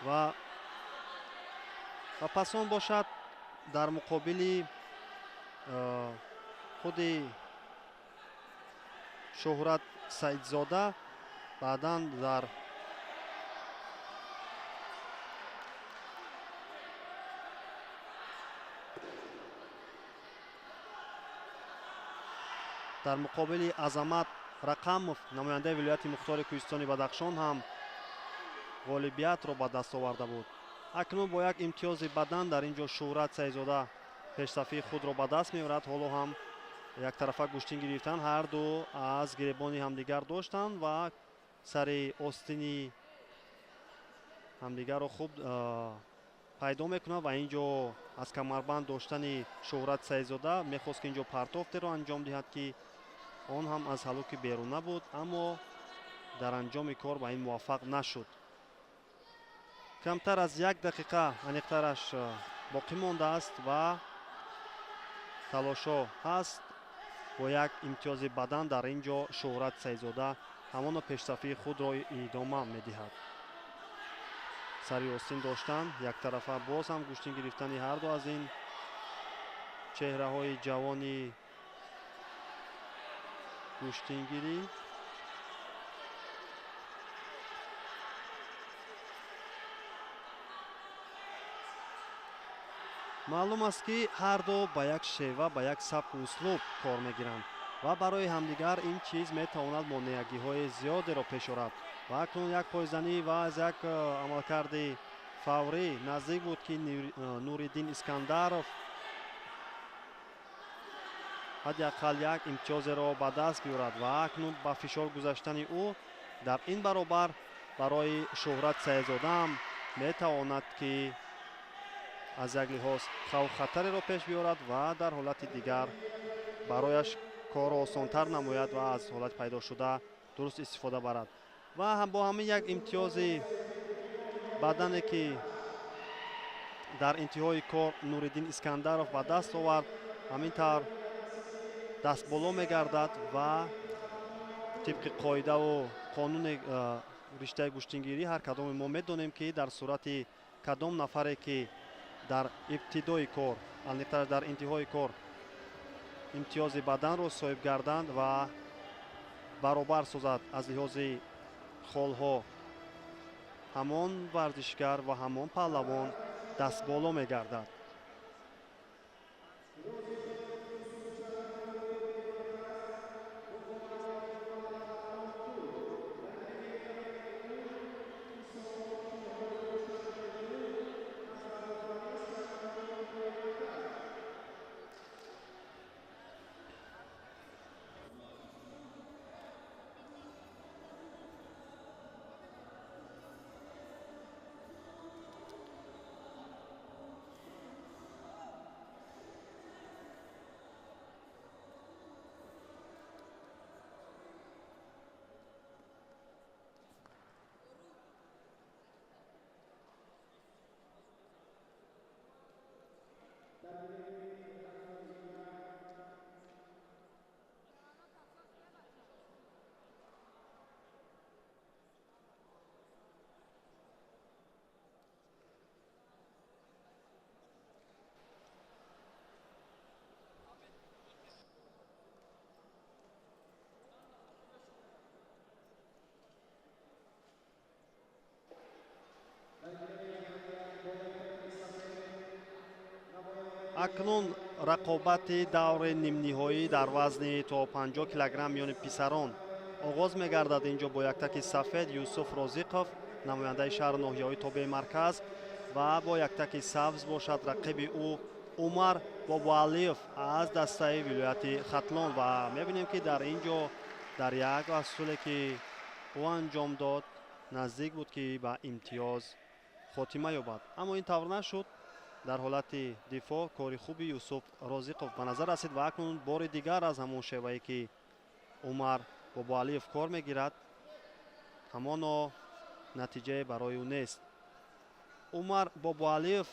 ва пас он бошад дар муқобили худи шӯҳрат саидзода баъдан дар муқобили азамат рақамов намояндаи вилояти мухтори кӯҳистони бадахшон ҳам ғолибиятро ба даст оварда буд. акнун бо як имтиёзи бадан дар ин ҷо шӯҳрат саидзода пешсафии худро ба даст меорад. ҳоло ҳам яктарафа гӯштин гирифтан, ҳарду аз гиребони ҳамдигар доштанд ва сари остини ҳамдигарро хуб пайдо мекунанд ва ин ҷо аз камарбанд доштани шӯҳрат саидзода мехост ки ин ҷо партофтеро анҷом диҳад ки он ҳам аз ҳалуки беруна буд, аммо дар анҷоми кор ба ин муваффақ нашуд. камтар аз 1 дақиқа аниқтараш боқӣ мондааст ва талошҳо ҳаст. бо як имтиёзи бадан дар ин ҷо шӯҳрат саидзода ҳамоно пешсафии худро идома медиҳад. сари остин доштан, яктарафа боз ҳам гӯштин гирифтани ҳарду аз ин чеҳраҳои ҷавони гӯштингирӣ. маълум аст ки ҳарду ба як шева, ба як сабку услуб кор мегиранд ва барои ҳамдигар ин чиз метавонад монеагиҳои зиёдеро пеш орад. ва акнун як пойзанӣ ва аз як амалкарди фаврӣ наздик буд ки нуриддин искандаров ҳадди ақал як имтиёзеро ба даст биёрад ва акнун ба фишор гузаштани ӯ дар ин баробар барои шӯҳрат саидзодам метавонад ки аз як лиҳоз хавф-хатареро пеш биёрад ва дар ҳолати дигар барояш корро осонтар намояд ва аз ҳолати пайдошуда дуруст истифода барад. ва бо ҳамин як имтиёзи бадане ки дар интиҳои кор нуриддин искандаров ба даст овард, ҳамин тавр дастболо мегардад ва тибқи қоидаву қонуни риштаи гӯштингирӣ ҳар кадоми мо медонем ки дар сурати кадом нафаре ки дар ибтидои кор, алниқтар дар интиҳои кор имтиёзи баданро соҳиб гарданд ва баробар созад аз лиҳози холҳо ҳамон варзишгар ва ҳамон паҳлавон дастболо мегардад. акнун рақобати даври нимниҳоӣ дар вазни то 50 килограмм миёни писарон оғоз мегардад. Инҷо бо яктаки сафед Юсуф Розиқов, намояндаи шаҳри ноҳияҳои Тобеи Марказ, ва бо яктаки сабз бошад рақиби ӯ Умар Бобуалиев аз дастаи вилояти Хатлон. Ва мебинем ки дар ин ҷо дар як асуле ки ӯ анҷом дод наздик буд ки ба имтиёз хотима ёбад, аммо ин тавр нашуд. дар ҳолати дифоъ кори хуби Юсуф Розиқов ба назар расид ва акнун бори дигар аз ҳамон шевае ки Умар Бобуалиев кор мегирад, ҳамоно натиҷае барои ӯ нест. Умар Бобуалиев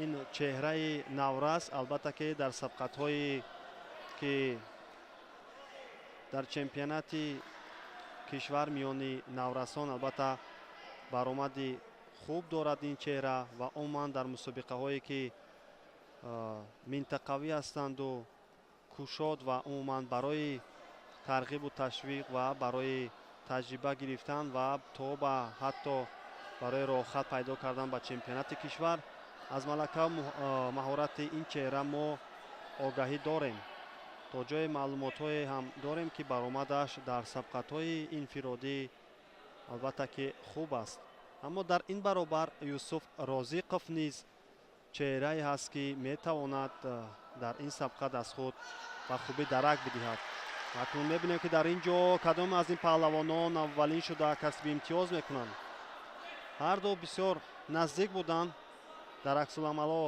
ин чеҳраи наврас, албатта ки дар сабқатҳои ки дар чемпионати кишвар миёни наврасон албатта баромади хуб дорад ин чеҳра ва умуман дар мусобиқаҳое ки минтақавӣ ҳастанду кушод ва умуман барои тарғибу ташвиқ ва барои таҷриба гирифтан ва то ба ҳатто барои роҳхат пайдо кардан ба чемпионати кишвар аз малака маҳорати ин чеҳра мо огаҳӣ дорем. то ҷои маълумотҳое ҳам дорем ки баромадаш дар сабқатҳои инфиродӣ албатта ки хуб аст. аммо дар ин баробар Юсуф Розиқов низ чеҳрае ҳаст ки метавонад дар ин сабқат аз худ ба хубӣ дарак бидиҳад. акнун мебинем ки дар ин ҷо кадоме аз ин паҳлавонон аввалин шуда касби имтиёз мекунанд. ҳарду бисёр наздик буданд, дар аксуламало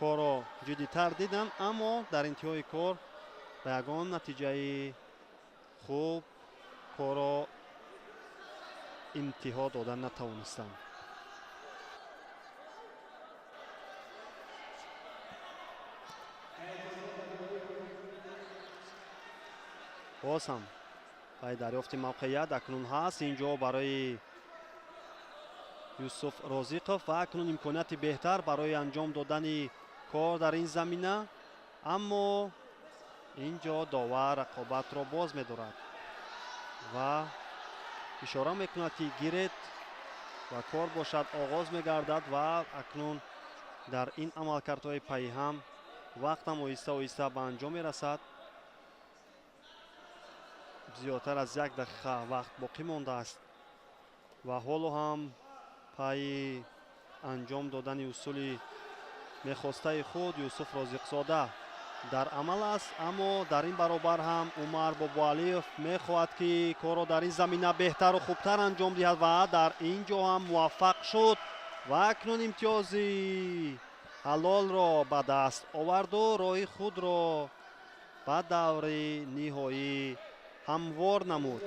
корро ҷиддитар диданд, аммо дар интиҳои кор ба ягон натиҷаи хуб корро интиҳо дода натавонистанд. боз ҳам пай дарёфти мавқеият акнун ҳаст ин ҷо барои Юсуф Розиқов ва акнун имконияти беҳтар барои анҷом додани кор дар ин замина, аммо ин ҷо довар рақобатро боз медорад ва ишора мекунад ки гирет ва кор бошад оғоз мегардад ва акнун дар ин амалкардҳои пайҳам вақтам оҳиста оҳиста ба анҷом мерасад. зиёдтар аз 1 дақиқа вақт боқӣ мондааст ва ҳоло ҳам пайи анҷом додани усули мехостаи худ Юсуф Розиқзода дар амал аст, аммо дар ин баробар ҳам Умар Бобуалиев мехоҳад ки корро дар ин замина беҳтару хубтар анҷом диҳад ва дар ин ҷо ҳам муваффақ шуд ва акнун имтиёзи ҳалолро ба даст оварду роҳи худро ба даври ниҳоӣ ҳамвор намуд.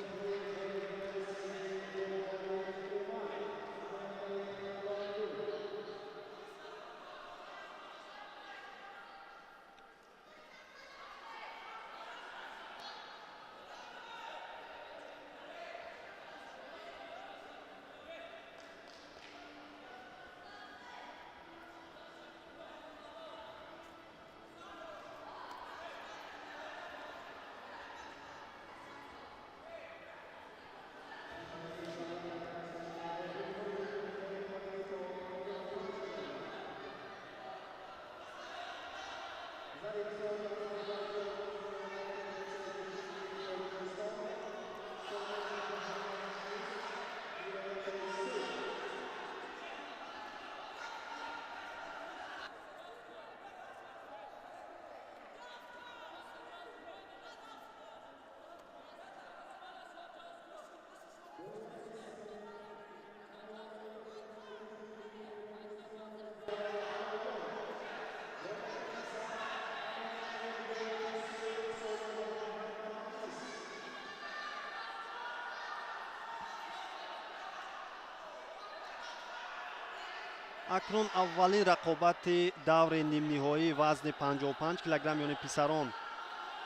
акнун аввалин рақобати даври нимниҳоии вазни 55 кг ёни писарон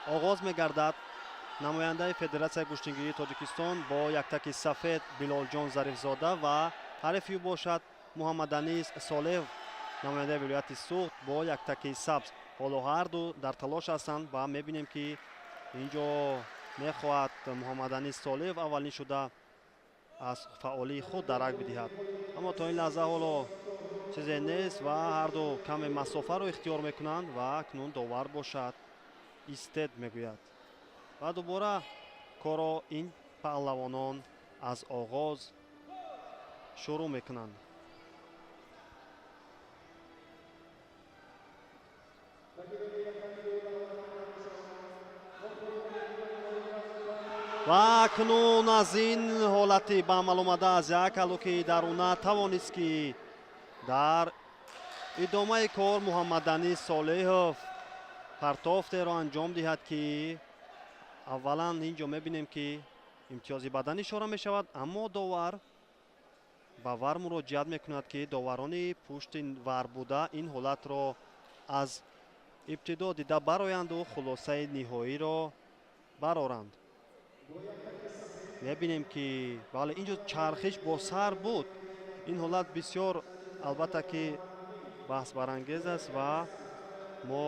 оғоз мегардад. намояндаи федератсияи гӯштингирии тоҷикистон бо яктаки сафед билолҷон зарифзода ва ҳариф ӯ бошад муҳаммаданис солеҳов намояндаи вилояти суғд бо яктаки сабз. ҳоло ҳарду дар талош ҳастанд ва мебинем ки инҷо мехоҳад муҳаммаданис солеҳов аввалин шуда аз фаъолии худ дарак бидиҳад, аммо то ин лаҳза ҳоло чизе нест ва ҳарду каме масофаро ихтиёр мекунанд ва акнун довар бошад истед мегӯяд ва дубора корро ин паҳлавонон аз оғоз шурӯъ мекунанд. ва акнун аз ин ҳолати ба амал омада аз як ҳалуки даруна тавонист ки дар идомаи кор муҳаммаданис солеҳов партофтеро анҷом диҳад ки аввалан инҷо мебинем ки имтиёзи бадан ишора мешавад, аммо довар ба вар муроҷиат мекунад ки доварони пушти вар буда ин ҳолатро аз ибтидо дида бароянду хулосаи ниҳоиро бароранд. мебинем ки бале инҷо чархиш бо сар буд. ин ҳолат бисёр албатта ки баҳсбарангез аст ва мо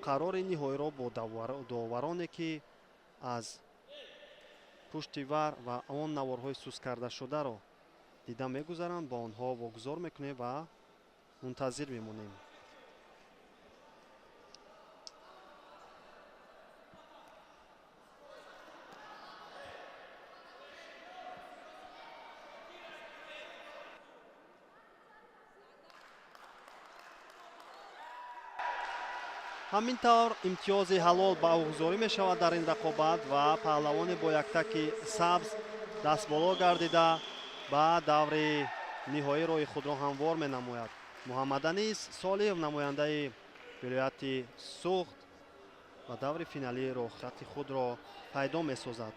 қарори ниҳоиро бо довароне ки аз пушти вар ва он наворҳои сусткардашударо дида мегузаранд ба онҳо вогузор мекунем ва мунтазир мемонем. ҳамин тавр имтиёзи ҳалол баҳогузорӣ мешавад дар ин рақобат ва паҳлавоне бо яктаки сабз дастболо гардида ба даври ниҳоӣ роҳи худро ҳамвор менамояд. муҳаммаданис солеҳов намояндаи вилояти суғд ба даври финалӣ роҳхати худро пайдо месозад.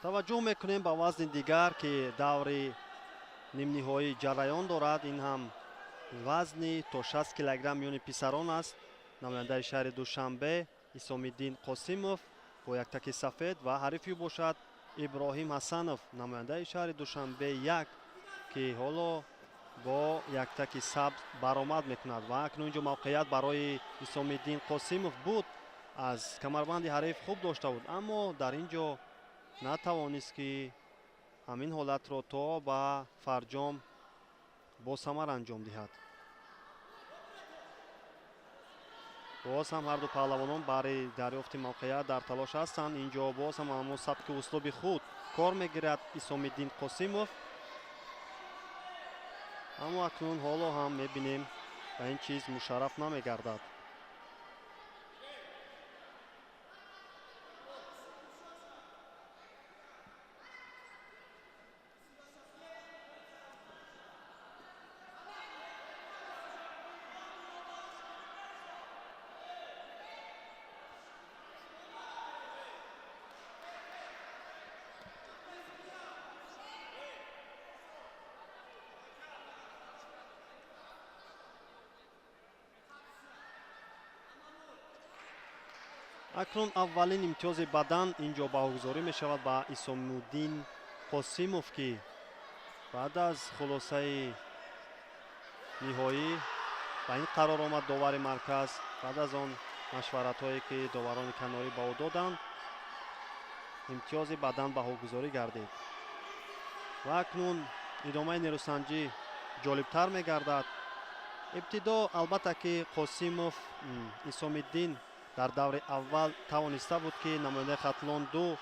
таваҷҷӯҳ мекунем ба вазни дигар ки даври нимниҳоӣ ҷараён дорад. ин ҳам вазни то 60 килограмм ёни писарон аст. намояндаи шаҳри душанбе исомиддин қосимов бо яктаки сафед ва ҳариф ӯ бошад иброҳим ҳасанов намояндаи шаҳри душанбе 1 ки ҳоло бо яктаки сабз баромад мекунад ва акнун инҷо мавқеият барои исомиддин қосимов буд. аз камарбанди ҳариф хуб дошта буд, аммо дар ин ҷо натавонист ки ҳамин ҳолатро то ба фарҷом босамар анҷом диҳад. боз ҳам ҳарду паҳлавонон баҳри дарёфти мавқеият дар талош ҳастанд. ин ҷо боз ҳам ҳамон сабки услуби худ кор мегирад исомиддин қосимов, аммо акнун ҳоло ҳам мебинем ба ин чиз мушарраф намегардад. акнун аввалин имтиёзи бадан инҷо баҳогузорӣ мешавад ба исомиддин қосимов ки баъд аз хулосаи ниҳоӣ ба ин қарор омад довари марказ. баъд аз он машваратҳое ки доварони канорӣ ба ӯ доданд, имтиёзи бадан баҳогузорӣ гардид. ва акнун идомаи нерӯсанҷӣ ҷолибтар мегардад. ибтидо албатта ки қосимов исомиддин дар даври аввал тавониста буд ки намояндаи хатлон 2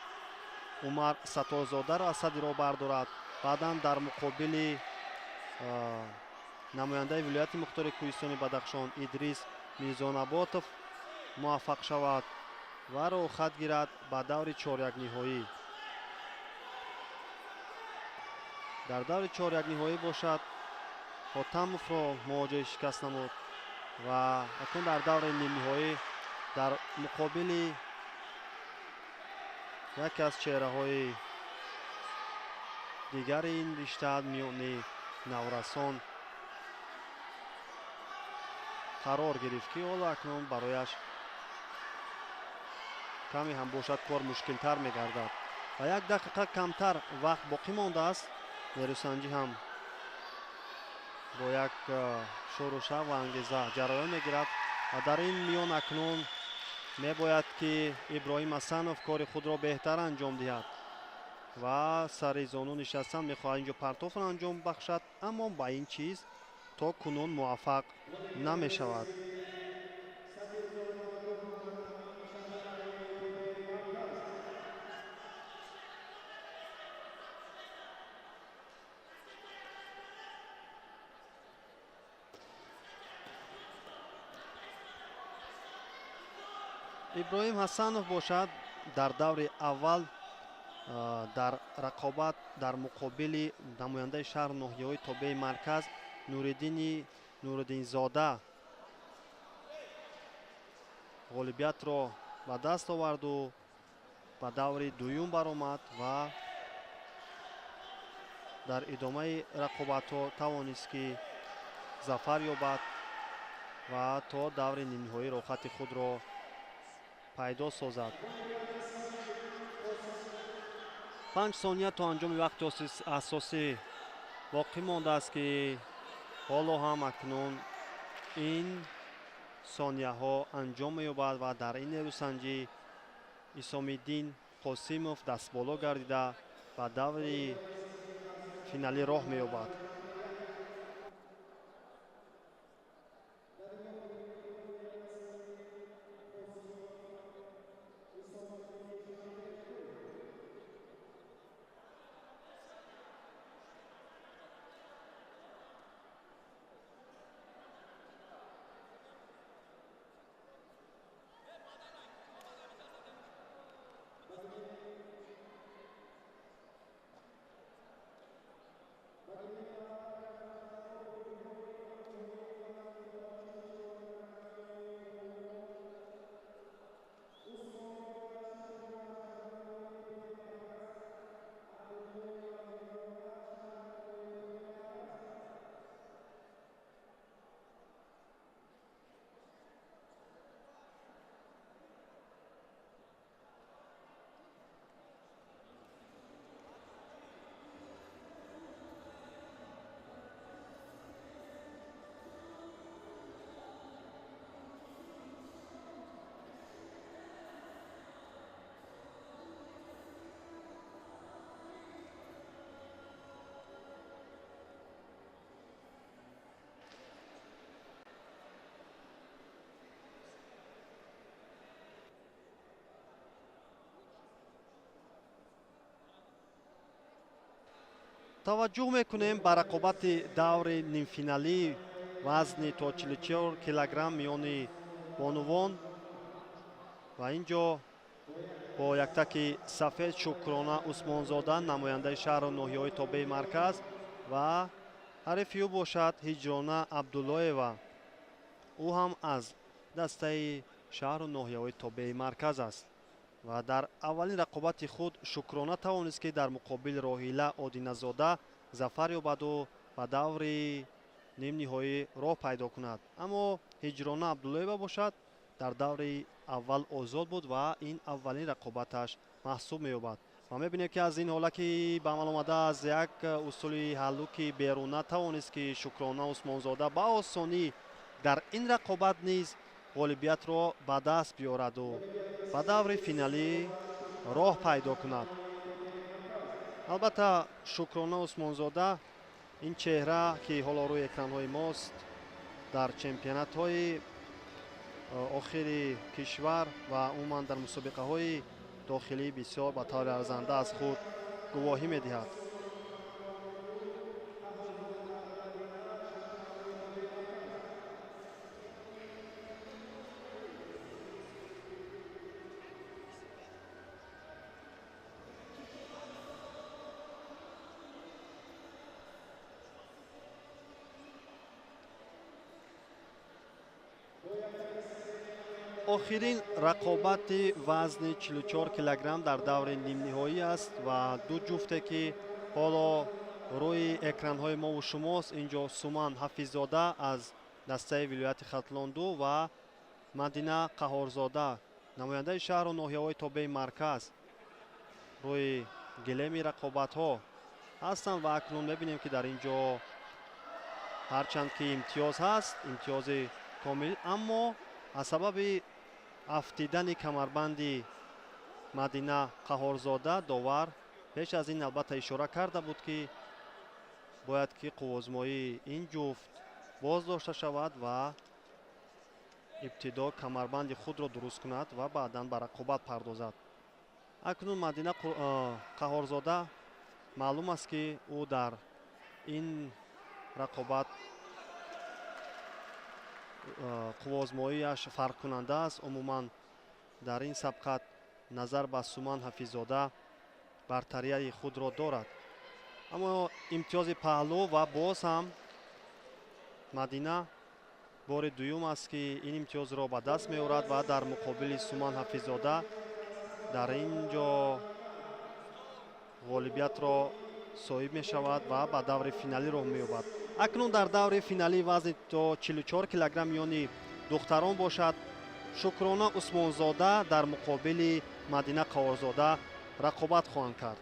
умар сатторзодаро аз садди роҳ бардорад. баъдан дар муқобили намояндаи вилояти мухтори кӯҳистони Бадахшон Идрис Мирзонаботов муваффақ шавад ва роҳ хат гирад ба даври чорякниҳоӣ. дар даври чорякниҳоӣ бошад Хотамовро мувоҷиҳи шикаст намуд ва акнун дар даври нимниҳоӣ дар муқобили яке аз чеҳраҳои дигари ин ришта миёни наврасон қарор гирифт ки ҳоло акнун барояш каме ҳам бошад кор мушкилтар мегардад ва як дақиқа камтар вақт боқӣ мондааст. нерӯсанҷӣ ҳам бо як шӯруша ва ангеза ҷараён мегирад ва дар ин миён акнун мебояд ки Иброҳим Ҳасанов кори худро беҳтар анҷом диҳад ва сари зону нишастан мехоҳад инҷо партофро анҷом бахшад, аммо ба ин чиз то кунун муваффақ намешавад. иброҳим ҳасанов бошад дар даври аввал дар рақобат дар муқобили намояндаи шаҳру ноҳияҳои тобеи марказ Нуриддинзода ғолибиятро ба даст оварду ба даври дуюм баромад ва дар идомаи рақобатҳо тавонист ки зафар ёбад ва то даври нимниҳоӣ рохати худро пайдо созад. 5 сония то анҷоми вақти асосӣ боқӣ мондааст ки ҳоло ҳам акнун ин сонияҳо анҷом меёбад ва дар ин нерӯсанҷӣ Исомиддин Қосимов дастболо гардида ба даври финалӣ роҳ меёбад. таваҷҷӯҳ мекунем ба рақобати даври нимфиналӣ вазни то 44 килограмм миёни бонувон ва ин ҷо бо яктаки сафед Шукрона Усмонзода намояндаи шаҳру ноҳияҳои тобеи марказ ва ҳарифи ӯ бошад Ҳиҷрона Абдуллоева. ӯ ҳам аз дастаи шаҳру ноҳияҳои тобеи марказ аст ва дар аввалин рақобати худ Шукрона тавонист ки дар муқобили Роҳила Одиназода зафар ёбаду ба даври нимниҳоӣ роҳ пайдо кунад. Аммо Ҳиҷрона Абдуллоева бошад дар даври аввал озод буд ва ин аввалин рақобаташ маҳсуб меёбад. ва мебинем ки аз ин ҳола ки ба амал омада аз як усули ҳаллуки беруна тавонист ки Шукрона Усмонзода ба осонӣ дар ин рақобат низ ғолибиятро ба даст биёраду ба даври финалӣ роҳ пайдо кунад. албатта Шукрона Усмонзода ин чеҳра ки ҳоло рӯи экранҳои мост дар чемпионатҳои охири кишвар ва умуман дар мусобиқаҳои дохилӣ бисёр ба таври арзанда аз худ гувоҳӣ медиҳад. охирин рақобати вазни 44 килограмм дар даври нимниҳоӣ аст ва ду ҷуфте ки ҳоло рӯи экранҳои мову шумост. Инҷо Суман Ҳафиззода аз дастаи вилояти Хатлонду ва Мадина Қаҳорзода, намояндаи шаҳру ноҳияҳои тобеи марказ, рӯи гилеми рақобатҳо ҳастанд ва акнун мебинем ки дар ин ҷо ҳарчанд ки имтиёз ҳаст, имтиёзи комил, аммо аз сабаби афтидани камарбанди Мадина Қаҳорзода довар пеш аз ин албатта ишора карда буд ки бояд ки қуввозмоии ин ҷуфт боз дошта шавад ва ибтидо камарбанди худро дуруст кунад ва баъдан ба рақобат пардозад. Акнун Мадина Қаҳорзода маълум аст ки ӯ дар ин рақобат қуввозмоияш фарқкунанда аст. Умуман дар ин сабқат назар ба Суман Ҳафиззода бартарияи худро дорад. Аммо имтиёзи паҳлӯ ва боз ҳам Мадина бори дуюм аст ки ин имтиёзро ба даст меорад ва дар муқобили Суман Ҳафиззода дар ин ҷо ғолибиятро соҳиб мешавад ва ба даври финалӣ роҳ меёбад. Акнун дар даври финалӣ вазни то 44 килограмм миёни духтарон бошад. Шукрона Усмонзода дар муқобили Мадина Қаҳорзода рақобат хоҳанд кард.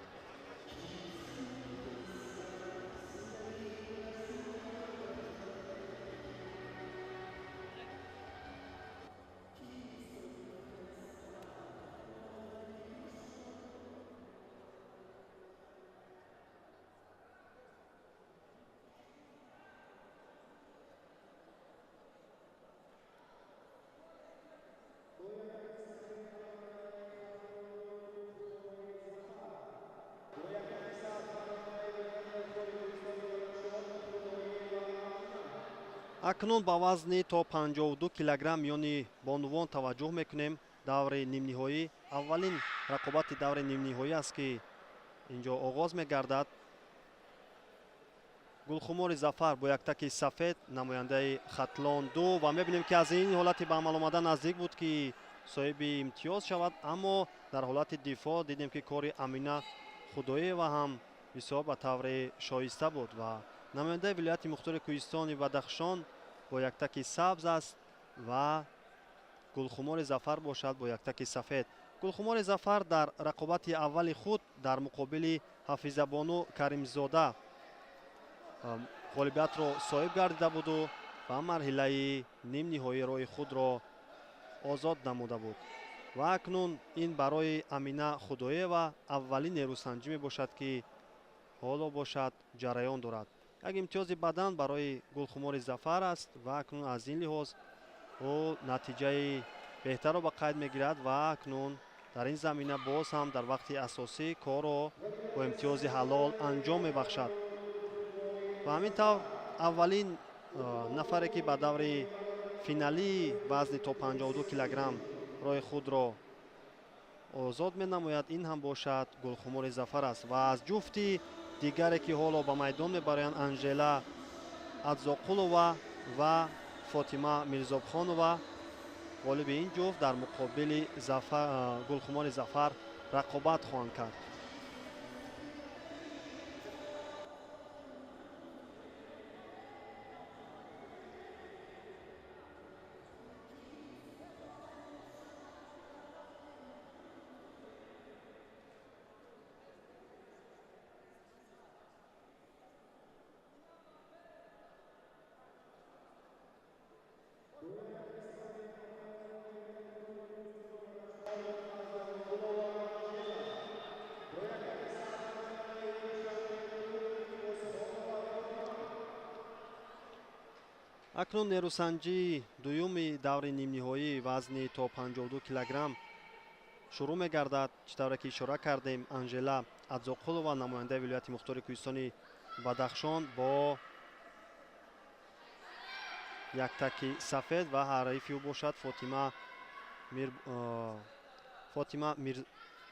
акнун ба вазни то 52 килограмм миёни бонувон таваҷҷӯҳ мекунем. Даври нимниҳоӣ, аввалин рақобати даври нимниҳоӣ аст ки ин ҷо оғоз мегардад. Гулхумори Зафар бо яктаки сафед, намояндаи Хатлонду, ва мебинем ки аз ин ҳолати ба амал омадан наздик буд ки соҳиби имтиёз шавад, аммо дар ҳолати дифоъ дидем ки кори Амина Худоева ҳам бисёр ба таври шоиста буд ва намояндаи вилояти мухтори Кӯҳистони Бадахшон бо яктаки сабз аст ва Гулхумори Зафар бошад бо яктаки сафед. Гулхумори Зафар дар рақобати аввали худ дар муқобили Ҳафизабону Каримзода ғолибиятро соҳиб гардида буду ба марҳилаи нимниҳоӣ роҳи худро озод намуда буд. Ва акнун ин барои Амина Худоева аввалин нерӯсанҷӣ мебошад ки ҳоло бошад ҷараён дорад. Як имтиёзи бадан барои Гулхумори Зафар аст ва акнун аз ин лиҳоз ӯ натиҷаи беҳтарро ба қайд мегирад ва акнун дар ин замина боз ҳам дар вақти асосӣ корро бо имтиёзи ҳалол анҷом мебахшад. ва ҳамин тавр аввалин нафаре ки ба даври финалии вазни то 52 килограмм роҳи худро озод менамояд, ин ҳам бошад Гулхумори Зафар аст. ва аз ҷуфти дигаре ки ҳоло ба майдон мебароянд, Анжела Адзоқулова ва Фотима Мирзобхонова, ғолиби ин ҷуфт дар муқобили Гулхумори Зафар рақобат хоҳанд кард. акнун нерӯсанҷии дуюми даври нимниҳоӣ вазни то 52 килограмм шурӯъ мегардад. чӣ тавре ки ишора кардем, Анжела Адзоқулова, намояндаи вилояти мухтори кӯҳистони Бадахшон, бо яктаки сафед ва ҳарафи ӯ бошад Фотима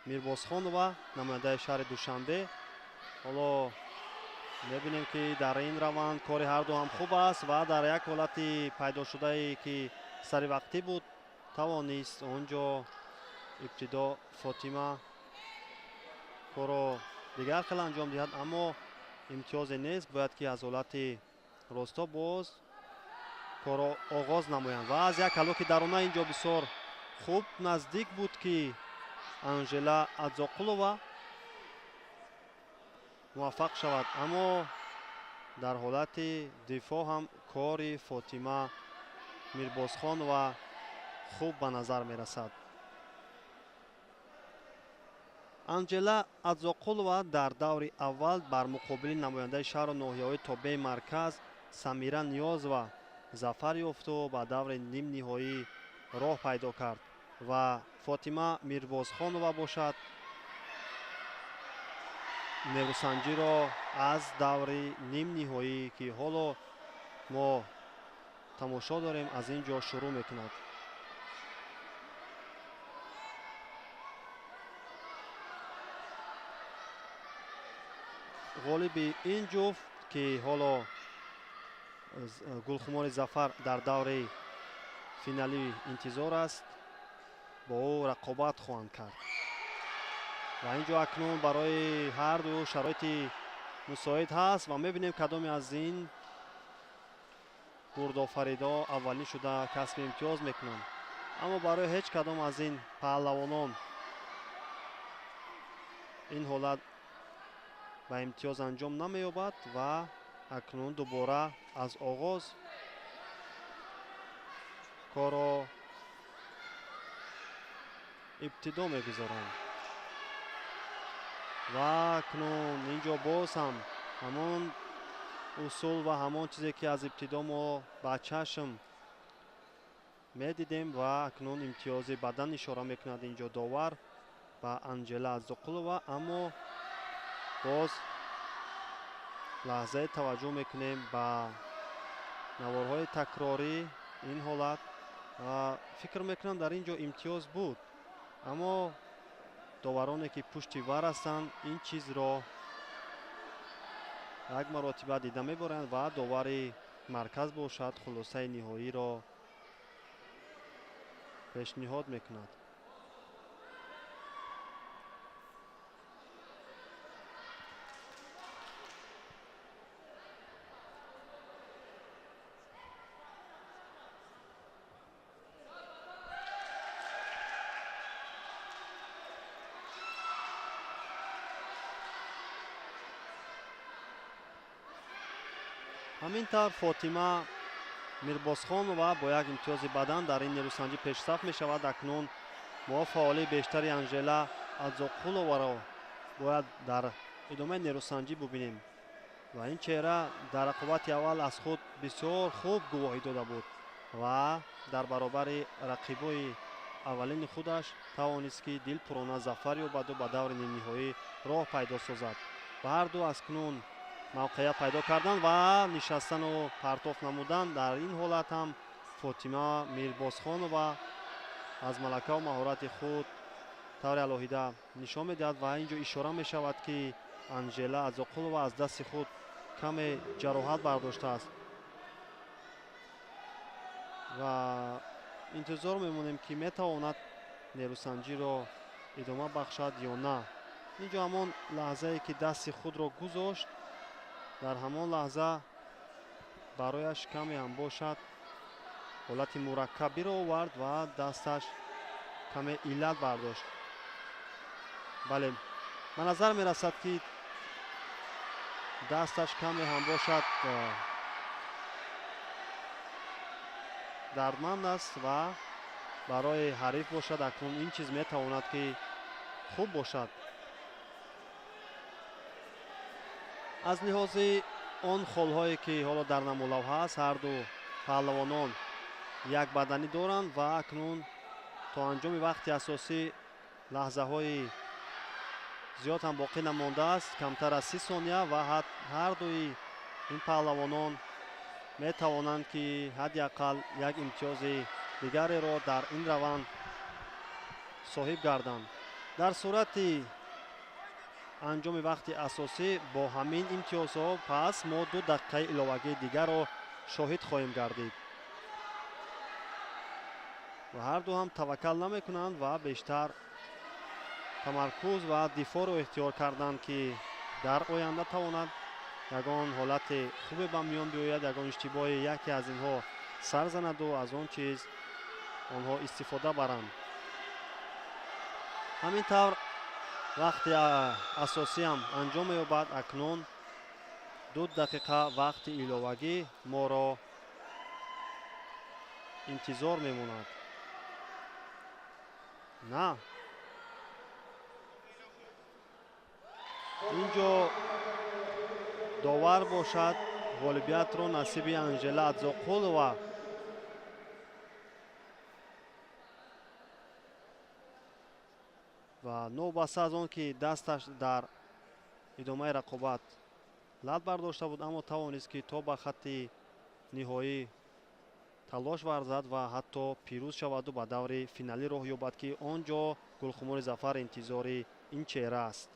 Мирбозхонова, намояндаи шаҳри Душанбе. ҳоло мебинем ки дар ин раванд кори ҳарду ҳам хуб аст ва дар як ҳолати пайдошудае ки саривақтӣ буд, тавонист онҷо ибтидо Фотима корро дигар хел анҷом диҳад, аммо имтиёзе нест. Бояд ки аз ҳолати росто боз корро оғоз намоянд ва аз як ҳалоки даруна инҷо бисёр хуб наздик буд ки Анжела Адзоқулова муваффақ шавад, аммо дар ҳолати дифоъ ҳам кори Фотима Мирбозхонова хуб ба назар мерасад. Анжела Адзоқулова дар даври аввал бар муқобили намояндаи шаҳру ноҳияҳои тобеи марказ Самира Ниёзова зафар ёфту ба даври нимниҳоӣ роҳ пайдо кард ва Фотима Мирбозхонова бошад нерӯсанҷиро аз даври нимниҳоӣ ки ҳоло мо тамошо дорем аз ин ҷо шурӯъ мекунад. ғолиби ин ҷуфт ки ҳоло гулхумори зафар дар даври финалӣ интизор аст, бо ӯ рақобат хоҳанд кард ва ин ҷо акнун барои ҳарду шароити мусоид ҳаст ва мебинем кадоме аз ин бурдофаридо аввалин шуда касби имтиёз мекунанд, аммо барои ҳеҷ кадом аз ин паҳлавонон ин ҳолат ба имтиёз анҷом намеёбад ва акнун дубора аз оғоз корро ибтидо мегузоранд ва акнун ин ҷо боз ҳам ҳамон усул ва ҳамон чизе ки аз ибтидо мо ба чашм медидем ва акнун имтиёзи бадан ишора мекунад ин ҷо довар ба Анжела Адзоқулова, аммо боз лаҳзае таваҷҷӯҳ мекунем ба наворҳои такрорӣ ин ҳолат ва фикр мекунам дар ин ҷо имтиёз буд, аммо довароне ки пушти вар ҳастанд ин чизро як маротиба дида мебаранд ва довари марказ бошад хулосаи ниҳоиро пешниҳод мекунад. ҳамин тавр Фотима Мирбозхонова бо як имтиёзи бадан дар ин нерӯсанҷӣ пешсаф мешавад. Акнун мо фаъолии бештари Анжела Адзоқуловаро бояд дар идомаи нерӯсанҷӣ бубинем ва ин чеҳра дар рақобати аввал аз худ бисёр хуб гувоҳӣ дода буд ва дар баробари рақибои аввалини худаш тавонист ки дилпурона зафар ёбаду ба даври нимниҳоӣ роҳ пайдо созад. Ба ҳарду акнун мавқеият пайдо кардан ва нишастану партоф намудан. Дар ин ҳолат ҳам Фотима Мирбозхонова аз малакаву маҳорати худ таври алоҳида нишон медиҳад ва ин ҷо ишора мешавад ки Анжела Адзоқулова аз дасти худ каме ҷароҳат бардоштааст ва интизор мемонем ки метавонад нерӯсанҷиро идома бахшад ё на. ин ҷо ҳамон лаҳзае ки дасти худро гузошт, дар ҳамон лаҳза барояш каме ҳам бошад ҳолати мураккабиро овард ва дасташ каме иллат бардошт. бале, ба назар мерасад ки дасташ каме ҳам бошад дардманд аст ва барои ҳариф бошад акнун ин чиз метавонад ки хуб бошад. аз лиҳози он холҳое ки ҳоло дар намолавҳа аст, ҳарду паҳлавонон якбаданӣ доранд ва акнун то анҷоми вақти асосӣ лаҳзаҳои зиёд ҳам боқӣ намондааст, камтар аз 30 сония ва ҳардуи ин паҳлавонон метавонанд ки ҳадди ақал як имтиёзи дигареро дар ин раванд соҳиб гарданд. дар сурати анҷоми вақти асосӣ бо ҳамин имтиёзҳо пас мо 2 дақиқаи иловагии дигарро шоҳид хоҳем гардид. ва ҳарду ҳам таваккал намекунанд ва бештар тамаркуз ва дифоъро ихтиёр карданд ки дар оянда тавонад ягон ҳолати хубе ба миён биёяд, ягон иштибоҳи яке аз инҳо сар занаду аз он чиз онҳо истифода баранд. ҳамин тавр вақти асосиам анҷом меёбад. акнун 2 дақиқа вақти иловагӣ моро интизор мемонад. на инҷо довар бошад. ғолибиятро насиби Анжела Адзоқулова. ва нобаста аз он ки дасташ дар идомаи рақобат лат бардошта буд, аммо тавонист ки то ба хатти ниҳоӣ талош варзад ва ҳатто пирӯз шаваду ба даври финалӣ роҳ ёбад, ки он ҷо гулхумори зафар интизори ин чеҳра аст.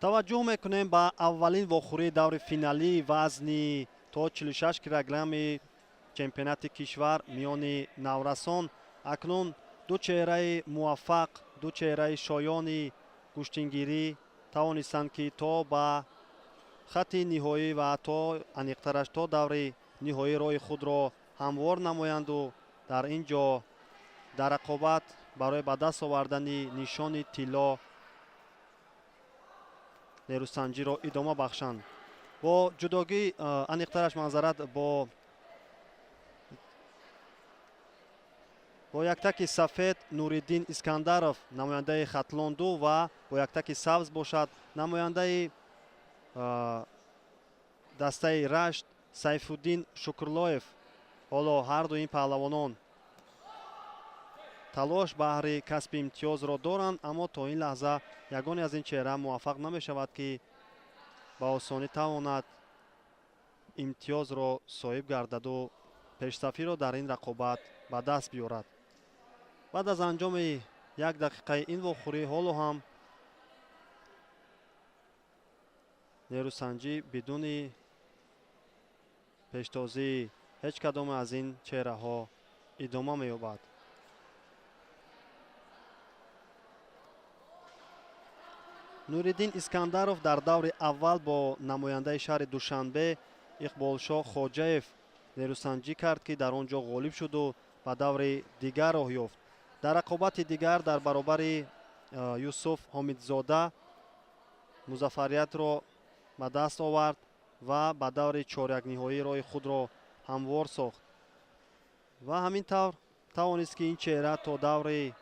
таваҷҷӯҳ мекунем ба аввалин вохӯрии даври финалии вазни то 46 килограмми чемпионати кишвар миёни наврасон. акнун ду чеҳраи муваффақ, ду чеҳраи шоёни куштингирӣ тавонистанд ки то ба хатти ниҳоӣ ва то аниқтараш то даври ниҳоӣ роҳи худро ҳамвор намоянду дар ин ҷо дар рақобат барои ба даст овардани нишони тилло нерӯсанҷиро идома бахшанд. бо ҷудогӣ аниқтараш манзарат бо бо яктаки сафед Нуриддин Искандаров намояндаи Хатлонду ва бо яктаки сабз бошад намояндаи дастаи Рашт Сайфуддин Шукрлоев. ҳоло ҳарду ин паҳлавонон талош баҳри касби имтиёзро доранд, аммо то ин лаҳза ягоне аз ин чеҳра муваффақ намешавад ки ба осонӣ тавонад имтиёзро соҳиб гардаду пешсафиро дар ин рақобат ба даст биёрад. баъд аз анҷоми 1 дақиқаи ин вохӯрӣ ҳоло ҳам нерӯсанҷӣ бидуни пештозии ҳеҷ кадоме аз ин чеҳраҳо идома меёбад. Нуриддин Искандаров дар даври аввал бо намояндаи шаҳри Душанбе Иқболшоҳ Хоҷаев нерӯсанҷӣ кард ки дар он ҷо ғолиб шуду ба даври дигар роҳ ёфт. дар рақобати дигар дар баробари Юсуф Ҳомидзода музаффариятро ба даст овард ва ба даври чорякниҳоӣ роҳи худро ҳамвор сохт ва ҳамин тавр тавонист ки ин чеҳра то даври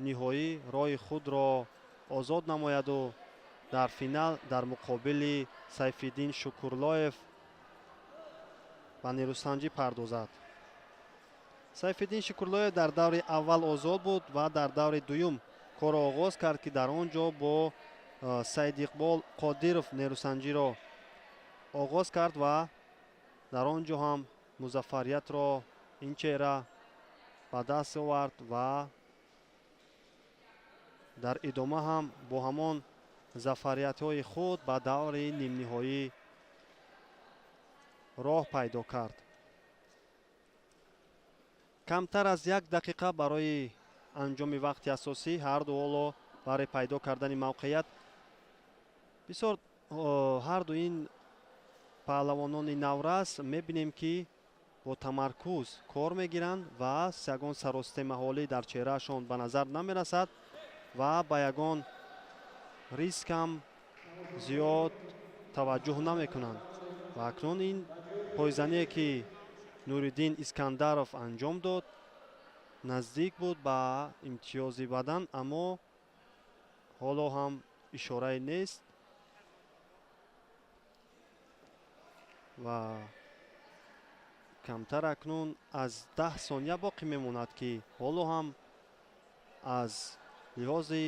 ниҳоӣ роҳи худро озод намояду дар финал дар муқобили Сайфиддин Шукрлоев ба нерӯсанҷӣ пардозад. Сайфиддин Шукрлоев дар даври аввал озод буд ва дар даври дуюм корро оғоз кард ки дар он ҷо бо Саидиқбол Қодиров нерӯсанҷиро оғоз кард ва дар он ҷо ҳам музаффариятро ин чеҳра ба даст овард ва дар идома ҳам бо ҳамон зафариятҳои худ ба даври нимниҳоӣ роҳ пайдо кард. камтар аз 1 дақиқа барои анҷоми вақти асосӣ ҳарду ҳоло барои пайдо кардани мавқеият бисёр ҳарду ин паҳлавонони наврас мебинем ки бо тамаркуз кор мегиранд ва ягон саростемаҳолӣ дар чеҳраашон ба назар намерасад ва ба ягон рискам зиёд таваҷҷӯҳ намекунанд. ва акнун ин пойзание ки Нуриддин Искандаров анҷом дод наздик буд ба имтиёзи бадан, аммо ҳоло ҳам ишорае нест ва камтар акнун аз 10 сония боқӣ мемонад ки ҳоло ҳам аз лиҳози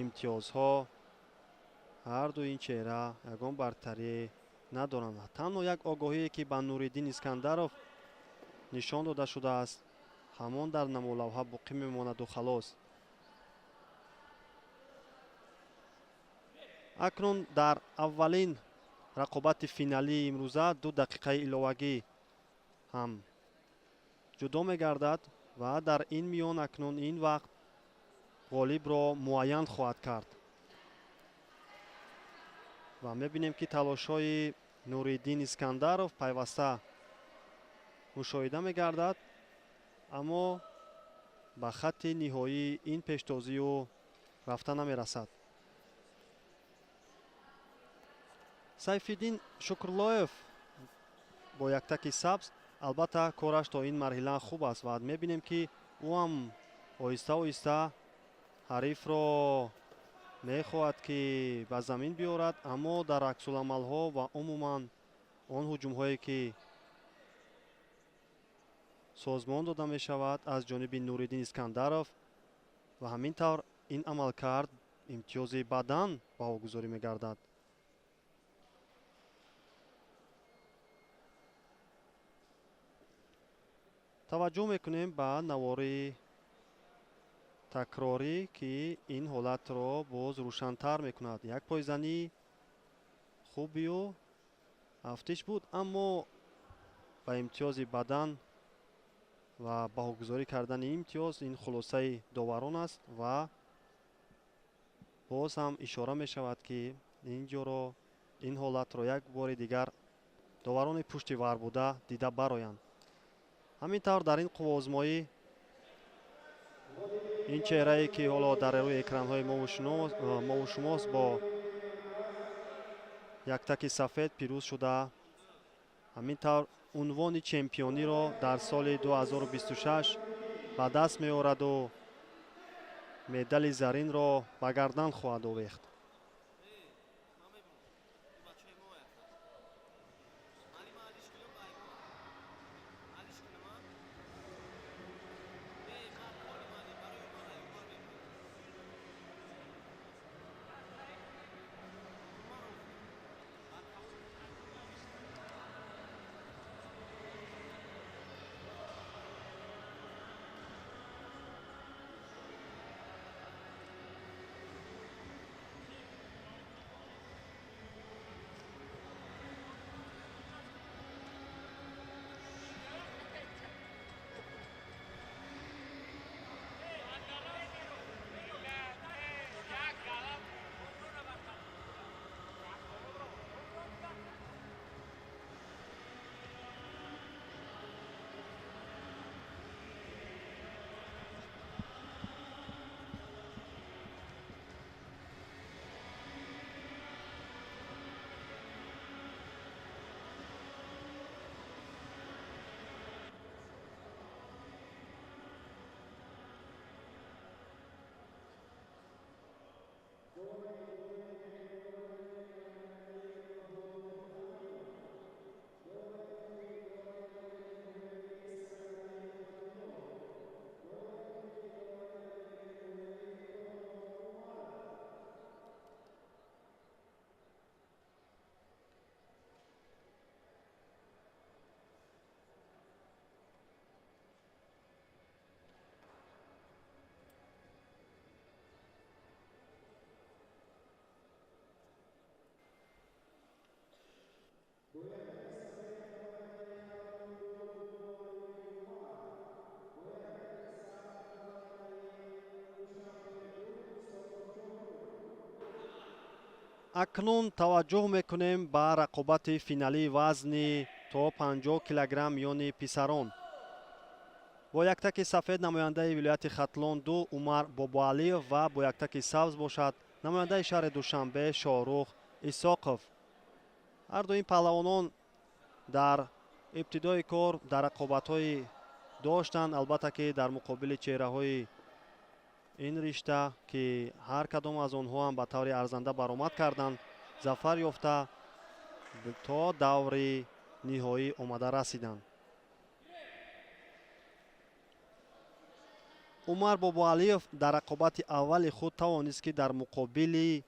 имтиёзҳо ҳарду ин чеҳра ягон бартарие надоранд. танҳо як огоҳие ки ба Нуриддин Искандаров нишон дода шудааст ҳамон дар намолавҳа боқӣ мемонаду халос. акнун дар аввалин рақобати финалии имрӯза 2 дақиқаи иловагӣ ҳам ҷудо мегардад ва дар ин миён акнун ин вақт ғолибро муайян хоҳад кард ва мебинем ки талошҳои Нуриддин Искандаров пайваста мушоҳида мегардад, аммо ба хатти ниҳоии ин пештозиу рафта намерасад. Сайфиддин Шукрлоев бо яктаки сабз албатта кораш то ин марҳила хуб аст ва мебинем ки ӯ ҳам оҳиста оҳиста ҳарифро мехоҳад ки ба замин биёрад, аммо дар аксуламалҳо ва умуман он ҳуҷумҳое ки созмон дода мешавад аз ҷониби Нуриддин Искандаров ва ҳамин тавр ин амалкард имтиёзи бадан баҳогузорӣ мегардад. таваҷҷӯҳ мекунем ба навори такрорӣ ки ин ҳолатро боз рӯшантар мекунад. як пойзании хубию ҳафтиш буд, аммо ба имтиёзи бадан ва баҳогузорӣ кардани имтиёз ин хулосаи доварон аст ва боз ҳам ишора мешавад ки ин ҷоро ин ҳолатро як бори дигар доварони пушти варбуда дида бароянд. ҳамин тавр дар ин қуввоозмоӣ ин чеҳрае ки ҳоло дар рӯи экранҳои мову шумост бо яктаки сафед пирӯз шуда ҳамин тавр унвони чемпиониро дар соли 2026 ба даст меораду медали заринро ба гардан хоҳад овехт. акнун таваҷҷӯҳ мекунем ба рақобати финалии вазни то 50 килограмм миёни писарон. бо яктаки сафед намояндаи вилояти хатлон 2 Умар Бобуалиев ва бо яктаки сабз бошад намояндаи шаҳри Душанбе Шоҳрух Исоқов. ҳарду ин паҳлавонон дар ибтидои кор дар рақобатҳои доштанд, албатта ки дар муқобили чеҳраҳои ин ришта ки ҳар кадом аз онҳо ҳам ба таври арзанда баромад карданд, зафар ёфта то даври ниҳоӣ омада расиданд. умар Бобуалиев дар рақобати аввали худ тавонист ки дар муқобили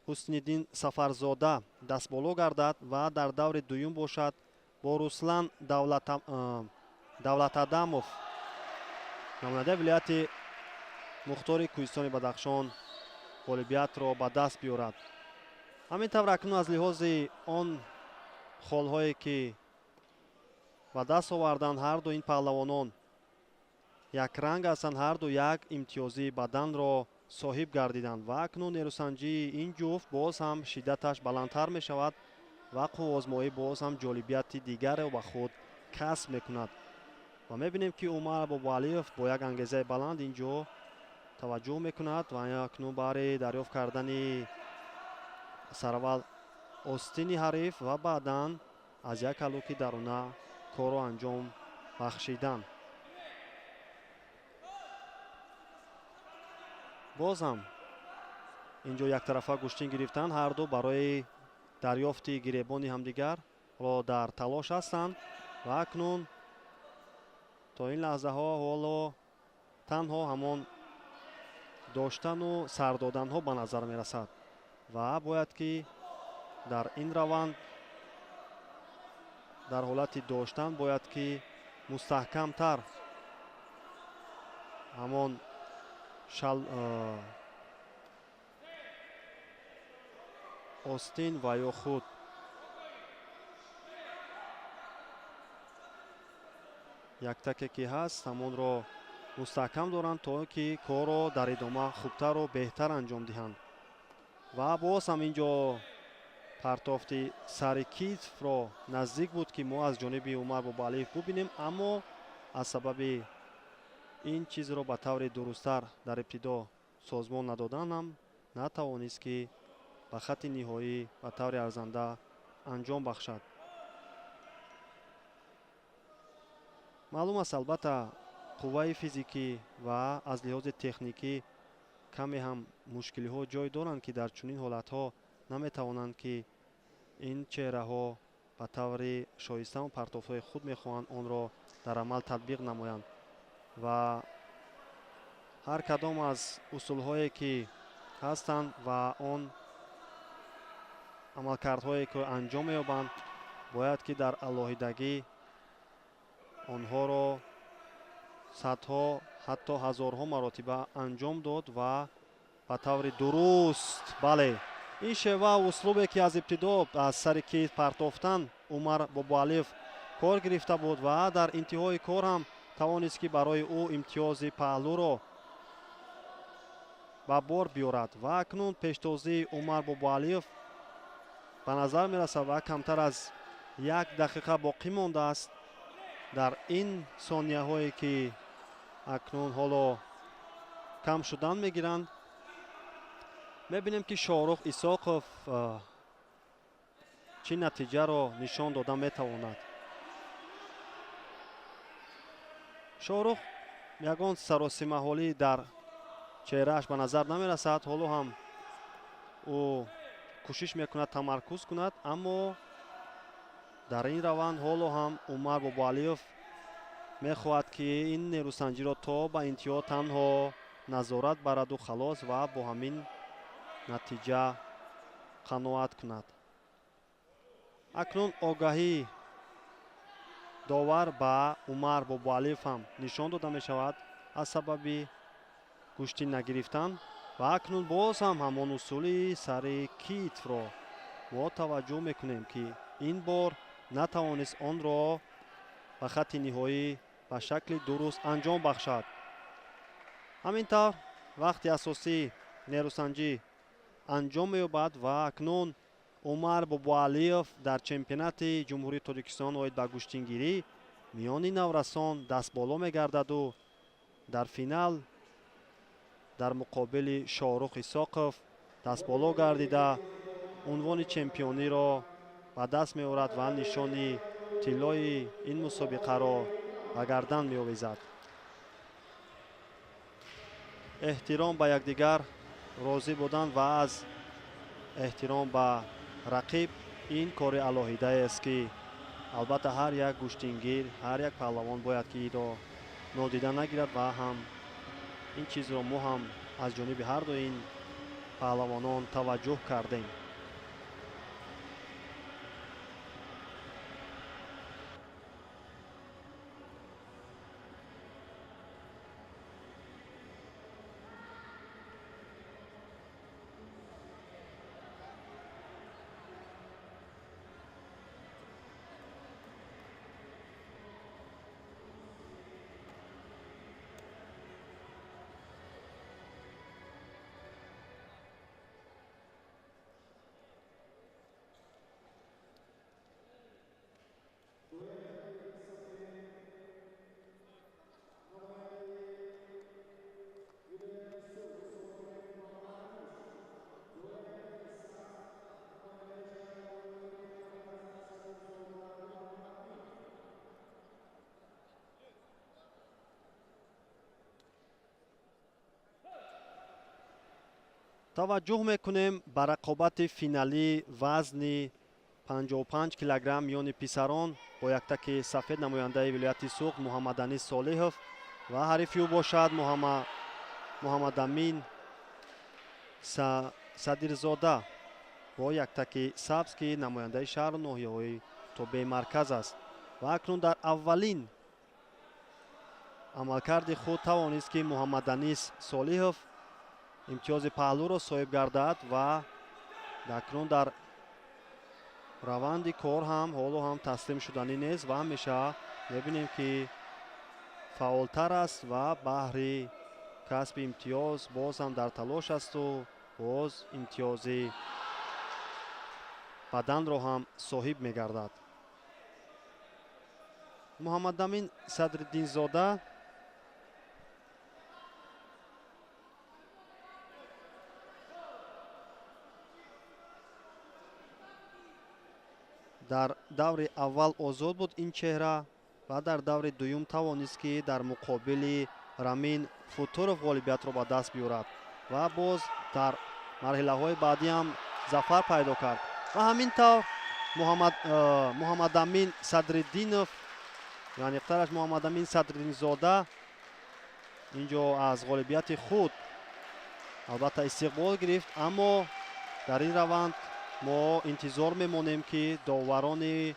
Ҳусниддин Сафарзода дастболо гардад ва дар даври дуюм бошад бо Руслан Давлатадамов намояндаи вилояти Мухтори Кӯҳистони Бадахшон ғолибиятро ба даст биёрад. ҳамин тавр акнун аз лиҳози он холҳое ки ба даст оварданд, ҳарду ин паҳлавонон якранг ҳастанд, ҳарду як имтиёзи баданро соҳиб гардиданд ва акнун нерӯсанҷии ин ҷуфт боз ҳам шиддаташ баландтар мешавад ва қувозмоӣ боз ҳам ҷолибияти дигаре ба худ касб мекунад. ва мебинем ки Умар Бобуалиев бо як ангезаи баланд инҷо таваҷҷӯҳ мекунад ва акнун баҳри дарёфт кардани сараввал остини ҳариф ва баъдан аз як ҳалуки даруна корро анҷом бахшидан. боз ҳам инҷо яктарафа куштин гирифтанд, ҳарду барои дарёфти гиребони ҳамдигарро дар талош ҳастанд ва акнун то ин лаҳзаҳо ҳоло танҳо ҳамон доштану сар доданҳо ба назар мерасад ва бояд ки дар ин раванд дар ҳолати доштан бояд ки мустаҳкамтар ҳамон остин ва ё худ яктаке ки ҳаст ҳамонро мустаҳкам доранд то ки корро дар идома хубтару беҳтар анҷом диҳанд. ва боз ҳам инҷо партофти сари китфро наздик буд ки мо аз ҷониби Умар Бобуалиев бубинем, аммо аз сабаби ин чизро ба таври дурусттар дар ибтидо созмон надодан ҳам натавонист ки ба хатти ниҳоӣ ба таври арзанда анҷом бахшад. маълум аст албатта қувваи физикӣ ва аз лиҳози техникӣ каме ҳам мушкилиҳо ҷой доранд, ки дар чунин ҳолатҳо наметавонанд, ки ин чеҳраҳо ба таври шоиставу партофҳои худ мехоҳанд онро дар амал татбиқ намоянд. Ва ҳар кадом аз усулҳое ки ҳастанд ва он амалкардҳое ки анҷом меёбанд, бояд ки дар алоҳидагӣ онҳоро садҳо, ҳатто ҳазорҳо маротиба анҷом дод ва ба таври дуруст. Бале, ин шева услубе ки аз ибтидо аз сари кист партофтан Умар Бобуалиев кор гирифта буд ва дар интиҳои кор ҳам тавонист, ки барои ӯ имтиёзи паҳлӯро ба бор биёрад. Ва акнун пештозии Умар Бобуалиев ба назар мерасад ва камтар аз 1 дақиқа боқӣ мондааст. дар ин сонияҳое ки акнун ҳоло кам шудан мегиранд, мебинем ки Шоҳрух Исоқов чӣ натиҷаро нишон дода метавонад. Шоҳрух ягон саросимаҳолӣ дар чеҳрааш ба назар намерасад. ҳоло ҳам ӯ кӯшиш мекунад тамаркуз кунад, аммо дар ин раванд ҳоло ҳам Умар Бобуалиев мехоҳад, ки ин нерӯсанҷиро то ба интиҳо танҳо назорат бараду халос ва бо ҳамин натиҷа қаноат кунад. акнун огаҳии довар ба Умар Бобуалиев ҳам нишон дода мешавад аз сабаби гӯшти нагирифтан. ва акнун боз ҳам ҳамон усули сари китфро мо таваҷҷӯҳ мекунем, ки ин бор натавонист онро ба хатти ниҳоӣ ба шакли дуруст анҷом бахшад. ҳамин тавр вақти асосии нерӯсанҷӣ анҷом меёбад ва акнун Умар Бобуалиев дар чемпионати ҷумҳурии Тоҷикистон оид ба гӯштингирӣ миёни наврасон дастболо мегардаду дар финал дар муқобили Шоҳрух Исоқов дастболо гардида унвони чемпиониро ба даст меорад ва нишони тиллои ин мусобиқаро ба гардан меовезад. эҳтиром ба якдигар, розӣ будан ва аз эҳтиром ба рақиб ин кори алоҳидаест, ки албатта ҳар як гӯштингир, ҳар як паҳлавон бояд, ки инро нодида нагирад ва ҳам ин чизро мо ҳам аз ҷониби ҳарду ин паҳлавонон таваҷҷӯҳ кардем. таваҷҷӯҳ мекунем ба рақобати финалии вазни 55 килограмм миёни писарон бо яктаки сафед намояндаи вилояти Суғд Муҳаммаданис Солиҳов ва ҳарифи ӯ бошад Муҳаммадамин Садирзода бо яктаки сабз, ки намояндаи шаҳру ноҳияҳои тобеи марказ аст. ва акнун дар аввалин амалкарди худ тавонист, ки Муҳаммаданис Солиҳов имтиёзи паҳлӯро соҳиб гардад ва акнун дар раванди кор ҳам ҳоло ҳам таслим шуданӣ нест ва ҳамеша мебинем, ки фаъолтар аст ва баҳри касби имтиёз боз ҳам дар талош асту боз имтиёзи баданро ҳам соҳиб мегардад. Муҳаммадамин Садриддинзода дар даври аввал озод буд ин чеҳра, ва дар даври дуюм тавонист ки дар муқобили Рамин Футуров ғолибиятро ба даст биёрад ва боз дар марҳилаҳои баъдӣ ҳам зафар пайдо кард. ва ҳамин тавр Муҳаммадамин Садриддинов, яъне иқтараш Муҳаммадамин Садриддинзода инҷо аз ғолибияти худ албатта истиқбол гирифт, аммо дар ин раванд мо интизор мемонем ки доварони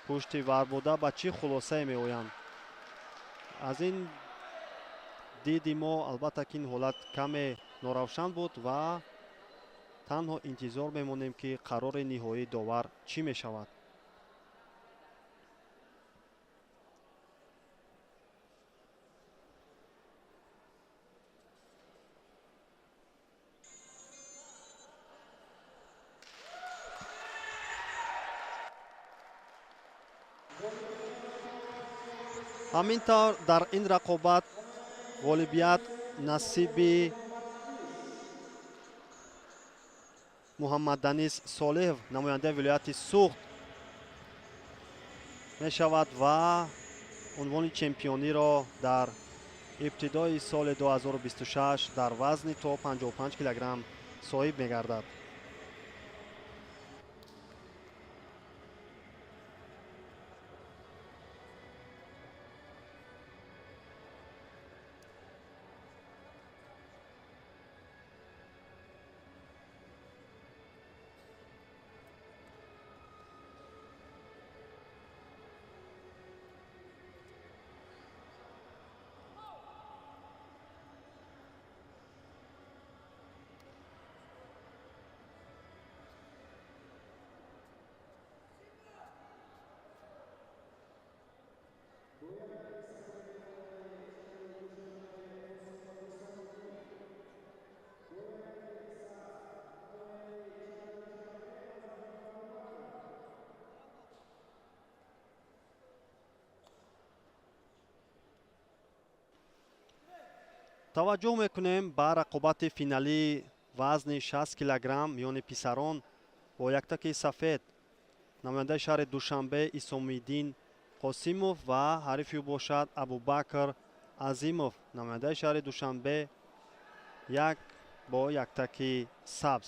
пушти вар буда ба чӣ хулосае меоянд. аз ин диди мо албатта ки ин ҳолат каме норавшан буд ва танҳо интизор мемонем ки қарори ниҳоии довар чӣ мешавад. ҳамин тавр дар ин рақобат ғолибият насиби Муҳаммадданис Солеҳов, намояндаи вилояти Суғд мешавад ва унвони чемпиониро дар ибтидои соли 2026 дар вазни то 55 килограмм соҳиб мегардад. таваҷҷӯҳ мекунем ба рақобати финалии вазни 60 килограмм миёни писарон бо яктаки сафед намояндаи шаҳри Душанбе Исомиддин Қосимов ва ҳарифи ӯ бошад Абубакр Азимов, намояндаи шаҳри Душанбе, як бо яктаки сабз.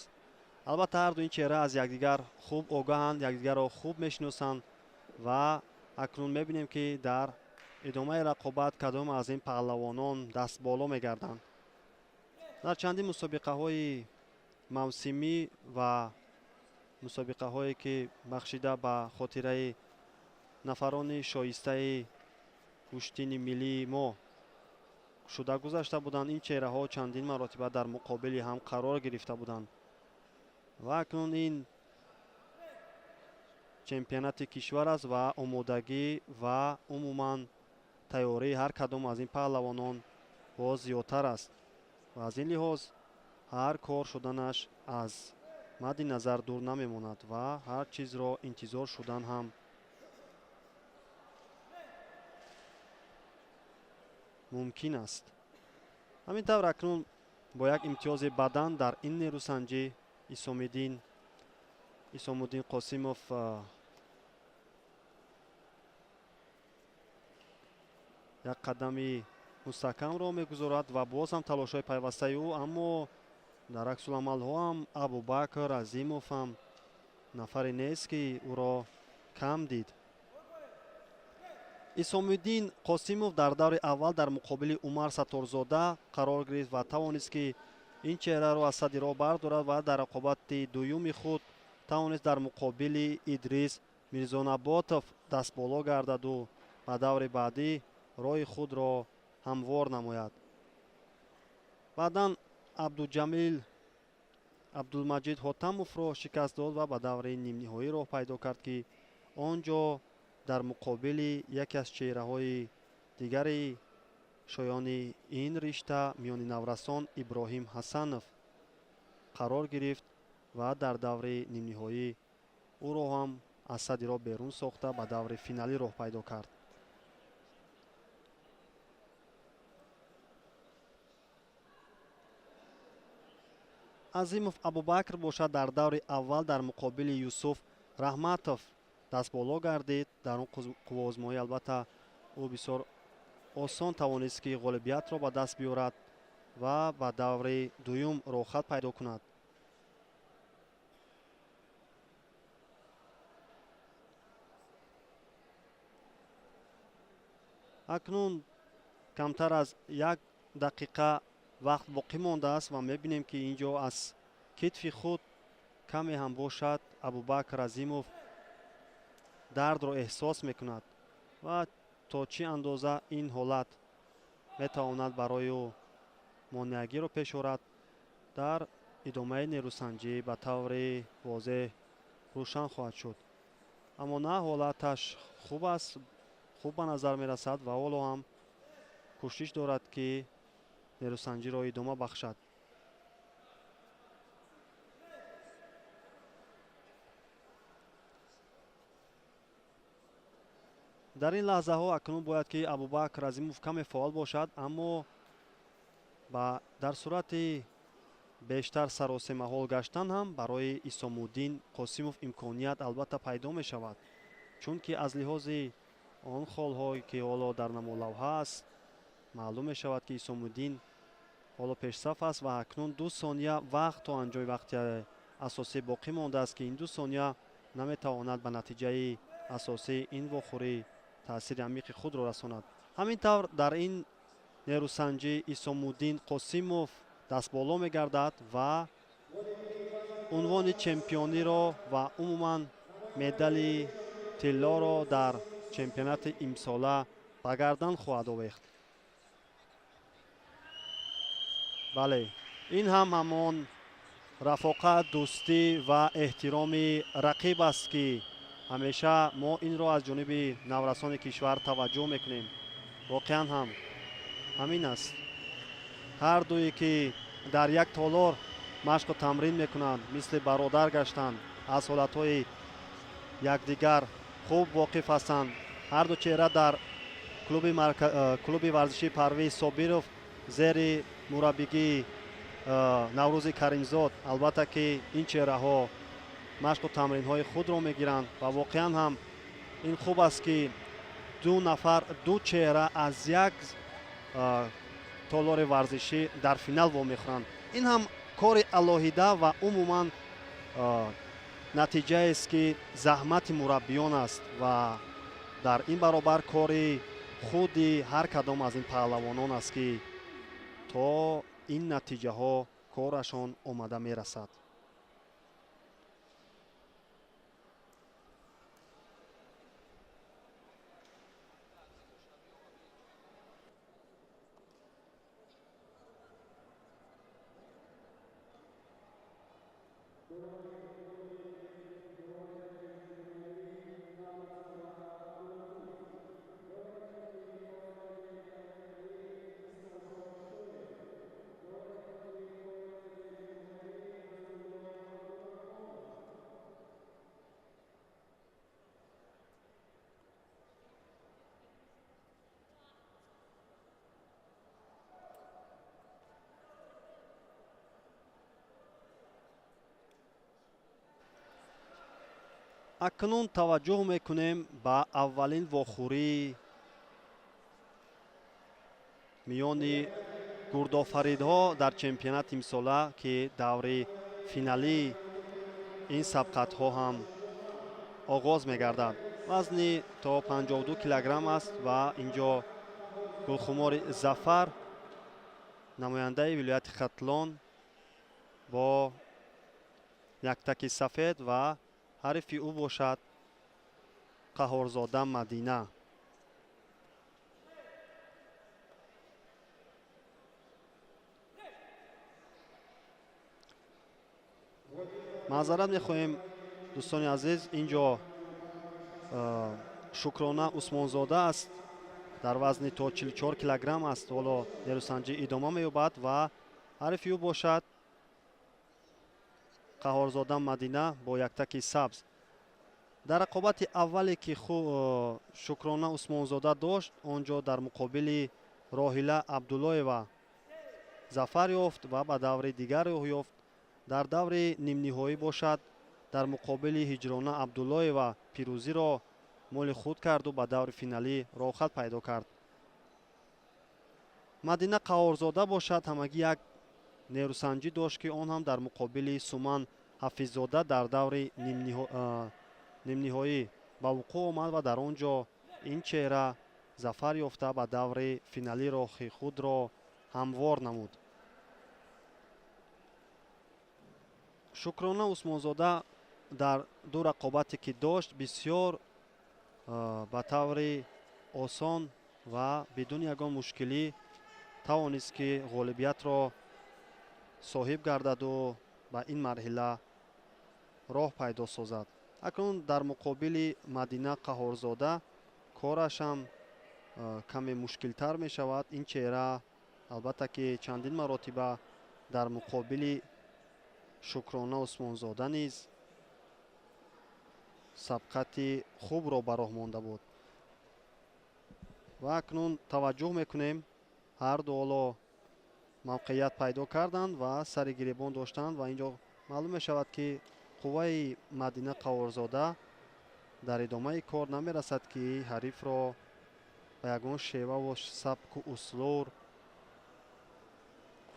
албатта ҳарду ин чеҳра аз якдигар хуб огаҳанд, якдигарро хуб мешиносанд ва акнун мебинем ки дар идомаи рақобат кадом аз ин паҳлавонон дастболо мегарданд. дар чандин мусобиқаҳои мавсимӣ ва мусобиқаҳое ки бахшида ба хотираи нафарони шоистаи куштини миллии мо шуда гузашта буданд, ин чеҳраҳо чандин маротиба дар муқобили ҳам қарор гирифта буданд ва акнун ин чемпионати кишвар аст ва омодагӣ ва умуман тайёрии ҳар кадом аз ин паҳлавонон боз зиёдтар аст ва аз ин лиҳоз ҳар кор шуданаш аз мадди назар дур намемонад ва ҳар чизро интизор шудан ҳам мумкин аст. ҳамин тавр акнун бо як имтиёзи бадан дар ин нерӯсанҷӣ Исомиддин Қосимов як қадами мустаҳкамро мегузорад ва боз ҳам талошҳои пайвастаи ӯ, аммо дар аксуламалҳо ҳам Абубакр Азимов ҳам нафаре нест ки ӯро кам дид. Исомиддин Қосимов дар даври аввал дар муқобили Умар Сатторзода қарор гирифт ва тавонист ки ин чеҳраро аз садди роҳ бардорад ва дар рақобати дуюми худ тавонист дар муқобили Идрис Мирзонаботов дастболо гардаду ба даври баъдӣ роҳи худро ҳамвор намояд. баъдан Абдулмаҷид Ҳотамовро шикаст дод ва ба даври нимниҳоӣ роҳ пайдо кард ки он ҷо дар муқобили яке аз чеҳраҳои дигари шоёни ин ришта миёни наврасон Иброҳим Ҳасанов қарор гирифт ва дар даври нимниҳоӣ ӯро ҳам аз садди роҳ берун сохта ба даври финалӣ роҳ пайдо кард. Азимов Абубакр бошад дар даври аввал дар муқобили Юсуф Раҳматов дастболо гардид. Дар он қувваозмоӣ албатта ӯ бисёр осон тавонист ки ғолибиятро ба даст биёрад ва ба даври дуюм роҳхат пайдо кунад. акнун камтар аз 1 дақиқа вақт боқӣ мондааст ва мебинем ки инҷо аз китфи худ каме ҳам бошад Абубакр Азимов дардро эҳсос мекунад ва то чӣ андоза ин ҳолат метавонад барои ӯ монеагиро пеш орад, дар идомаи нерӯсанҷӣ ба таври возеҳ рӯшан хоҳад шуд. аммо на, ҳолаташ хуб аст, хуб ба назар мерасад ва ҳоло ҳам кӯшиш дорад ки нерӯсанҷиро идома бахшад. дар ин лаҳзаҳо акнун бояд ки Абубакр Азимов каме фаъол бошад, аммо дар сурати бештар саросемаҳол гаштан ҳам барои Исомуддин Қосимов имконият албатта пайдо мешавад, чунки аз лиҳози он холҳое ки ҳоло дар намолавҳа аст маълум мешавад ки Исомуддин ҳоло пешсаф аст ва акнун 2 сония вақт то анҷои вақти асосӣ боқӣ мондааст ки ин 2 сония наметавонад ба натиҷаи асосӣ ин вохӯрӣ таъсири амиқи худро расонад. ҳамин тавр дар ин нерӯсанҷӣ Исомуддин Қосимов дастболо мегардад ва унвони чемпиониро ва умуман медали тиллоро дар чемпионати имсола ба гардан хоҳад овехт. бале, ин ҳам ҳамон рафоқат, дӯстӣ ва эҳтироми рақиб аст ки ҳамеша мо инро аз ҷониби наврасони кишвар таваҷҷӯҳ мекунем. воқеан ҳам ҳамин аст. ҳар дуе ки дар як толор машқу тамрин мекунанд, мисли бародар гаштанд, аз ҳолатҳои якдигар хуб воқиф ҳастанд. ҳарду чеҳра дар клуби варзишии Парвиз Собиров зери мураббигии Наврӯзи Каримзод, албатта ки ин чеҳраҳо машқу тамринҳои худро мегиранд ва воқеан ҳам ин хуб аст ки ду нафар, ду чеҳра аз як толори варзишӣ дар финал вомехӯранд. ин ҳам кори алоҳида ва умуман натиҷаест ки заҳмати мураббиён аст ва дар ин баробар кори худи ҳар кадом аз ин паҳлавонон аст ки то ин натиҷаҳо корашон омада мерасад. акнун таваҷҷӯҳ мекунем ба аввалин вохӯрии миёни гурдофаридҳо дар чемпионати имсола ки даври финалии ин сабқатҳо ҳам оғоз мегардад. вазни то 52 килограмм аст ва инҷо Гулхумори Зафар, намояндаи вилояти Хатлон, бо яктаки сафед ва ҳарифи ӯ бошад Қаҳорзода Мадина. маъзарат мехоҳем дӯстони азиз, инҷо Шукрона Усмонзода аст, дар вазни то 44 килограмм аст. ҳоло нерӯсанҷӣ идома меёбад ва ҳарифи ӯ бошад Қаҳорзода Мадина бо яктаки сабз. дар рақобати аввале ки Шукрона Усмонзода дошт, онҷо дар муқобили Роҳила Абдуллоева зафар ёфт ва ба даври дигар роҳ ёфт. дар даври нимниҳоӣ бошад дар муқобили Ҳиҷрона Абдуллоева пирӯзиро моли худ карду ба даври финалӣ роҳхат пайдо кард. Мадина Қаҳорзода бошад, ҳамагӣ як нерӯсанҷӣ дошт ки он ҳам дар муқобили Суман Ҳафиззода дар даври нимниҳоӣ ба вуқӯъ омад ва дар он ҷо ин чеҳра зафар ёфта ба даври финалӣ роҳи худро ҳамвор намуд. Шукрона Усмонзода дар ду рақобате ки дошт бисёр ба таври осон ва бидуни ягон мушкилӣ тавонист ки ғолибиятро соҳиб гардаду ба ин марҳила роҳ пайдо созад. Акнун дар муқобили Мадина Қаҳорзода корашам каме мушкилтар мешавад. Ин чеҳра албатта ки чандин маротиба дар муқобили Шукрона Усмонзода низ сабқати хубро ба роҳ монда буд. Ва акнун таваҷҷӯҳ мекунем, ҳарду ҳоло мавқеият пайдо карданд ва сари гиребон доштанд ва ин ҷо маълум мешавад ки қувваи Мадина Қаҳорзода дар идомаи кор намерасад ки ҳарифро ба ягон шеваву сабку услур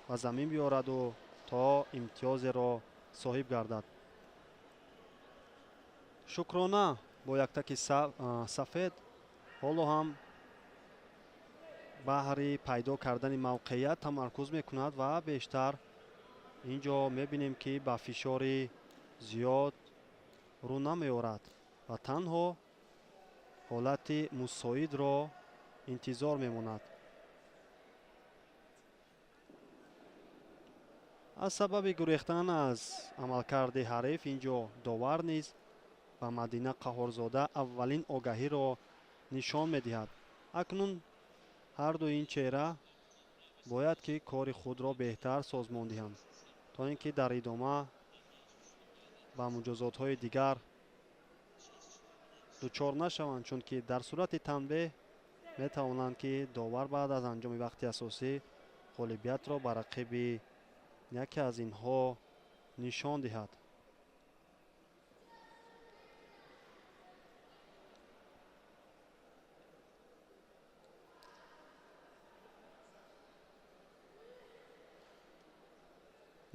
ба замин биёраду то имтиёзеро соҳиб гардад. Шукрона бо яктаки сафед ҳоло ҳам баҳри пайдо кардани мавқеият тамаркуз мекунад ва бештар ин ҷо мебинем ки ба фишори зиёд рӯ намеорад ва танҳо ҳолати мусоидро интизор мемонад. аз сабаби гурехтан аз амалкарди ҳариф ин ҷо довар низ ба Мадина Қаҳорзода аввалин огаҳиро нишон медиҳад. Акнун ҳарду ин чеҳра бояд ки кори худро беҳтар созмон диҳанд, то ин ки дар идома ба муҷозотҳои дигар дучор нашаванд, чунки дар сурати танбеҳ метавонанд ки довар баъд аз анҷоми вақти асосӣ ғолибиятро ба рақиби яке аз инҳо нишон диҳад.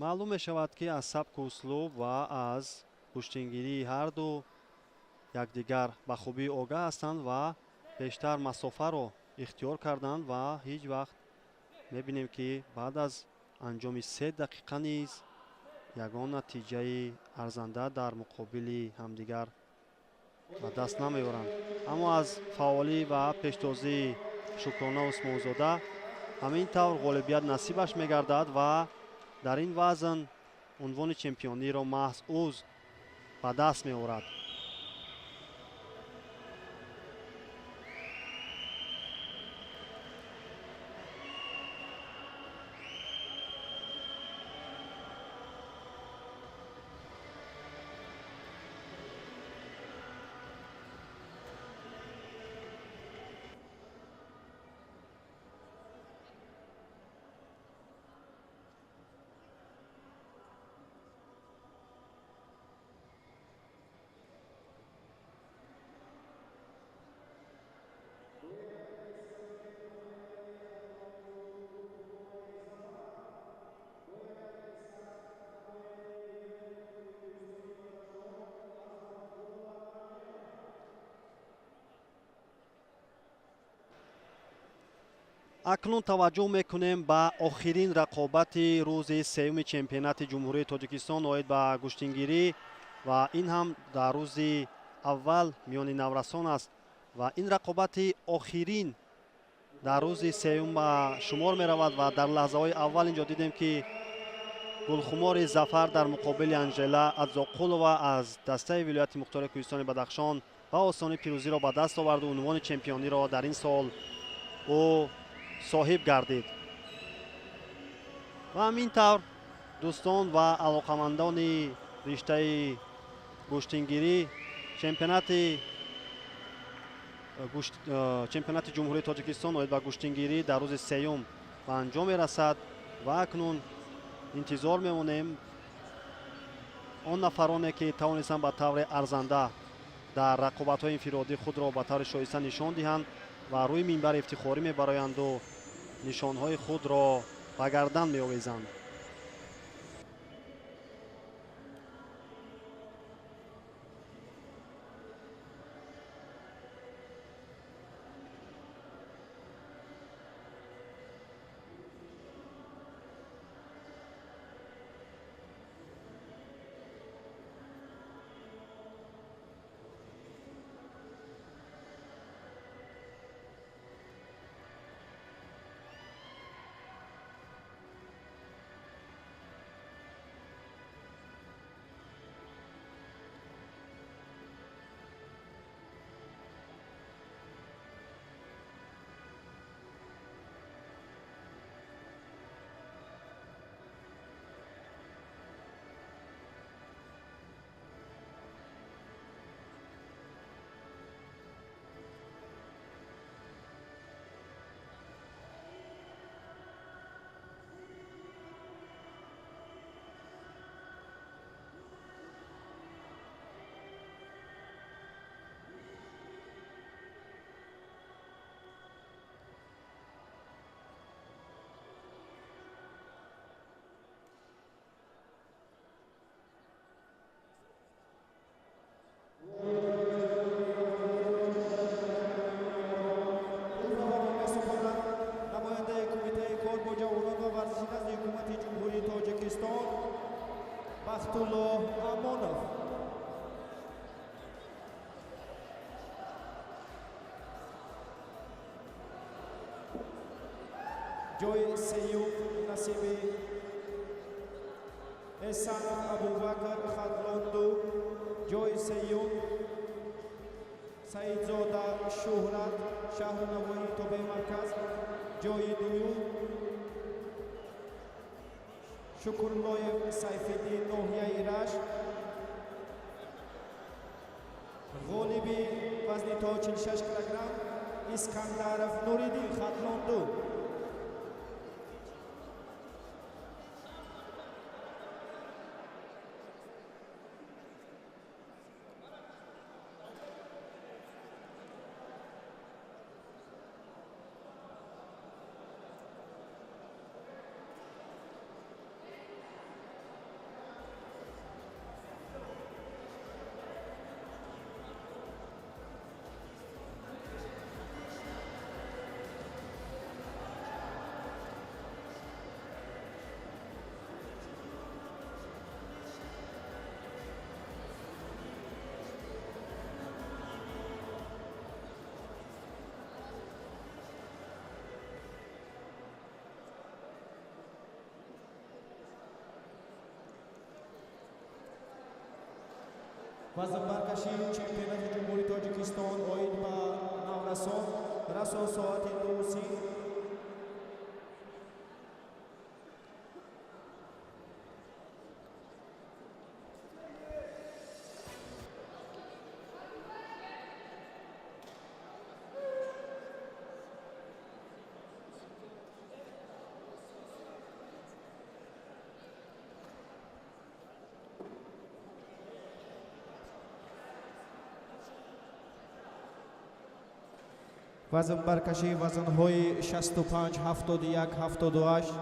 маълум мешавад ки аз сабку услуб ва аз куштингирии ҳарду якдигар ба хубӣ огаҳ ҳастанд ва бештар масофаро ихтиёр карданд ва ҳеҷ вақт мебинем ки баъд аз анҷоми 3 дақиқа низ ягон натиҷаи арзанда дар муқобили ҳамдигар ба даст намеоранд. аммо аз фаъолӣ ва пештозии Шукрона Усмонзода ҳамин тавр ғолибият насибаш мегардад ва дар ин вазн унвони чемпиониро маҳз ӯз ба даст меорад. акнун таваҷҷӯҳ мекунем ба охирин рақобати рӯзи сеюми чемпионати ҷумҳурии Тоҷикистон оид ба гӯштингирӣ ва ин ҳам дар рӯзи аввал миёни наврасон аст ва ин рақобати охирин дар рӯзи сеюм ба шумор меравад ва дар лаҳзаҳои аввал ин ҷо дидем ки гулхумори зафар дар муқобили Анжела Адзоқулова аз дастаи вилояти мухтори Кӯҳистони Бадахшон ба осонӣ пирӯзиро ба даст оварду унвони чемпиониро дар ин сол ӯ соҳиб гардид. ва ҳамин тавр дӯстон ва алоқамандони риштаи гӯштингирӣ чемпионати ҷумҳурии Тоҷикистон оид ба гӯштингирӣ дар рӯзи сеюм ба анҷом мерасад ва акнун интизор мемонем он нафароне ки тавонистанд ба таври арзанда дар рақобатҳои инфиродӣ худро ба таври шоиста нишон диҳанд ва рӯи минбар ифтихорӣ мебароянду нишонҳои худро ба гардан меовезанд. Бахтулло Амонов. Joy Seyum Nasibi. Ehsan Abubakar Khadlondo. Joy Seyum. Saidzoda Shuhrat Shahrnavoiy Tobe Markaz. Joy Duyu. Shukurloyev Sayfiddin Nohiya Irash. G'olibi vazni to 46 kg. Iskandarov Nuriddin Khadlondo. Vazn barkashi chempionati Jumhuriyat Tojikiston oid ba Navrason raso soati 2:30 Вазн баркаши вазнҳои 65, 71, 78,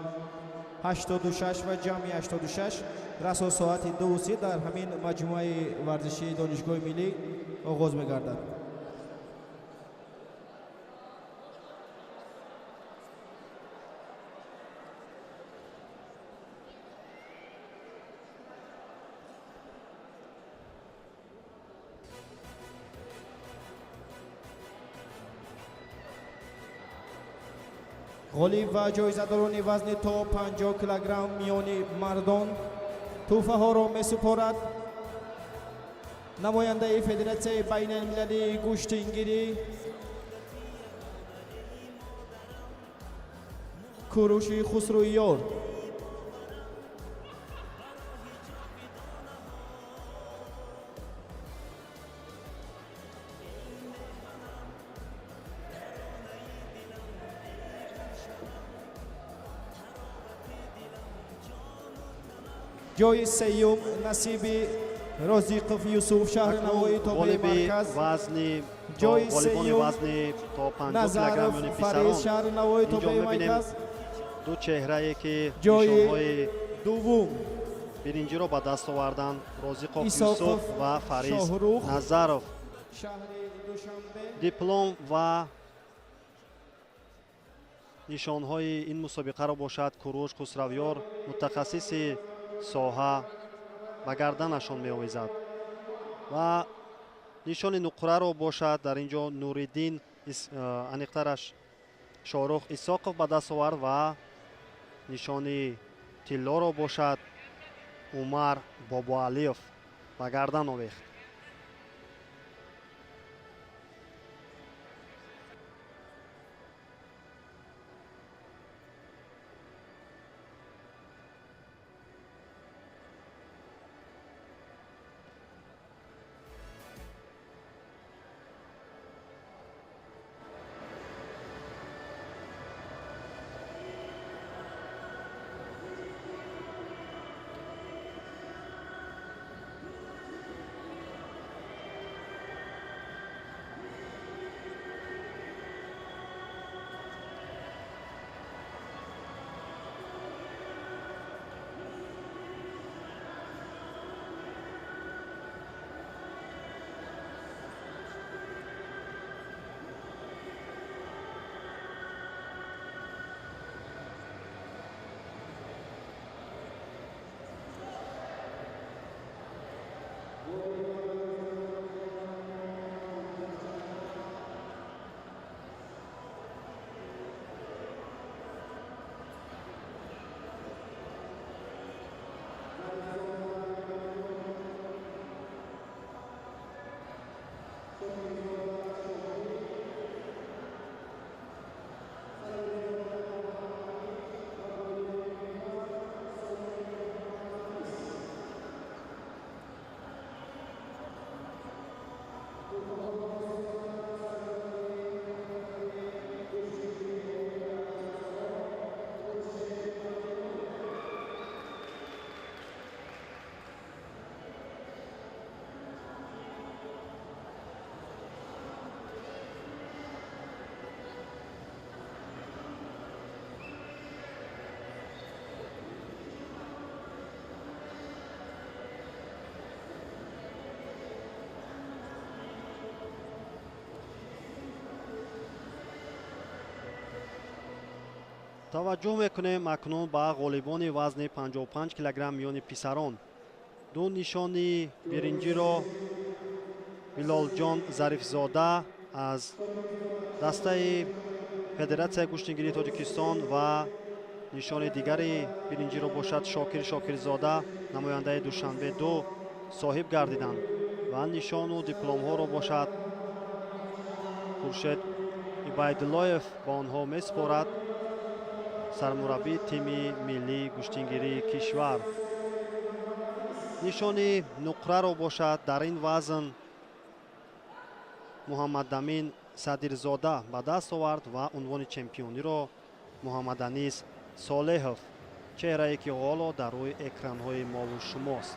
86 ва ҷамъи 86 расо соати 2:30 дар ҳамин маҷмӯаи варзишии донишгоҳи миллӣ оғоз мегардад. غالب و جایزه‌داران وزن تا 50 کیلوگرم میان مردان توفه‌ها را می‌سپارد نماینده فدراسیون بین‌المللی گوشت‌گیری کوروش خسرویار. جای سیوم نصیبی розиқов Юсуф шаҳрнавои тобаи марказ, ҷои волейболи сеюм вазни то 50 Назаров килограммони Фариз писарон. шаҳрнавои тобаи марказ, ду чеҳрае ки ҷои нишонҳои дуввум биринҷиро ба даст овардан розиқов Исоқов Юсуф ва Фариз Шоҳрух. Назаров. шаҳри Душанбе. диплом ва нишонҳои ин мусобиқаро бошад Куруш Хусравёр, мутахассиси соҳа, ба гарданашон меовизад. ва нишони нуқраро бошад дар ин ҷо Нуриддин, аниқтараш Шоҳрух Исоқов ба даст овард ва нишони тиллоро бошад Умар Бобуалиев ба гардан овехт. таваҷҷӯҳ мекунем акнун ба ғолибони вазни 55 килограмм миёни писарон. ду нишони биринҷиро Билолҷон Зарифзода аз дастаи Федератсияи гӯштнигирии Тоҷикистон ва нишони дигари биринҷиро бошад Шокир Шокирзода, намояндаи Душанбе 2 соҳиб гардиданд ва нишону дипломҳоро бошад Хуршед Ибайдуллоев ба онҳо месупорад, сармураббии тими миллии гӯштингирии кишвар. нишони нуқраро бошад дар ин вазн Муҳаммадамин Садирзода ба даст овард ва унвони чемпиониро Муҳаммаданис Солеҳов, чеҳрае ки ҳоло дар рӯи экранҳои мову шумост.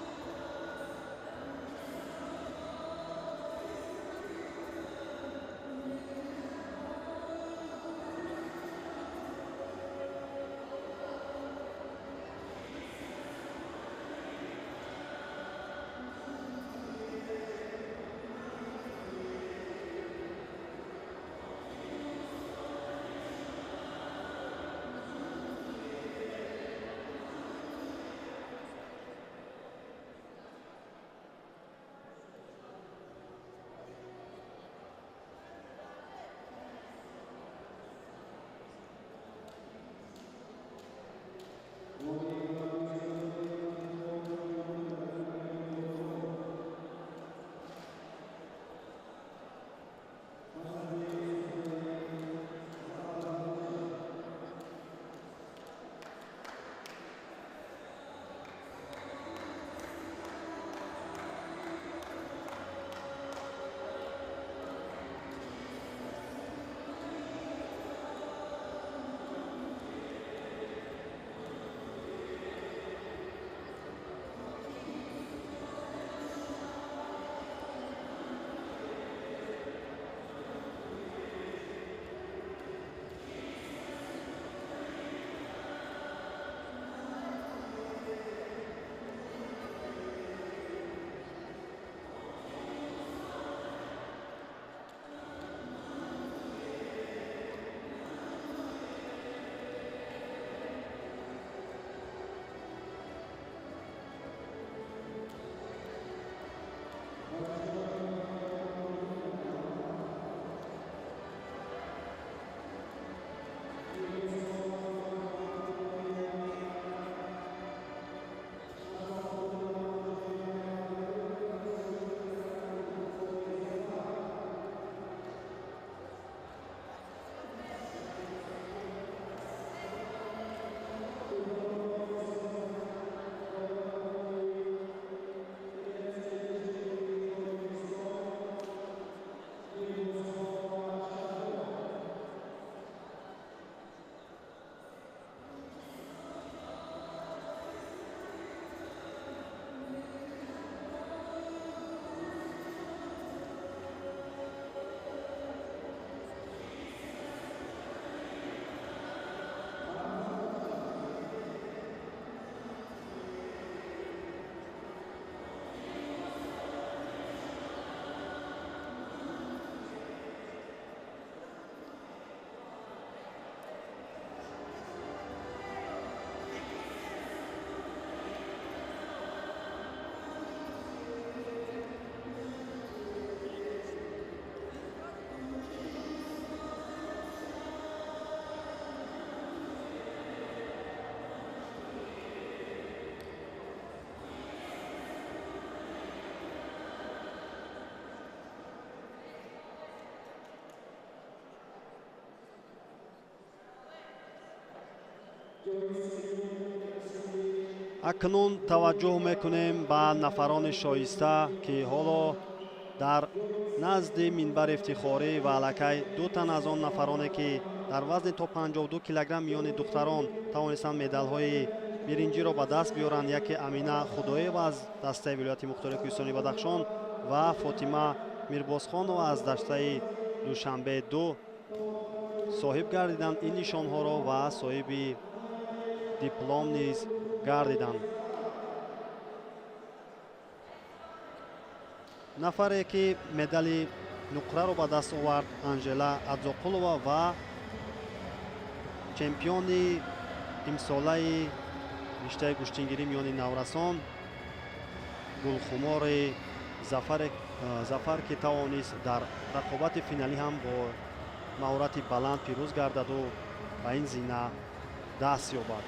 акнун таваҷҷӯҳ мекунем ба нафарони шоиста, ки ҳоло дар назди минбар ифтихорӣ ва аллакай ду тан аз он нафароне ки дар вазни то 52 килограмм миёни духтарон тавонистанд медалҳои биринҷиро ба даст биёранд. яке Амина Худоева аз дастаи вилояти мухтори Кӯҳистони Бадахшон ва Фотима Мирбозхонова аз дастаи Душанбе 2 соҳиб гардиданд ин нишонҳоро ва соҳиби диплом низ гардиданд. нафаре ки медали нуқраро ба даст овард Анжела Адзоқулова ва чемпиони имсолаи риштаи гӯштингирӣ миёни наврасон Гулхумори Зафар ки тавонист дар рақобати финалӣ ҳам бо маҳорати баланд пирӯз гардаду ба ин зина даст ёбад.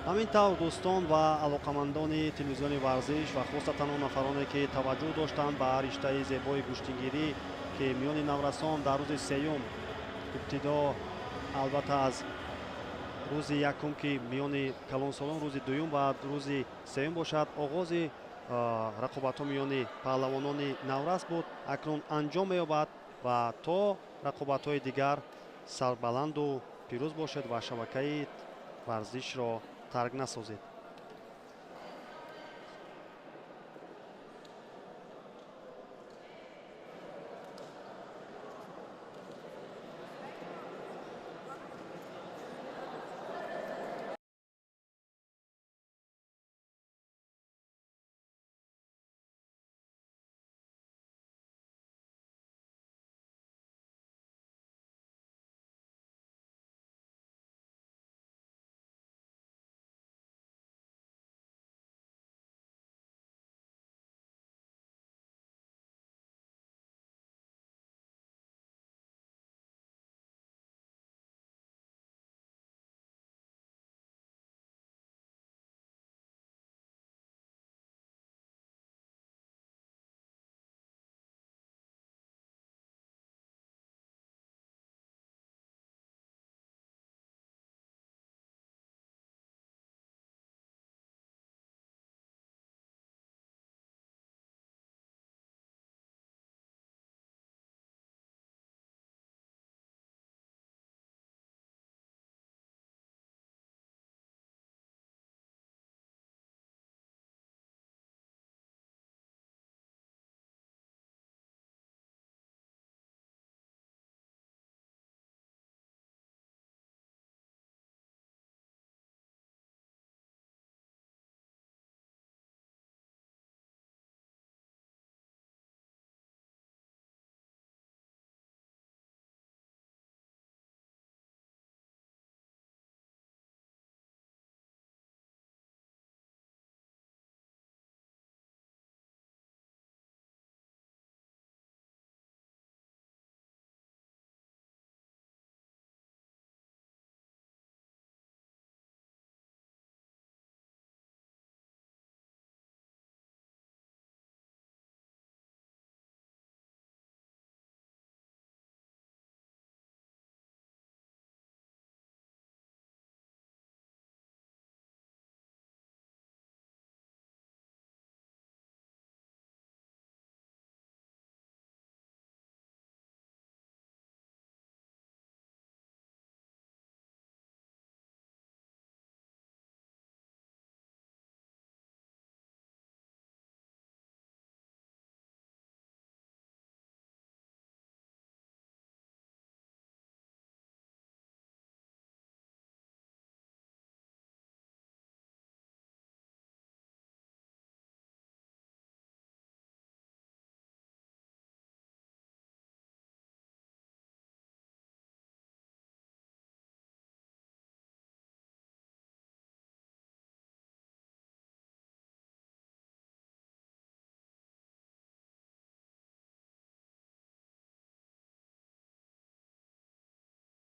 ҳамин тавр дӯстон ва алоқамандони телевизиони варзиш ва хосатан он нафароне ки таваҷҷӯҳ доштанд ба риштаи зебои гӯштингирӣ ки миёни наврасон дар рӯзи сеюм ибтидо албатта аз рӯзи якум ки миёни калонсолон рӯзи дуюм ва рӯзи сеюм бошад оғози рақобатҳо миёни паҳлавонони наврас буд. акнун анҷом меёбад ва то рақобатҳои дигар сарбаланду пирӯз бошед ва шабакаи варзишро тарк насозед.